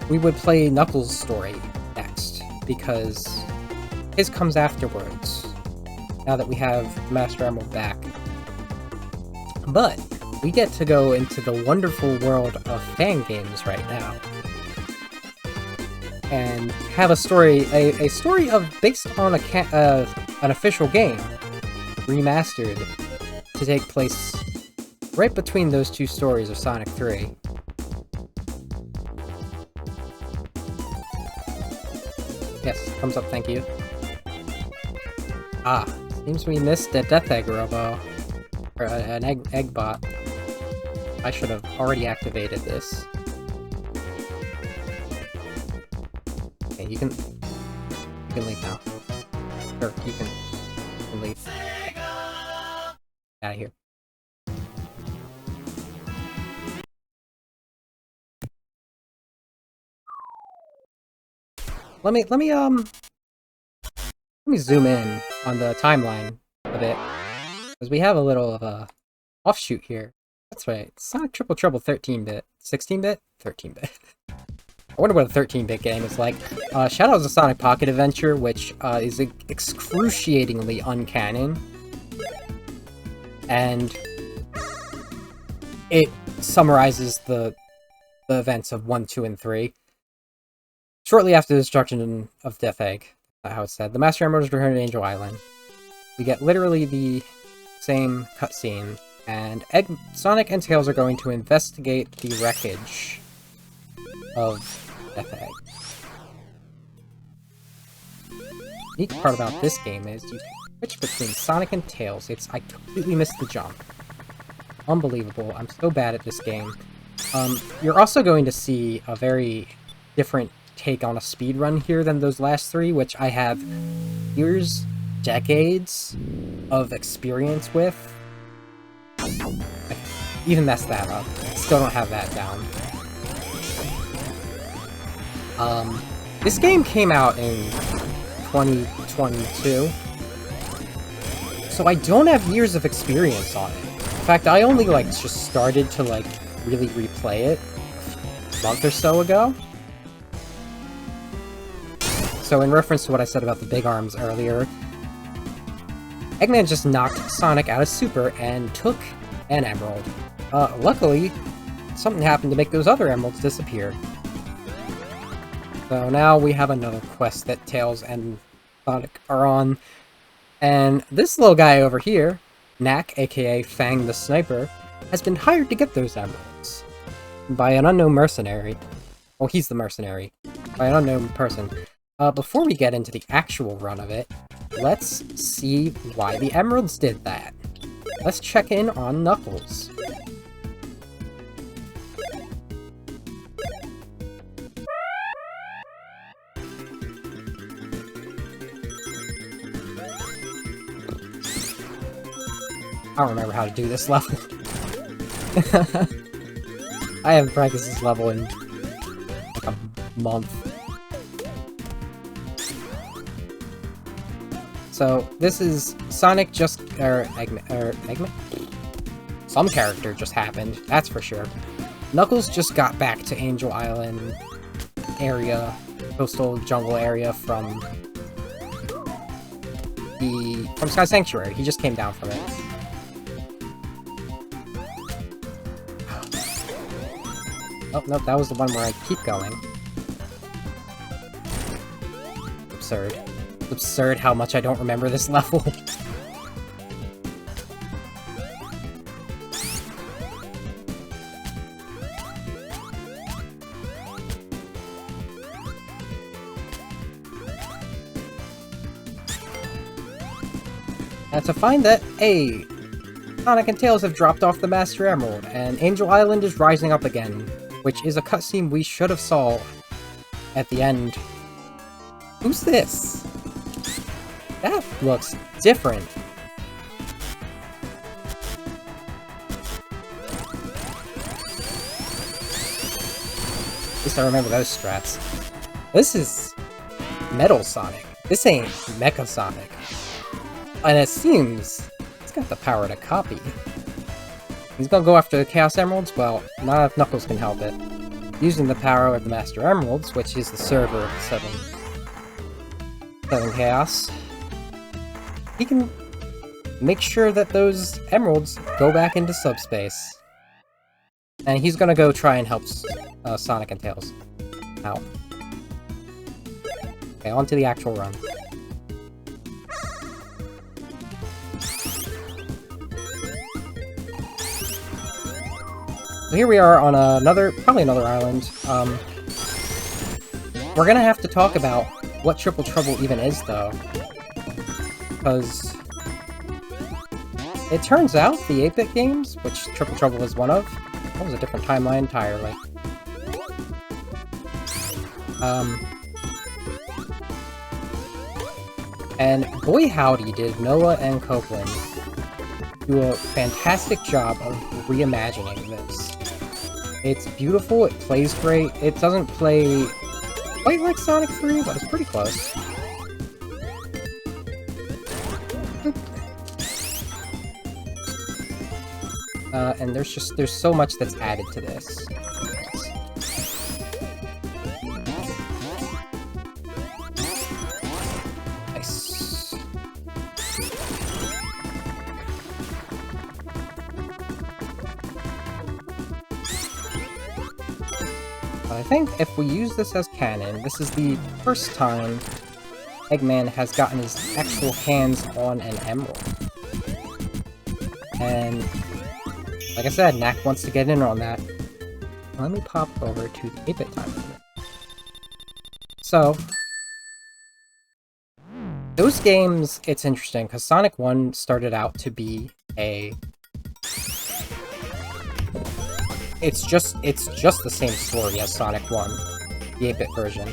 we would play Knuckles' story next, because his comes afterwards, now that we have Master Emerald back. But we get to go into the wonderful world of fan games right now. And have a story, a story based on an official game, remastered, to take place right between those two stories of Sonic 3. Yes, thumbs up, thank you. Ah, seems we missed a Death Egg Robo. Or an egg bot. I should have already activated this. Okay, you can leave now. Or you can leave. Out of here. Let me zoom in on the timeline a bit, because we have a little of a offshoot here. That's right, Sonic Triple Trouble 13-bit. 16-bit? 13-bit. I wonder what a 13-bit game is like. Shadows of the Sonic Pocket Adventure, which is excruciatingly uncanon. And it summarizes the events of 1, 2, and 3. Shortly after the destruction of Death Egg, that's how it's said, the Master Emerald is returned to Angel Island. We get literally the same cutscene, and Sonic and Tails are going to investigate the wreckage of Death Egg. The neat part about this game is you can switch between Sonic and Tails. I completely missed the jump. Unbelievable. I'm so bad at this game. You're also going to see a very different take on a speedrun here than those last three, which I have years, decades of experience with. I even messed that up. Still don't have that down. This game came out in 2022, so I don't have years of experience on it. In fact, I only, just started to, really replay it a month or so ago. So in reference to what I said about the big arms earlier, Eggman just knocked Sonic out of Super and took an emerald. Luckily, something happened to make those other emeralds disappear. So now we have another quest that Tails and Sonic are on. And this little guy over here, Knack, aka Fang the Sniper, has been hired to get those emeralds by an unknown mercenary. Well, he's the mercenary. By an unknown person. Before we get into the actual run of it, let's see why the emeralds did that. Let's check in on Knuckles. I don't remember how to do this level. I haven't practiced this level in like a month. So this is Sonic Eggman? Some character just happened, that's for sure. Knuckles just got back to Angel Island area, coastal jungle area from Sky Sanctuary. He just came down from it. Oh, nope, that was the one where I keep going. Absurd. It's absurd how much I don't remember this level. And to find that, hey, Sonic and Tails have dropped off the Master Emerald, and Angel Island is rising up again, which is a cutscene we should have saw at the end. Who's this? That looks different. At least I remember those strats. This is Metal Sonic. This ain't Mecha Sonic. And it seems he's got the power to copy. He's gonna go after the Chaos Emeralds? Well, not if Knuckles can help it. Using the power of the Master Emeralds, which is the server of the 7 Chaos, he can make sure that those emeralds go back into subspace. And he's gonna go try and help Sonic and Tails out. Okay, on to the actual run. So here we are on probably another island. We're gonna have to talk about what Triple Trouble even is, though. Because it turns out the 8-bit games, which Triple Trouble is one of, that was a different timeline entirely. And boy howdy did Noah and Copeland do a fantastic job of reimagining this. It's beautiful, it plays great, it doesn't play quite like Sonic 3, but it's pretty close. And there's so much that's added to this. Nice. But I think if we use this as canon, this is the first time Eggman has gotten his actual hands on an emerald. And like I said, Knack wants to get in on that. Let me pop over to the 8-bit time limit. So, those games, it's interesting, because Sonic 1 started out to be a... It's just the same story as Sonic 1, the 8-bit version.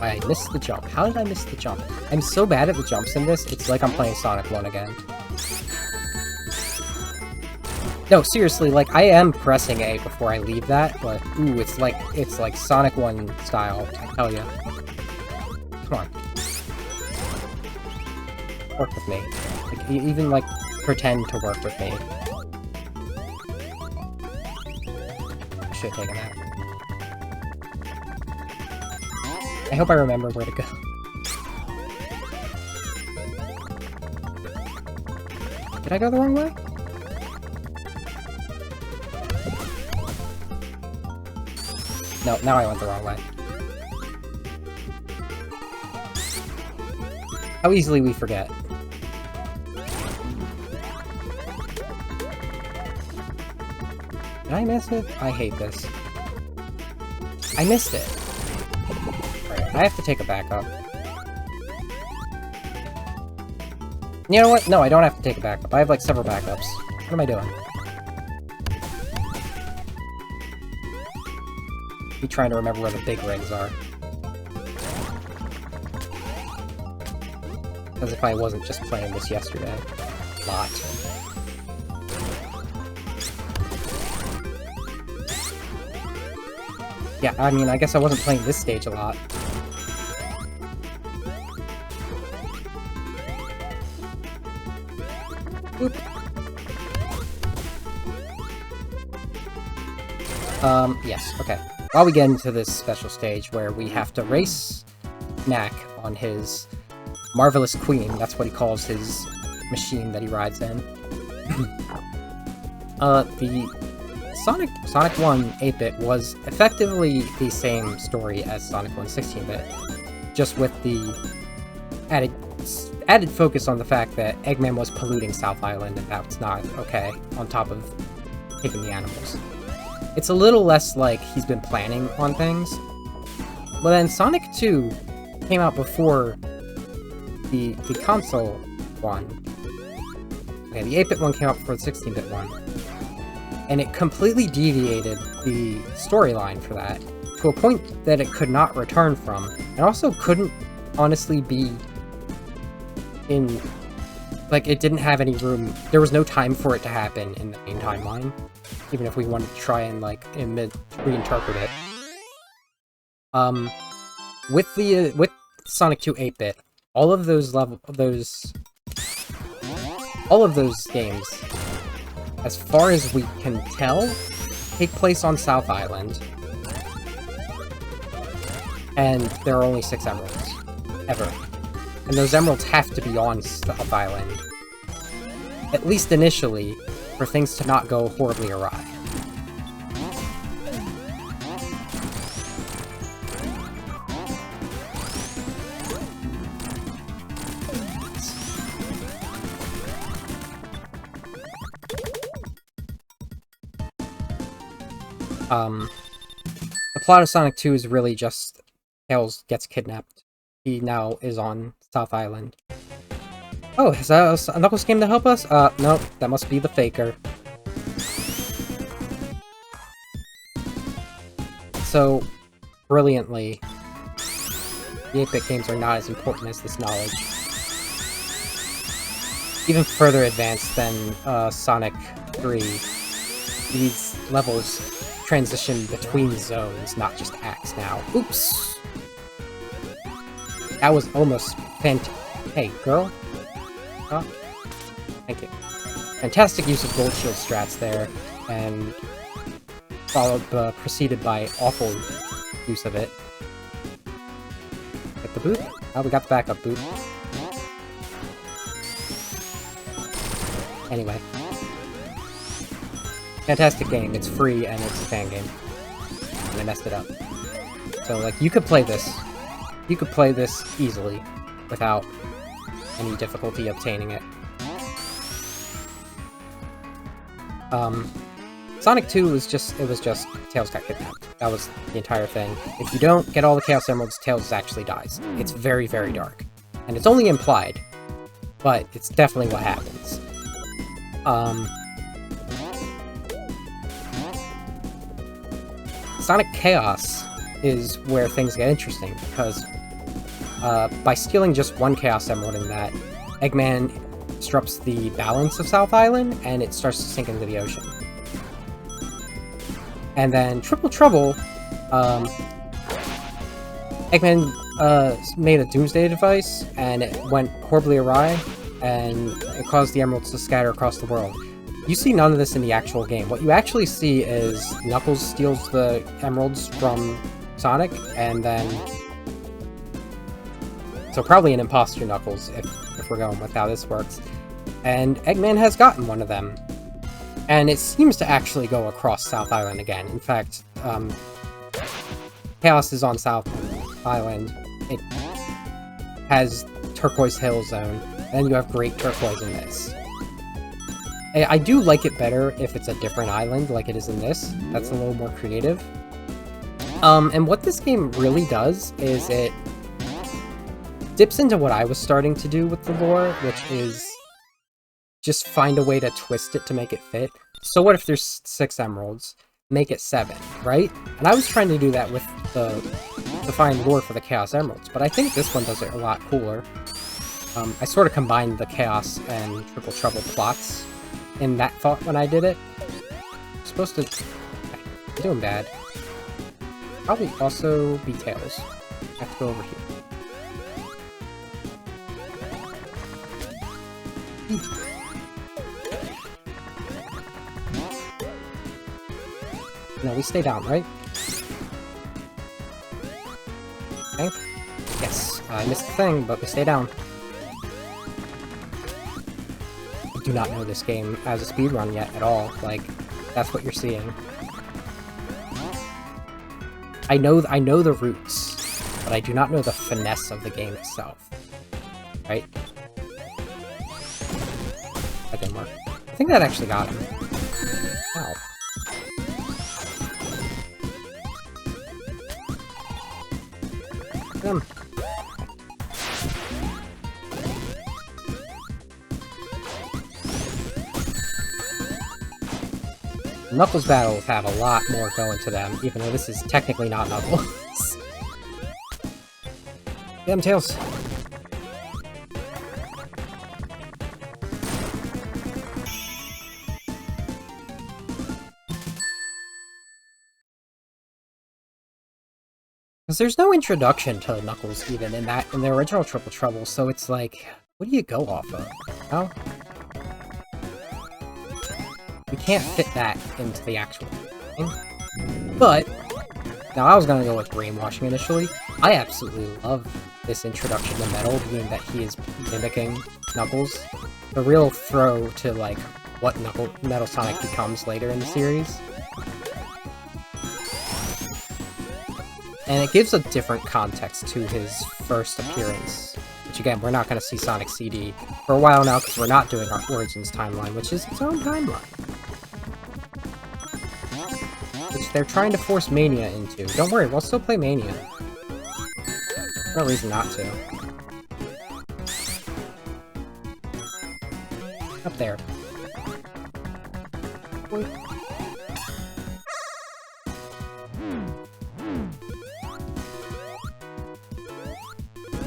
I missed the jump. How did I miss the jump? I'm so bad at the jumps in this, it's like I'm playing Sonic 1 again. No, seriously, like, I am pressing A before I leave that, but, ooh, it's like Sonic 1 style, I tell ya. Come on. Work with me. Like, even, like, pretend to work with me. I should have taken that. I hope I remember where to go. Did I go the wrong way? No, now I went the wrong way. How easily we forget. Did I miss it? I hate this. I missed it. Alright, I have to take a backup. You know what? No, I don't have to take a backup. I have like several backups. What am I doing? Me trying to remember where the big rings are. As if I wasn't just playing this yesterday. A lot. Yeah, I mean, I guess I wasn't playing this stage a lot. Oop. Yes, okay. While we get into this special stage where we have to race Knack on his Marvelous Queen, that's what he calls his machine that he rides in. The Sonic 1 8-bit was effectively the same story as Sonic 1 16-bit, just with the added focus on the fact that Eggman was polluting South Island and that's not okay, on top of taking the animals. It's a little less like he's been planning on things. But then Sonic 2 came out before the console one. Okay, the 8-bit one came out before the 16-bit one. And it completely deviated the storyline for that, to a point that it could not return from. And also couldn't honestly be in... Like, it didn't have any room. There was no time for it to happen in the main timeline. Even if we wanted to try and, like, reinterpret it. With Sonic 2 8-bit, all of those games, as far as we can tell, take place on South Island. And there are only 6 emeralds. Ever. And those emeralds have to be on South Island. At least initially, for things to not go horribly awry. The plot of Sonic 2 is really just Tails gets kidnapped. He now is on South Island. Oh, is that a Knuckles game to help us? No, that must be the faker. So, brilliantly, the 8-bit games are not as important as this knowledge. Even further advanced than Sonic 3, these levels transition between zones, not just acts now. Oops! That was almost Hey, girl? Oh, thank you. Fantastic use of gold shield strats there, and preceded by awful use of it. Get the boot? Oh, we got the backup boot. Anyway. Fantastic game. It's free, and it's a fan game. And I messed it up. So, like, you could play this. You could play this easily, without any difficulty obtaining it. Sonic 2 was just Tails got kidnapped. That was the entire thing. If you don't get all the Chaos Emeralds, Tails actually dies. It's very, very dark. And it's only implied, but it's definitely what happens. Sonic Chaos is where things get interesting, because by stealing just one Chaos Emerald in that, Eggman disrupts the balance of South Island, and it starts to sink into the ocean. And then Triple Trouble, Eggman made a Doomsday device, and it went horribly awry, and it caused the emeralds to scatter across the world. You see none of this in the actual game. What you actually see is Knuckles steals the emeralds from Sonic, and then... So probably an imposter Knuckles, if we're going with how this works. And Eggman has gotten one of them. And it seems to actually go across South Island again. In fact, Chaos is on South Island. It has Turquoise Hill Zone, and you have Great Turquoise in this. I do like it better if it's a different island, like it is in this. That's a little more creative. And what this game really does is it dips into what I was starting to do with the lore, which is just find a way to twist it to make it fit. So what if there's 6 emeralds? Make it 7, right? And I was trying to do that with to find lore for the Chaos Emeralds, but I think this one does it a lot cooler. I sort of combined the Chaos and Triple Trouble plots in that thought when I did it. I'm supposed to... Okay, I'm doing bad. Probably also be Tails. I have to go over here. No, we stay down, right? Okay. Yes, I missed the thing, but we stay down. I do not know this game as a speedrun yet at all. Like, that's what you're seeing. I know the roots, but I do not know the finesse of the game itself. Right? That didn't work. I think that actually got him. Ow. Them. Knuckles battles have a lot more going to them, even though this is technically not Knuckles. Get them, Tails. Because there's no introduction to Knuckles even in the original Triple Trouble, so it's like, what do you go off of? Oh? We can't fit that into the actual game. But, now I was gonna go with brainwashing initially. I absolutely love this introduction to Metal, being that he is mimicking Knuckles. The real throw to, like, what Metal Sonic becomes later in the series. And it gives a different context to his first appearance. Which again, we're not going to see Sonic CD for a while now, because we're not doing our Origins timeline, which is its own timeline. Which they're trying to force Mania into. Don't worry, we'll still play Mania. No reason not to. Up there. Boink.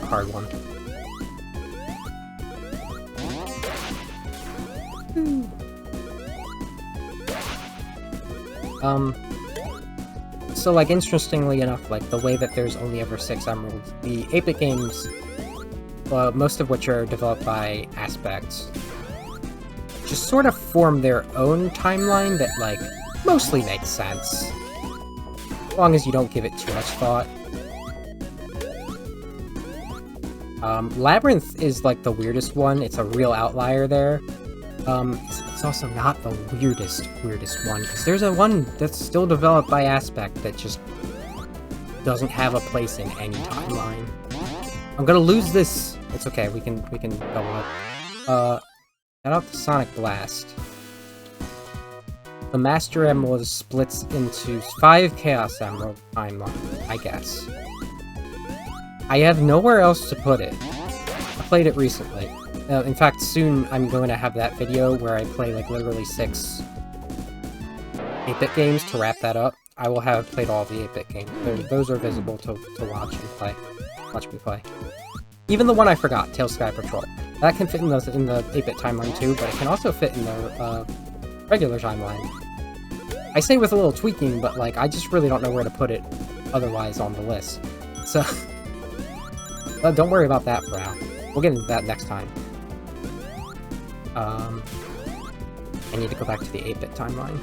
Hard one. So, like, interestingly enough, like, the way that there's only ever 6 emeralds, the 8-bit games, most of which are developed by Aspect, just sort of form their own timeline that, like, mostly makes sense. As long as you don't give it too much thought. Labyrinth is, like, the weirdest one. It's a real outlier there. It's also not the weirdest one, because there's a one that's still developed by Aspect that just doesn't have a place in any timeline. I'm gonna lose this. It's okay, we can double it. Shout out to Sonic Blast. The Master Emerald splits into 5 Chaos Emerald timeline, I guess. I have nowhere else to put it. I played it recently. In fact, soon I'm going to have that video where I play, like, literally 6 8-bit games to wrap that up. I will have played all the 8-bit games. Those are visible to watch and play. Watch me play. Even the one I forgot, Tails Sky Patrol. That can fit in the 8-bit timeline too, but it can also fit in the regular timeline. I say with a little tweaking, but, like, I just really don't know where to put it otherwise on the list. So, don't worry about that for now. We'll get into that next time. I need to go back to the 8-bit timeline.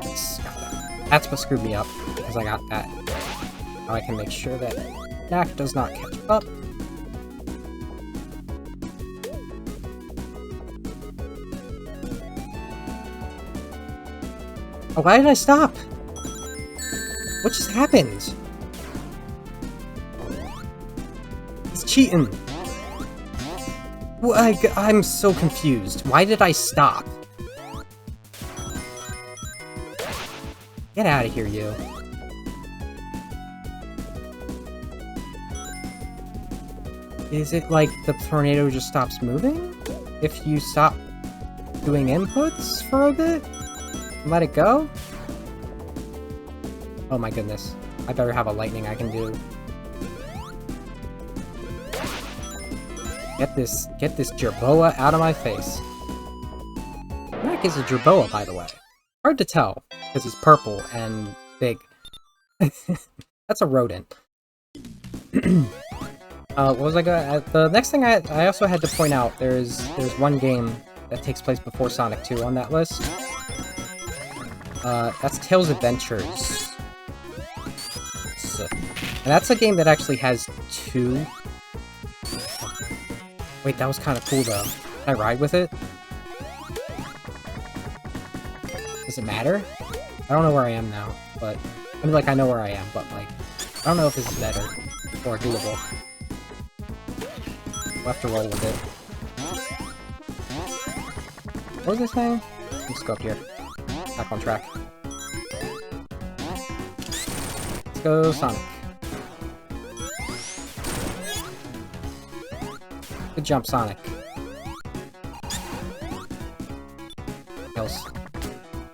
Yes, got that. That's what screwed me up, because I got that. Now I can make sure that Knack does not catch up. Oh, why did I stop? What just happened? It's cheating! I'm so confused. Why did I stop? Get out of here, you. Is it like the tornado just stops moving? If you stop doing inputs for a bit? Let it go? Oh my goodness. I better have a lightning I can do. Get this Jerboa out of my face. Knack is a Jerboa, by the way. Hard to tell, because he's purple and big. That's a rodent. What was I gonna... the next thing I also had to point out, there's one game that takes place before Sonic 2 on that list. That's Tails Adventures. And that's a game that actually has 2... Wait, that was kind of cool, though. Can I ride with it? Does it matter? I don't know where I am now, but... I mean, like, I know where I am, but, like... I don't know if this is better or doable. We'll have to roll with it. What was I saying? Let's go up here. Back on track. Let's go, Sonic. Good jump, Sonic. Tails.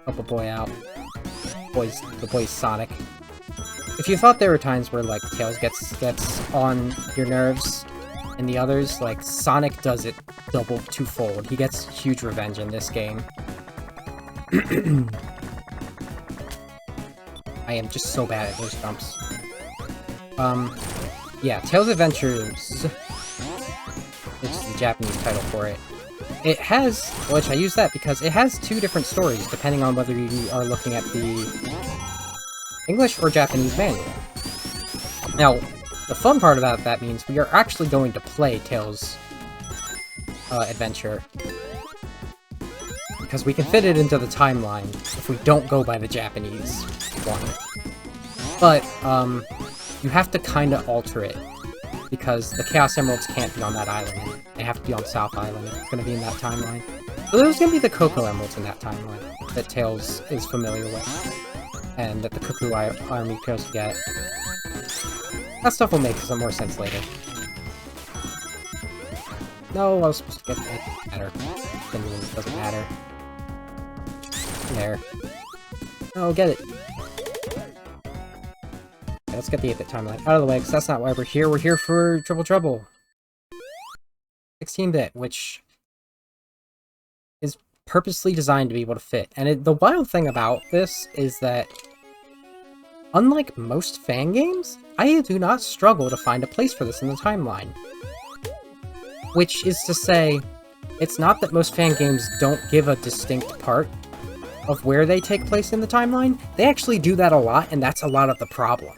Help a boy out. The boy's Sonic. If you thought there were times where, like, Tails gets on your nerves and the others, like, Sonic does it twofold. He gets huge revenge in this game. I am just so bad at those jumps. Yeah, Tails Adventures... which is the Japanese title for it. It has, which I use that because it has 2 different stories, depending on whether you are looking at the English or Japanese manual. Now, the fun part about that means we are actually going to play Tails' adventure. Because we can fit it into the timeline if we don't go by the Japanese one. But, you have to kinda alter it. Because the Chaos Emeralds can't be on that island. They have to be on South Island if it's going to be in that timeline. So there's going to be the Cocoa Emeralds in that timeline that Tails is familiar with. And that the Cuckoo Army goes to get. That stuff will make some more sense later. No, I was supposed to get that. Doesn't matter. It doesn't matter. There. Oh, get it. Okay, let's get the 8-bit timeline out of the way, because that's not why we're here. We're here for Triple Trouble. 16-bit, which is purposely designed to be able to fit. And the wild thing about this is that, unlike most fan games, I do not struggle to find a place for this in the timeline. Which is to say, it's not that most fan games don't give a distinct part of where they take place in the timeline. They actually do that a lot, and that's a lot of the problem.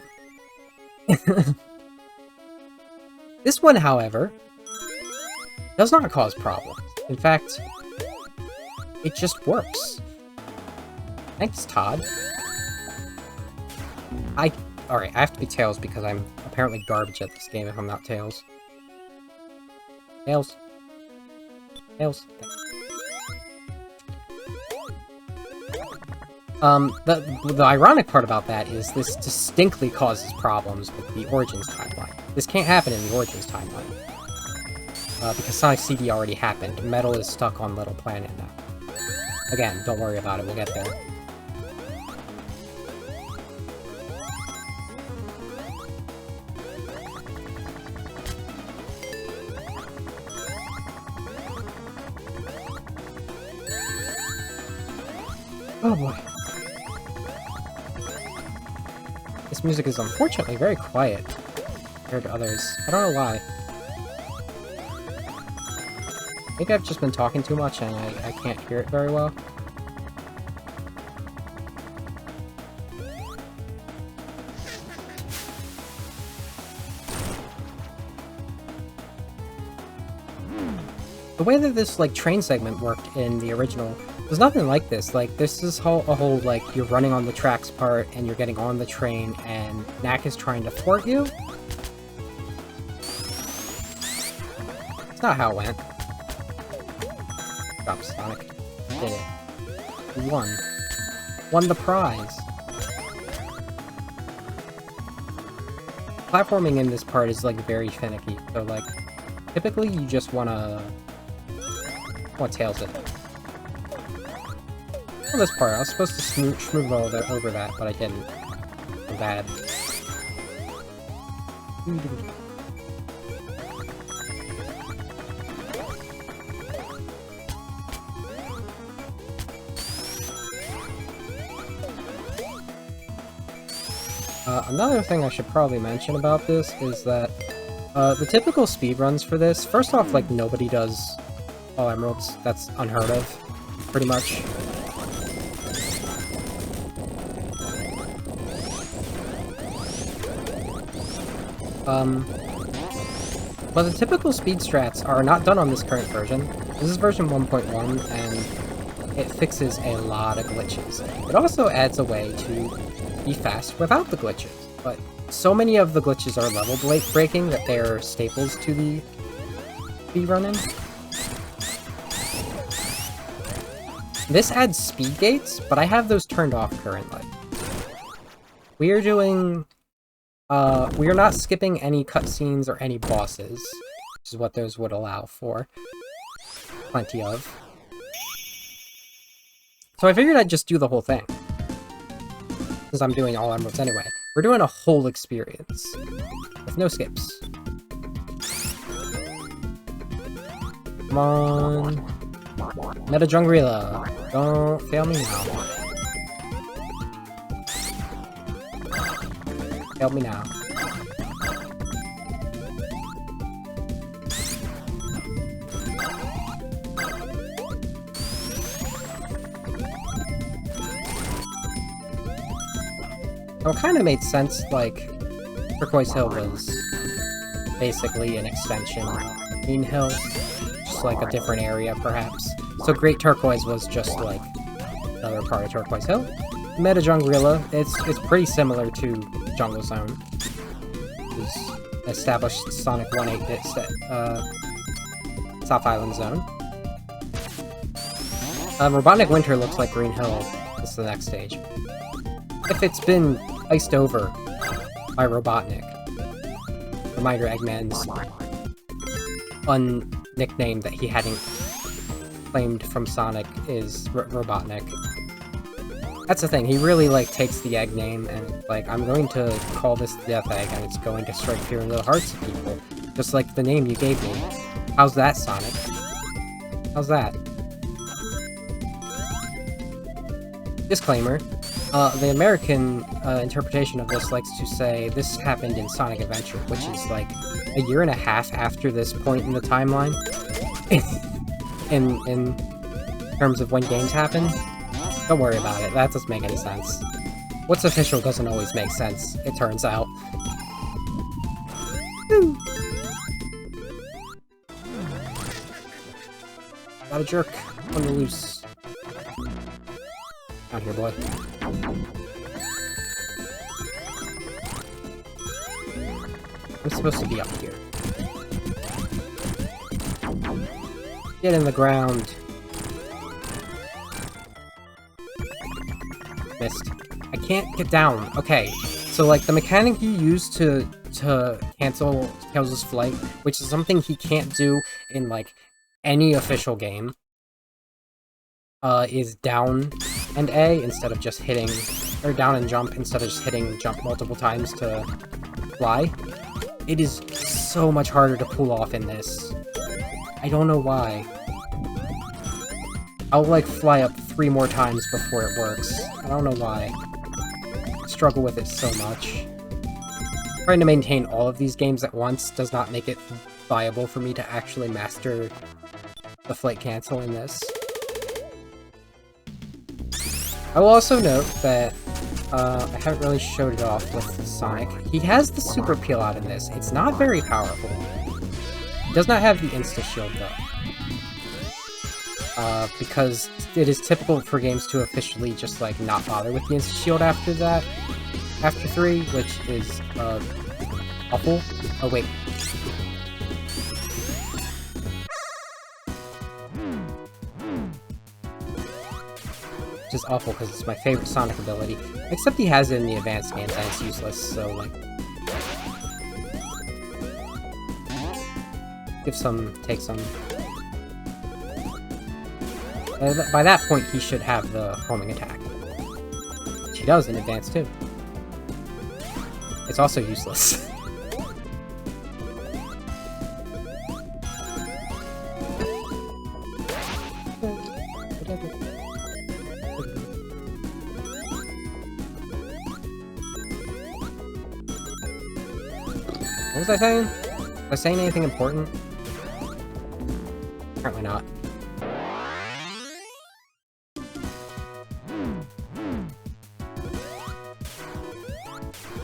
This one, however, does not cause problems. In fact, it just works. Thanks, Todd. Alright, I have to be Tails because I'm apparently garbage at this game if I'm not Tails. Tails. Tails. The ironic part about that is this distinctly causes problems with the Origins timeline. This can't happen in the Origins timeline. Because Sonic CD already happened. Metal is stuck on Little Planet now. Again, don't worry about it, we'll get there. Oh boy. This music is unfortunately very quiet compared to others. I don't know why. I think I've just been talking too much and I can't hear it very well. The way that this, like, train segment worked in the original was nothing like this. Like, this is a whole, like, you're running on the tracks part, and you're getting on the train, and Knack is trying to thwart you. That's not how it went. Drop Sonic. Did it. You won. Won the prize. Platforming in this part is, like, very finicky. So, like, typically you just wanna Tails it. Well, this part, I was supposed to smooth over that, but I didn't. I'm bad. Another thing I should probably mention about this is that the typical speedruns for this, first off, like, nobody does all emeralds. That's unheard of, pretty much. But the typical speed strats are not done on this current version. This is version 1.1, and it fixes a lot of glitches. It also adds a way to be fast without the glitches, but so many of the glitches are level breaking that they're staples to the speedrunning. This adds speed gates, but I have those turned off currently. We are doing... we are not skipping any cutscenes or any bosses, which is what those would allow for. Plenty of. So I figured I'd just do the whole thing. Since I'm doing all emeralds anyway. We're doing a whole experience. With no skips. Come on. Meta Jungrilla. Don't fail me now. Help me now. So it kind of made sense, like, Turquoise Hill was basically an extension of Green Hill, just like a different area, perhaps. So Great Turquoise was just, like, another part of Turquoise Hill. Meta Jungrilla, it's pretty similar to Jungle Zone. It's established Sonic 1/8-bit South Island Zone. Robotnik Winter looks like Green Hill. This is the next stage. If it's been iced over by Robotnik. Reminder, Eggman's nickname that he hadn't claimed from Sonic is Robotnik. That's the thing, he really, like, takes the egg name and, like, I'm going to call this the Death Egg and it's going to strike fear into the hearts of people. Just like the name you gave me. How's that, Sonic? How's that? Disclaimer. The American interpretation of this likes to say this happened in Sonic Adventure, which is, like, a year and a half after this point in the timeline. in terms of when games happen. Don't worry about it, that doesn't make any sense. What's official doesn't always make sense, it turns out. Woo. Not a jerk. On the loose. Out here, boy. I'm supposed to be up here. Get in the ground. Missed. I can't get down. Okay, so like the mechanic he used to cancel Tails' flight, which is something he can't do in like any official game, is down and A instead of just hitting, or down and jump instead of just hitting jump multiple times to fly. It is so much harder to pull off in this. I don't know why. I'll like fly up 3 more times before it works. I don't know why. I struggle with it so much. Trying to maintain all of these games at once does not make it viable for me to actually master the flight cancel in this. I will also note that I haven't really showed it off with Sonic. He has the super peel out in this. It's not very powerful. He does not have the insta-shield though. Because it is typical for games to officially just like not bother with the insta-shield after that. After 3, which is awful. Oh wait. Which is awful because it's my favorite Sonic ability. Except he has it in the advanced games and it's useless, so like... give some, take some. By that point, he should have the homing attack. Which he does in advance too. It's also useless. What was I saying? Was I saying anything important? Apparently not.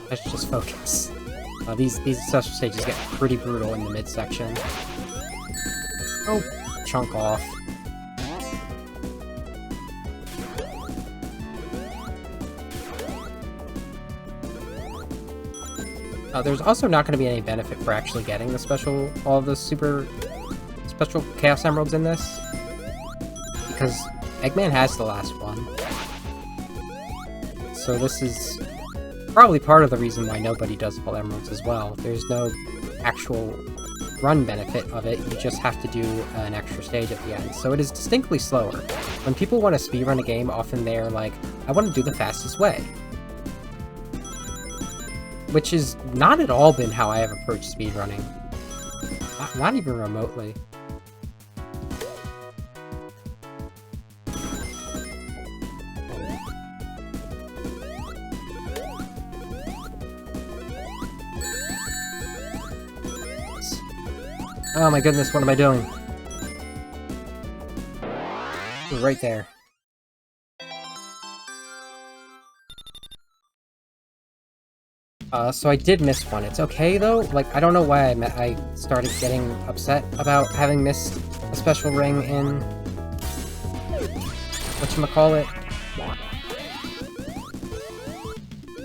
Let's just focus. These special stages get pretty brutal in the midsection. Oh, chunk off. There's also not going to be any benefit for actually getting the all the super special Chaos Emeralds in this, because Eggman has the last one. So this is probably part of the reason why nobody does all Emeralds as well. There's no actual run benefit of it, you just have to do an extra stage at the end. So it is distinctly slower. When people want to speedrun a game, often they're like, I want to do the fastest way. Which has not at all been how I have approached speedrunning. Not even remotely. Oh my goodness, what am I doing? Right there. So I did miss one. It's okay though. Like, I don't know why I started getting upset about having missed a special ring in whatchamacallit?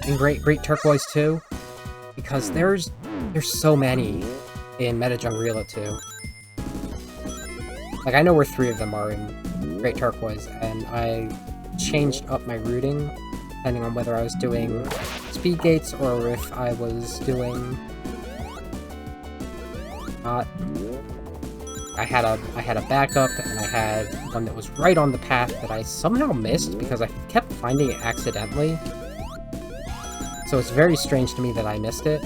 In Great Turquoise 2, because there's so many in Meta Jungrila 2. Like, I know where 3 of them are in Great Turquoise, and I changed up my routing depending on whether I was doing speed gates or if I was doing Not. I had a backup, and I had one that was right on the path that I somehow missed because I kept finding it accidentally. So it's very strange to me that I missed it.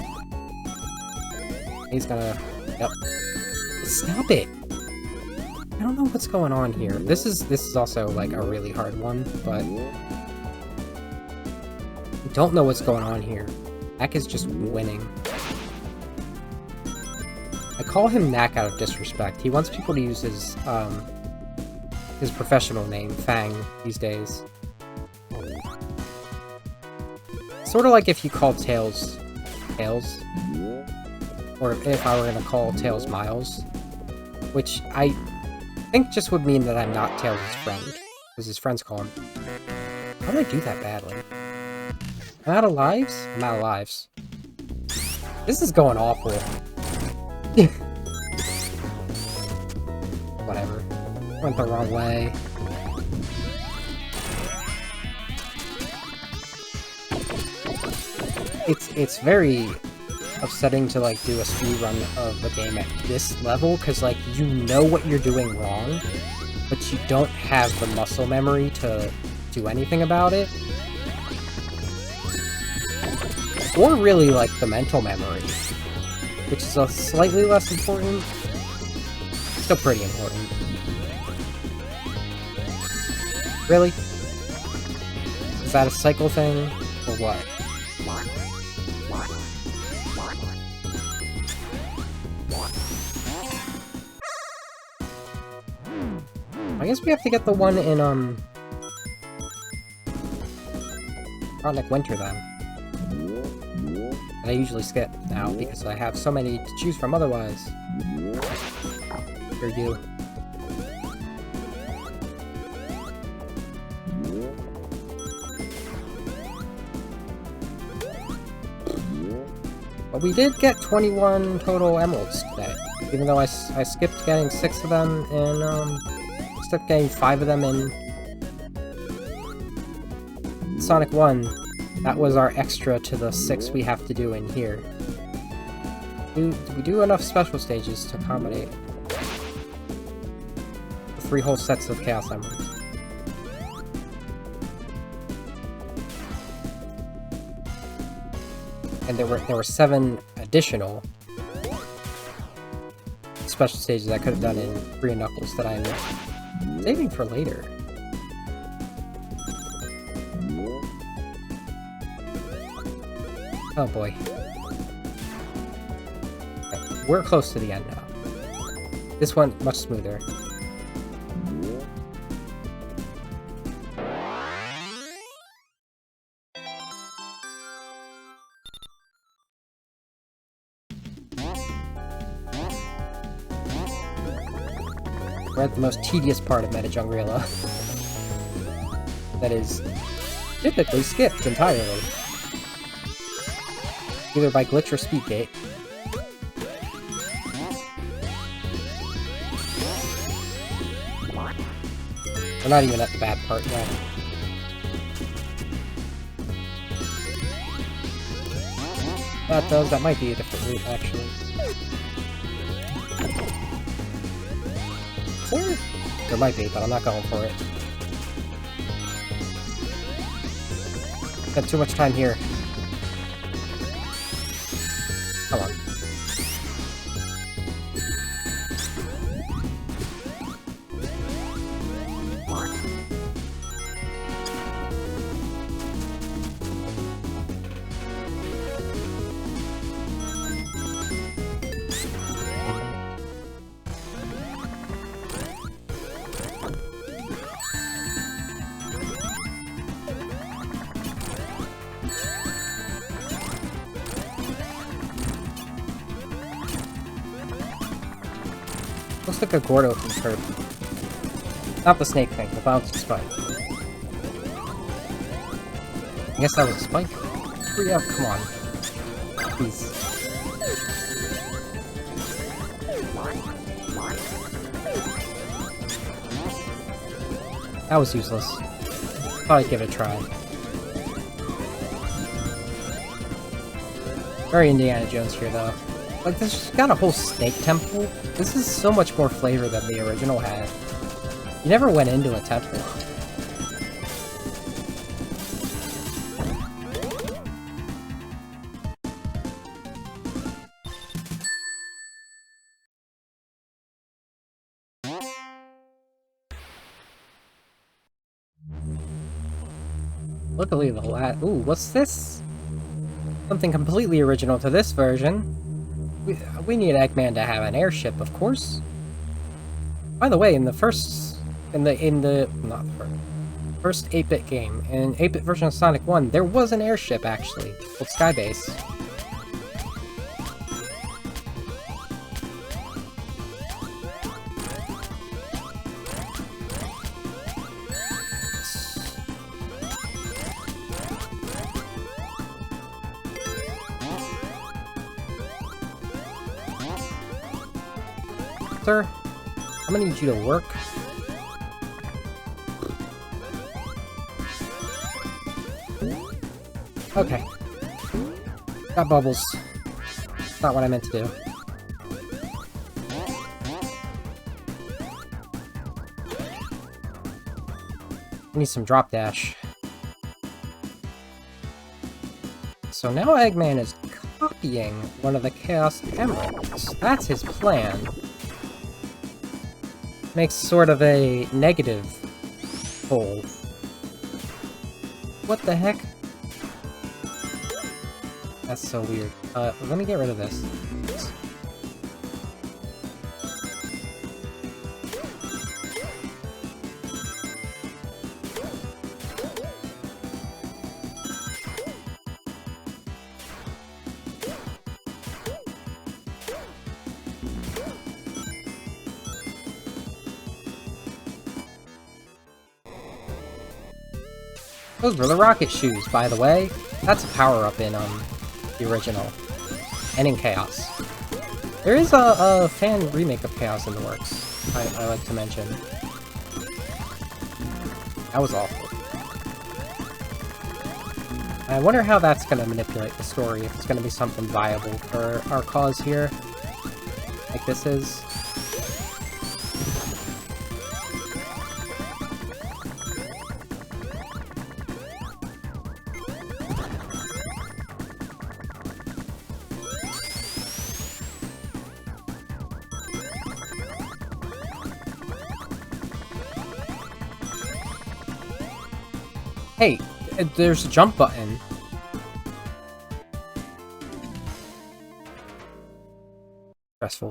He's gonna... Yep. Stop it! I don't know what's going on here. This is also, like, a really hard one, but... I don't know what's going on here. Knack is just winning. I call him Knack out of disrespect. He wants people to use his professional name, Fang, these days. Sort of like if you call Tails, Tails. Or if I were gonna call Tails Miles. Which I think just would mean that I'm not Tails' friend. Because his friends call him. How did I do that badly? I'm out of lives? I'm out of lives. This is going awful. Whatever. Went the wrong way. It's very upsetting to, like, do a speedrun of the game at this level, because, like, you know what you're doing wrong, but you don't have the muscle memory to do anything about it. Or really, like, the mental memory, which is a slightly less important. Still pretty important. Really? Is that a cycle thing, or what? I guess we have to get the one in, Project Winter, then. I usually skip now, because I have so many to choose from otherwise. Here you. But we did get 21 total emeralds today, even though I skipped getting 6 of them in, skipped getting 5 of them in Sonic 1. That was our extra to the 6 we have to do in here. Did we do enough special stages to accommodate the 3 whole sets of Chaos Emeralds? And there were 7 additional special stages I could have done in Three and Knuckles that I'm saving for later. Oh boy. Okay, we're close to the end now. This one, much smoother. We're at the most tedious part of Meta Jungrela. That is typically skipped entirely. Either by glitch or speed gate. We're not even at the bad part yet. That might be a different route, actually. There might be, but I'm not going for it. Spent too much time here. Come on. Looks like a Gordo from Kirby. Not the snake thing, the bouncing spike. I guess that was a spike. Hurry up, come on. Please. That was useless. Thought I'd give it a try. Very Indiana Jones here, though. Like, this got a whole snake temple. This is so much more flavor than the original had. You never went into a temple. Luckily, ooh, what's this? Something completely original to this version. We need Eggman to have an airship, of course. By the way, in the first 8-bit game, in 8-bit version of Sonic 1, there was an airship actually, called Skybase. Sir, I'm gonna need you to work. Okay. Got bubbles. Not what I meant to do. I need some drop dash. So now Eggman is copying one of the Chaos Emeralds. That's his plan. Makes sort of a negative hole. What the heck? That's so weird. Let me get rid of this. Those were the rocket shoes, by the way. That's a power-up in, the original. And in Chaos. There is a fan remake of Chaos in the works, I like to mention. That was awful. I wonder how that's gonna manipulate the story, if it's gonna be something viable for our cause here. Like this is. Hey, there's a jump button. Stressful.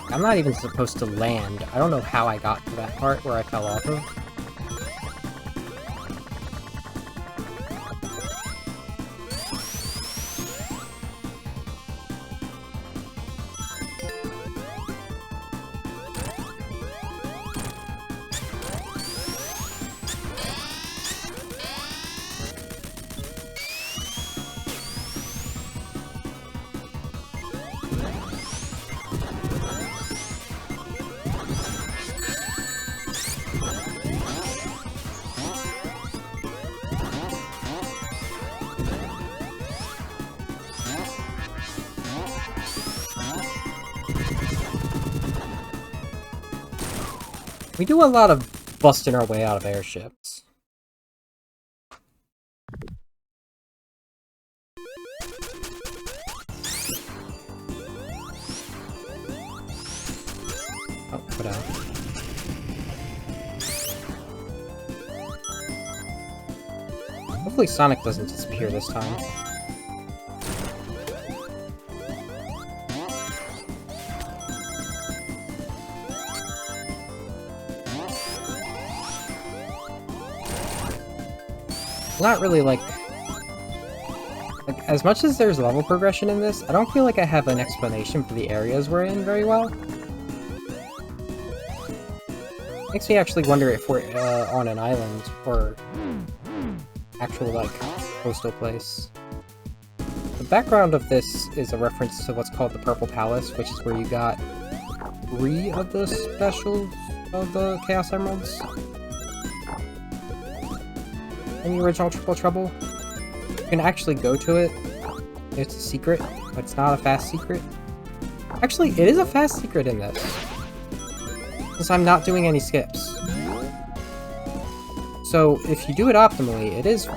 I'm not even supposed to land. I don't know how I got to that part where I fell off of. We do a lot of busting our way out of airships. Oh, put out. Hopefully Sonic doesn't disappear this time. not really like, as much as there's level progression in this, I don't feel like I have an explanation for the areas we're in very well. Makes me actually wonder if we're on an island or actual, like, coastal place. The background of this is a reference to what's called the Purple Palace, which is where you got 3 of the specials of the Chaos Emeralds in the original Triple Trouble. You can actually go to it. It's a secret, but it's not a fast secret. Actually, it is a fast secret in this, since I'm not doing any skips. So, if you do it optimally, it is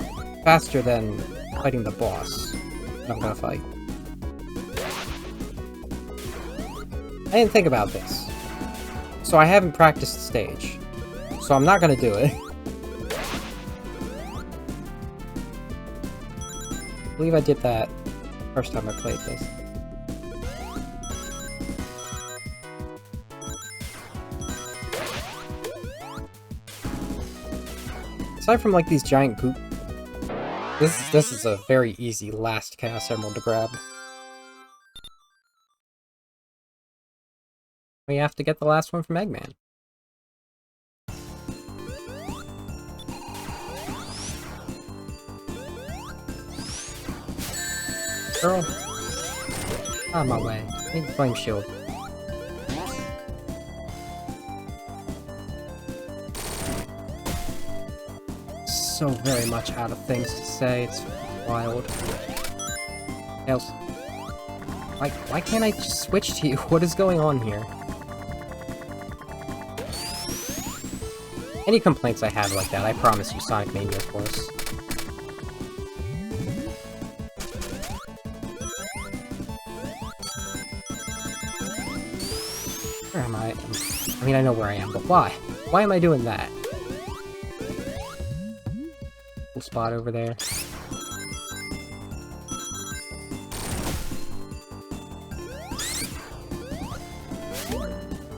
faster than fighting the boss that I'm gonna fight. I didn't think about this. So I haven't practiced the stage. So I'm not gonna do it. I believe I did that first time I played this. Aside from like these giant goop, this is a very easy last Chaos Emerald to grab. We have to get the last one from Eggman. Girl, out of my way. I need the flame shield. So very much out of things to say, it's wild. Tails. Why can't I just switch to you? What is going on here? Any complaints I have like that, I promise you Sonic Mania, of course. Where am I? I mean, I know where I am, but why? Why am I doing that? Cool spot over there.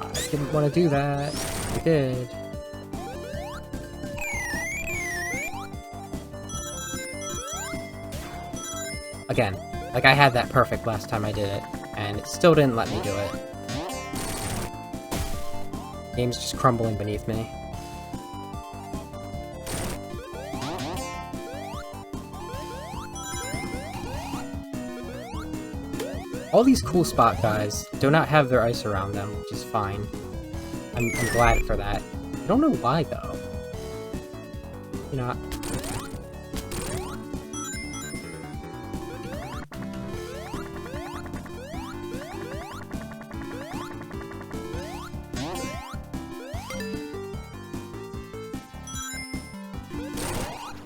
I didn't want to do that. I did. Again, like I had that perfect last time I did it, and it still didn't let me do it. Game's just crumbling beneath me. All these cool spot guys do not have their ice around them, which is fine. I'm glad for that. I don't know why, though. You know,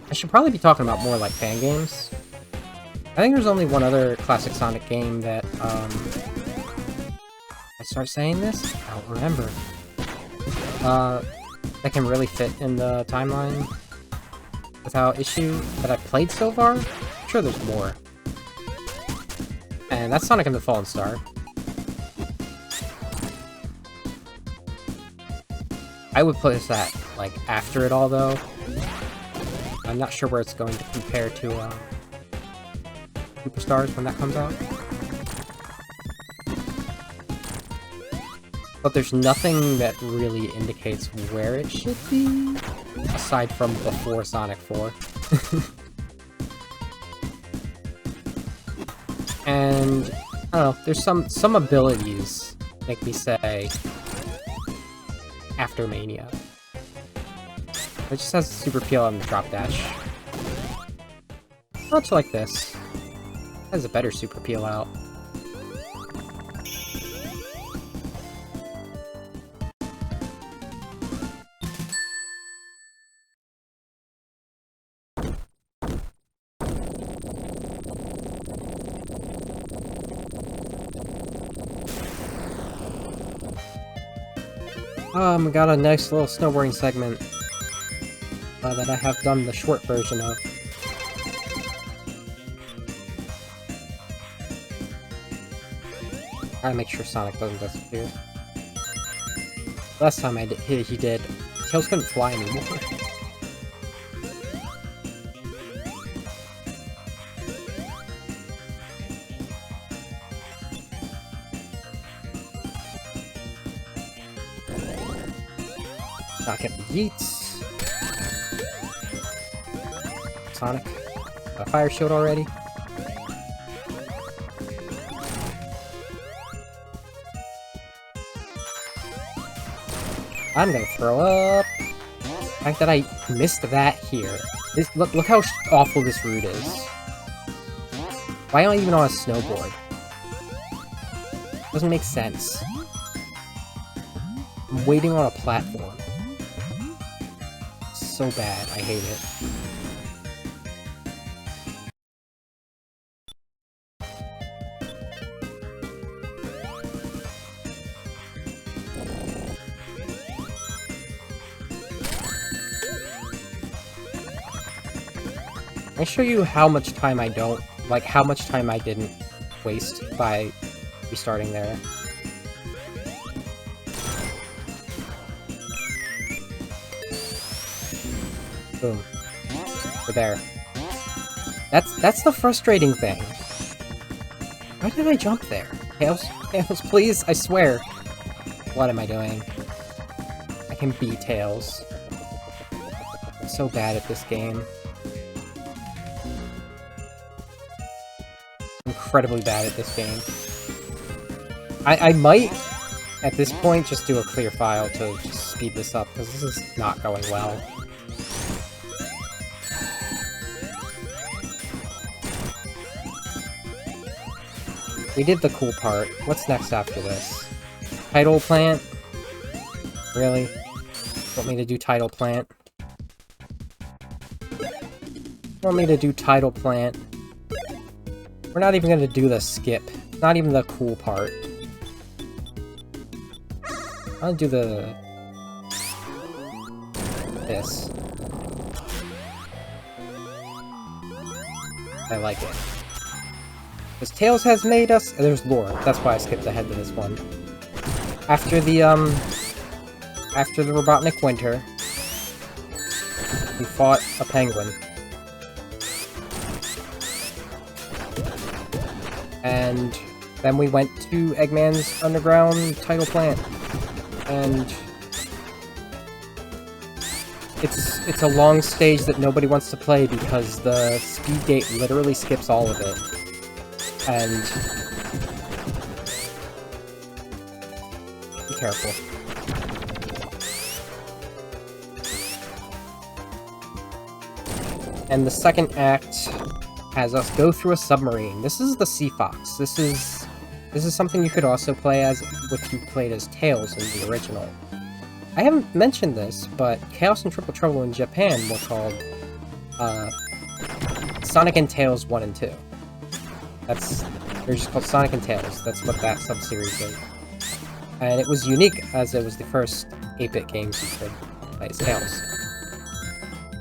I should probably be talking about more like fan games. I think there's only one other classic Sonic game that, I start saying this? I don't remember. That can really fit in the timeline without issue that I've played so far. I'm sure there's more. And that's Sonic and the Fallen Star. I would place that, like, after it all, though. I'm not sure where it's going to compare to, Superstars when that comes out. But there's nothing that really indicates where it should be, aside from before Sonic 4. And, I don't know, there's some abilities make me say, after Mania. It just has super peel on the drop dash. Much like this. It has a better super peel out. We got a nice little snowboarding segment that I have done the short version of. Gotta make sure Sonic doesn't disappear. Last time he did. Tails couldn't fly anymore. Not get the yeets. Sonic. A fire shield already. I'm gonna throw up. The fact that I missed that here. Look how awful this route is. Why am I even on a snowboard? Doesn't make sense. I'm waiting on a platform. So bad, I hate it. I'll show you how much time I didn't waste by restarting there. Boom. We're there. That's the frustrating thing. Why did I jump there? Tails, please, I swear. What am I doing? I can beat Tails. I'm so bad at this game. Incredibly bad at this game. I might, at this point, just do a clear file to just speed this up, because this is not going well. We did the cool part. What's next after this? Tidal plant? Really? Want me to do tidal plant? Want me to do tidal plant? We're not even gonna do the skip. Not even the cool part. I'll do this. I like it. Because Tails has made us... There's lore. That's why I skipped ahead to this one. After the Robotnik Winter, we fought a penguin. And then we went to Eggman's underground tidal plant. And... It's a long stage that nobody wants to play because the speed gate literally skips all of it. And... be careful. And the second act has us go through a submarine. This is the Sea Fox. This is something you could also play as if you played as Tails in the original. I haven't mentioned this, but Chaos and Triple Trouble in Japan were called Sonic and Tails 1 and 2. They're just called Sonic and Tails. That's what that sub-series is. And it was unique as it was the first 8-bit games you could play as Tails.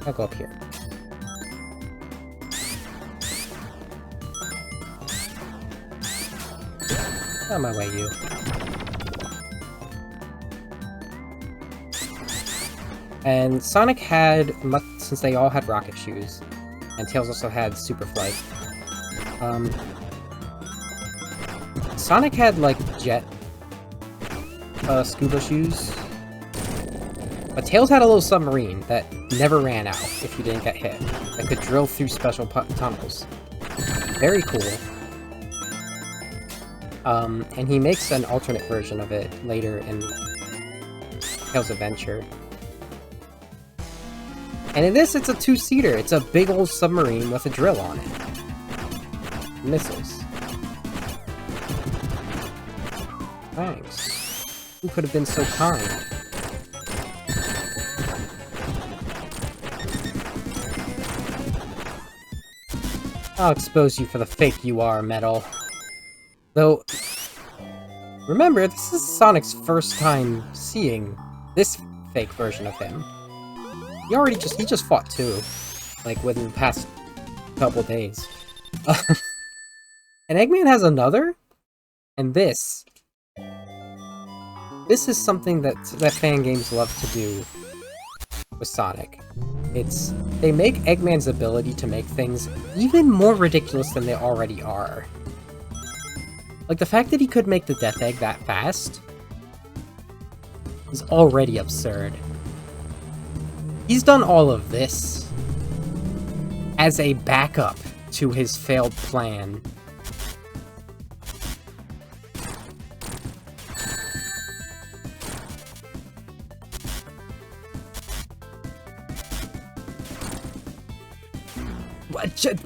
I'll go up here. On my way, you. And Sonic had, since they all had rocket shoes, and Tails also had super flight. Sonic had, like, jet scuba shoes. But Tails had a little submarine that never ran out if you didn't get hit. That could drill through special tunnels. Very cool. And he makes an alternate version of it later in Tails' Adventure. And in this, it's a two-seater. It's a big old submarine with a drill on it. Missiles. Thanks. Who could have been so kind? I'll expose you for the fake you are, Metal. Though, remember, this is Sonic's first time seeing this fake version of him. He just fought two, like, within the past couple days. And Eggman has another? And this is something that fan games love to do with Sonic. They make Eggman's ability to make things even more ridiculous than they already are. Like, the fact that he could make the Death Egg that fast is already absurd. He's done all of this as a backup to his failed plan.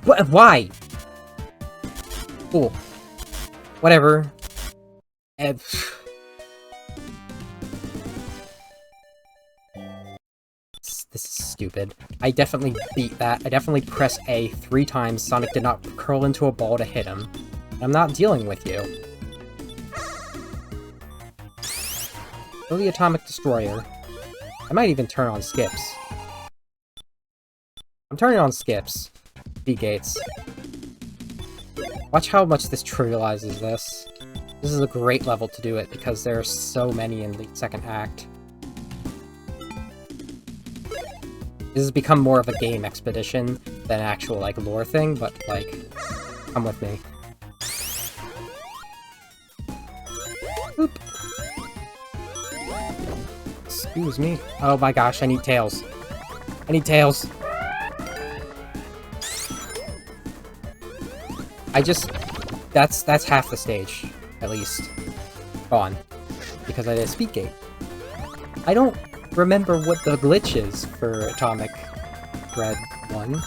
What? Why? Cool. Whatever. This is stupid. I definitely beat that. I definitely pressed A 3 times. Sonic did not curl into a ball to hit him. I'm not dealing with you. Kill the Atomic Destroyer. I might even turn on skips. I'm turning on skips. B-gates. Watch how much this trivializes this. This is a great level to do it, because there are so many in the second act. This has become more of a game expedition than an actual, like, lore thing, but, like, come with me. Oop. Excuse me. Oh my gosh, I need tails. I need tails. That's half the stage, at least. Gone. Because I did a speed gate. I don't remember what the glitch is for Atomic Red 1,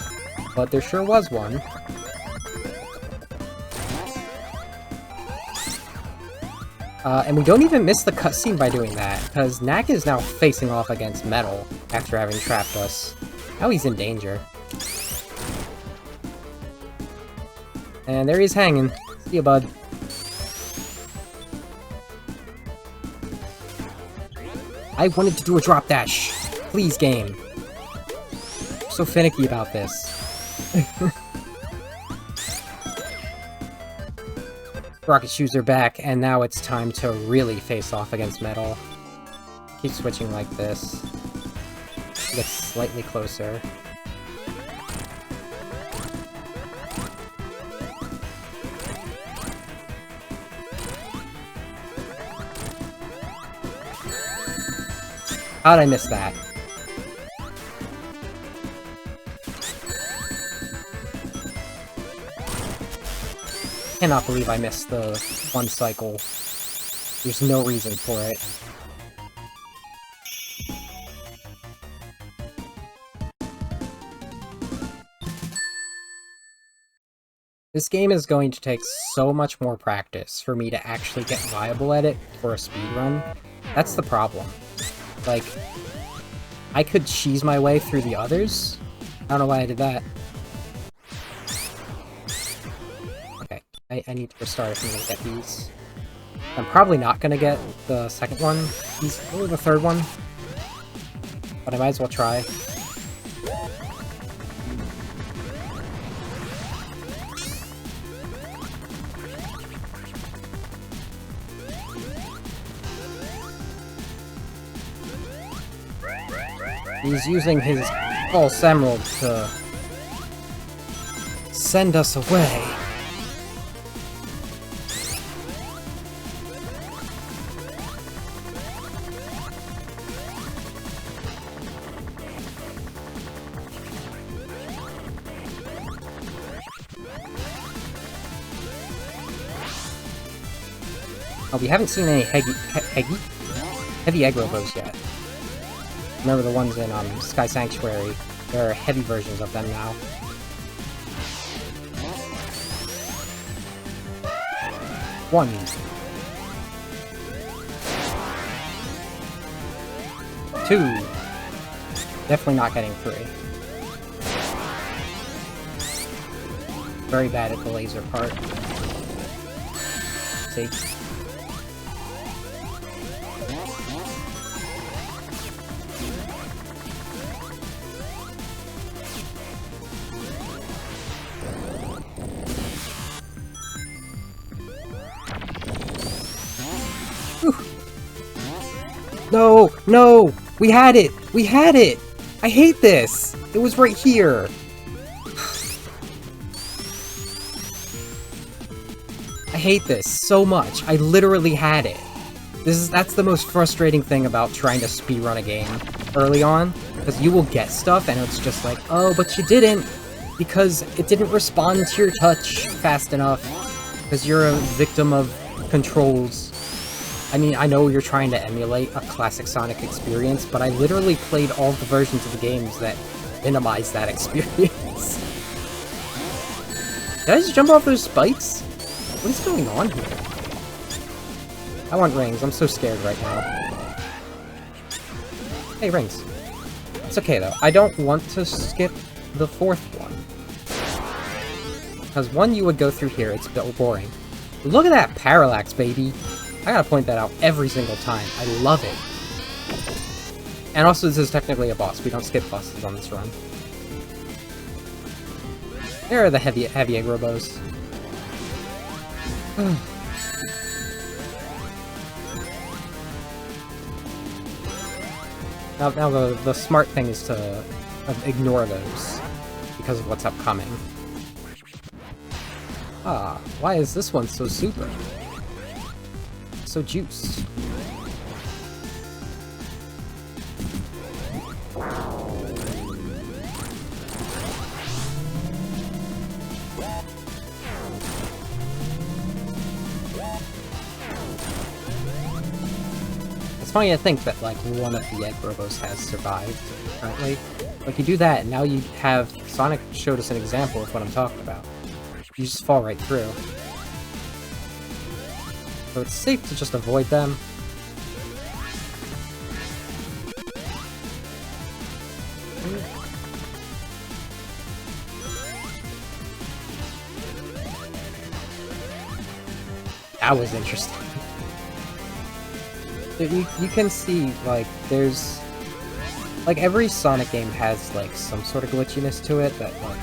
but there sure was one. And we don't even miss the cutscene by doing that, because Knack is now facing off against Metal after having trapped us. Now he's in danger. And there he's hanging. See ya, bud. I wanted to do a drop dash. Please, game. I'm so finicky about this. Rocket shoes are back, and now it's time to really face off against Metal. Keep switching like this. Get slightly closer. How'd I miss that? Cannot believe I missed the one cycle. There's no reason for it. This game is going to take so much more practice for me to actually get viable at it for a speedrun. That's the problem. Like, I could cheese my way through the others. I don't know why I did that. Okay, I need to restart if I'm gonna get these. I'm probably not gonna get the second one, or the third one, but I might as well try. He's using his false emerald to send us away. Oh, we haven't seen any heavy egg robos yet. Remember the ones in Sky Sanctuary? There are heavy versions of them now. One. Two. Definitely not getting three. Very bad at the laser part. See? No! No! We had it! We had it! I hate this! It was right here! I hate this so much. I literally had it. That's the most frustrating thing about trying to speedrun a game early on, Because you will get stuff and it's just like, oh, but you didn't, because it didn't respond to your touch fast enough, because you're a victim of controls. I mean, I know you're trying to emulate a classic Sonic experience, but I literally played all the versions of the games that minimize that experience. Did I just jump off those spikes? What is going on here? I want rings. I'm so scared right now. Hey, rings. It's okay, though. I don't want to skip the fourth one. Because one you would go through here, it's a bit boring. Look at that parallax, baby! I gotta point that out every single time. I love it. And also, this is technically a boss. We don't skip bosses on this run. There are the heavy egg robos. Now the smart thing is to ignore those because of what's upcoming. Ah, why is this one so super? So juiced. It's funny to think that, like, one of the egg robos has survived currently. Like, you do that, and now you have... Sonic showed us an example of what I'm talking about. You just fall right through. So it's safe to just avoid them. That was interesting. You can see, like, there's... Like, every Sonic game has, like, some sort of glitchiness to it that, like...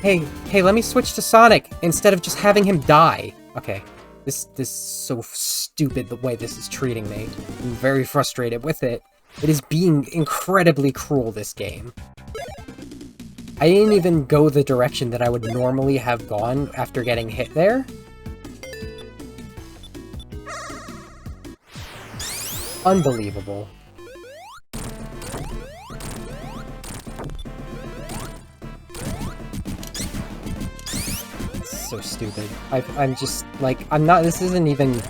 Hey, let me switch to Sonic instead of just having him die. Okay, this is so stupid the way this is treating me. I'm very frustrated with it. It is being incredibly cruel, this game. I didn't even go the direction that I would normally have gone after getting hit there. Unbelievable. So stupid. I'm just, like, I'm not, this isn't even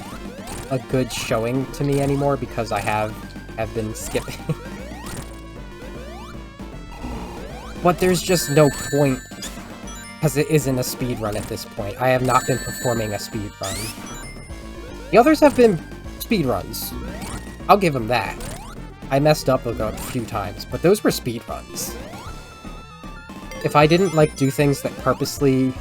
a good showing to me anymore because I have been skipping. But there's just no point, because it isn't a speedrun at this point. I have not been performing a speedrun. The others have been speedruns. I'll give them that. I messed up a few times, but those were speedruns. If I didn't, like, do things that purposely...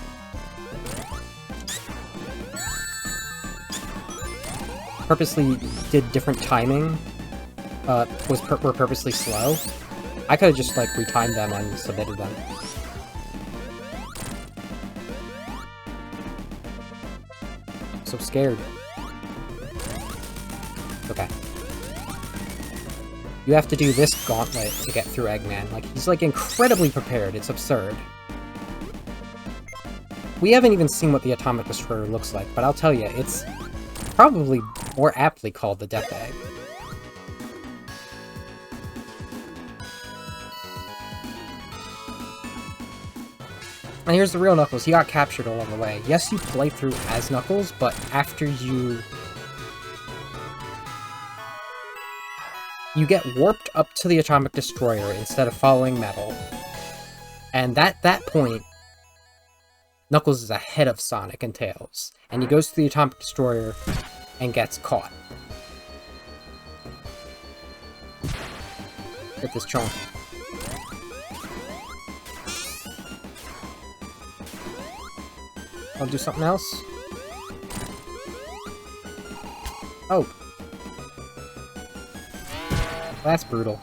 did different timing, were purposely slow, I could've just, like, retimed them and submitted them. I'm so scared. Okay. You have to do this gauntlet to get through Eggman. Like, he's, like, incredibly prepared. It's absurd. We haven't even seen what the Atomic Destroyer looks like, but I'll tell you, it's probably more aptly called the Death Egg. And here's the real Knuckles. He got captured along the way. Yes, you play through as Knuckles, but after you get warped up to the Atomic Destroyer instead of following Metal. And at that point, Knuckles is ahead of Sonic and Tails. And he goes to the Atomic Destroyer and gets caught. Get this chunk. I'll do something else. Oh. That's brutal.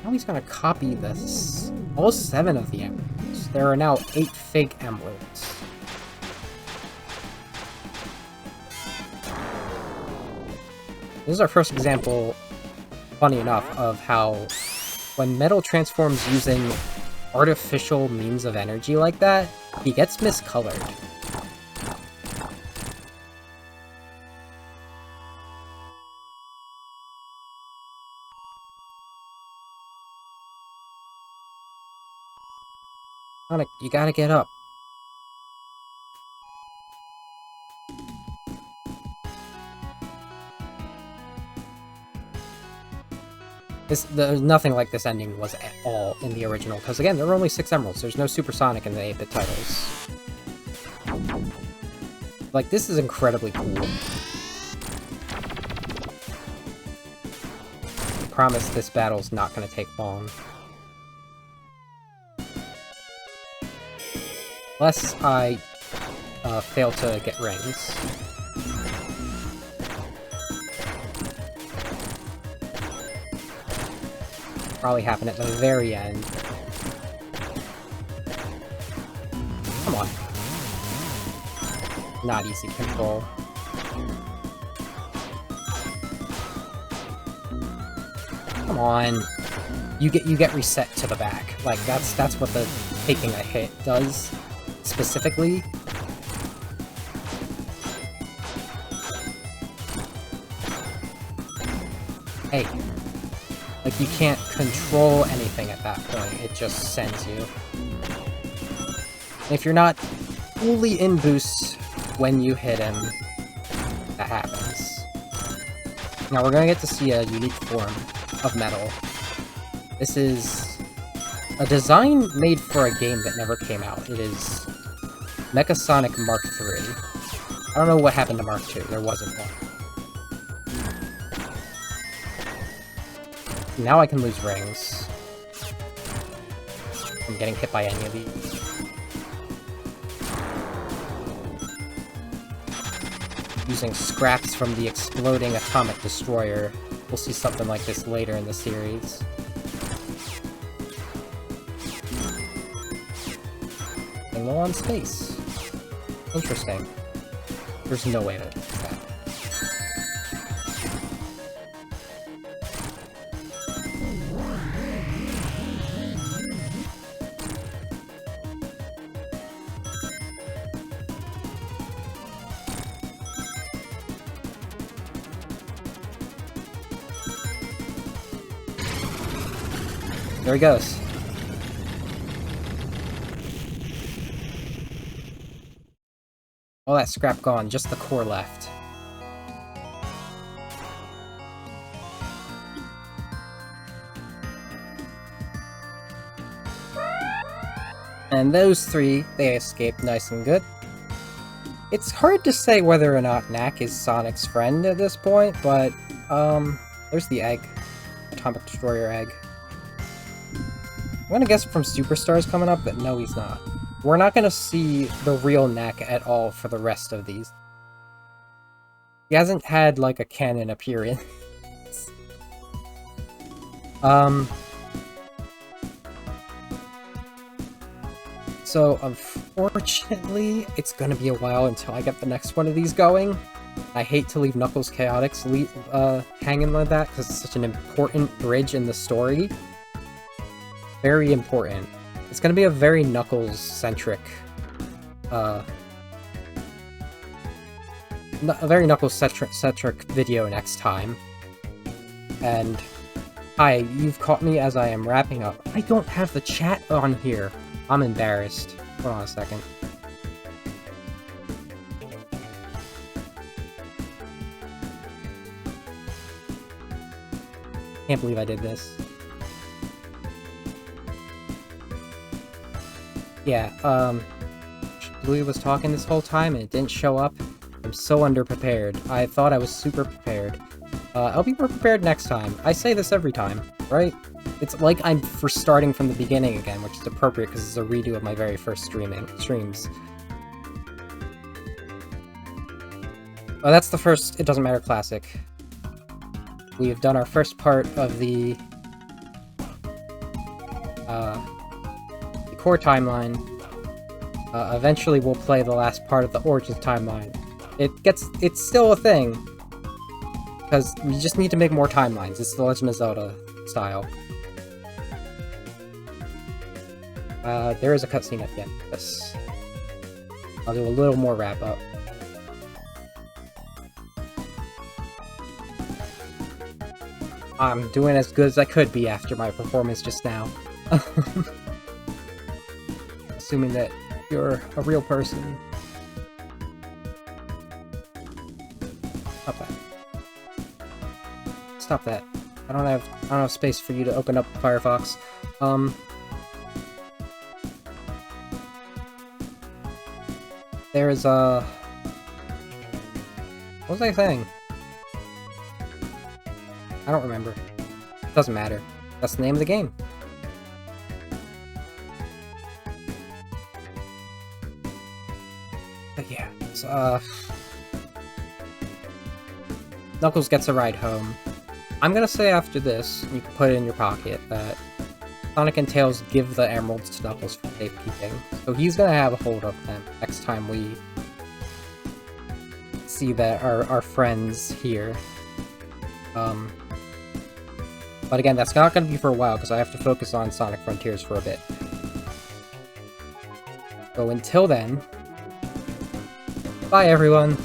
Now he's gonna copy this. All 7 of the emeralds. There are now 8 fake emeralds. This is our first example, funny enough, of how when Metal transforms using artificial means of energy like that, he gets miscolored. Sonic, you gotta get up. There's nothing like this ending was at all in the original, because again, there were only 6 emeralds. There's no Super Sonic in the 8-bit titles. Like, this is incredibly cool. I promise this battle's not gonna take long. Unless I fail to get rings. Probably happen at the very end. Come on. Not easy to control. Come on. You get reset to the back. Like that's what the taking a hit does specifically. Hey. Like, you can't control anything at that point, it just sends you. And if you're not fully in boost when you hit him, that happens. Now we're gonna get to see a unique form of metal. This is a design made for a game that never came out. It is Mecha Sonic Mark III. I don't know what happened to Mark II, there wasn't one. Now I can lose rings. I'm getting hit by any of these. Using scraps from the exploding atomic destroyer. We'll see something like this later in the series. And low on space. Interesting. There's no way to do that. There he goes. All that scrap gone, just the core left. And those 3, they escaped nice and good. It's hard to say whether or not Knack is Sonic's friend at this point, but, there's the egg. Atomic Destroyer egg. I'm gonna guess from Superstars coming up that no, he's not. We're not gonna see the real Knack at all for the rest of these. He hasn't had, like, a canon appearance. So, unfortunately, it's gonna be a while until I get the next one of these going. I hate to leave Knuckles Chaotix hanging like that, because it's such an important bridge in the story. Very important. It's gonna be a very Knuckles-centric, a very Knuckles-centric video next time. And, hi, you've caught me as I am wrapping up. I don't have the chat on here. I'm embarrassed. Hold on a second. Can't believe I did this. Yeah, Bluey was talking this whole time and it didn't show up. I'm so underprepared. I thought I was super prepared. I'll be more prepared next time. I say this every time, right? It's like I'm starting from the beginning again, which is appropriate because it's a redo of my very first streams. Oh, that's the first It Doesn't Matter Classic. We have done our first part of the core timeline. Eventually we'll play the last part of the Origins timeline. It's still a thing, because we just need to make more timelines. It's the Legend of Zelda style. There is a cutscene at the end of this. I'll do a little more wrap-up. I'm doing as good as I could be after my performance just now. assuming that you're a real person. Stop that. Stop that. I don't have space for you to open up Firefox. There is a... What was I saying? I don't remember. Doesn't matter. That's the name of the game. But yeah, so, Knuckles gets a ride home. I'm gonna say after this, you can put it in your pocket, that Sonic and Tails give the emeralds to Knuckles for safekeeping. So he's gonna have a hold of them next time we see that our friends here. But again, that's not gonna be for a while, because I have to focus on Sonic Frontiers for a bit. So until then, bye everyone!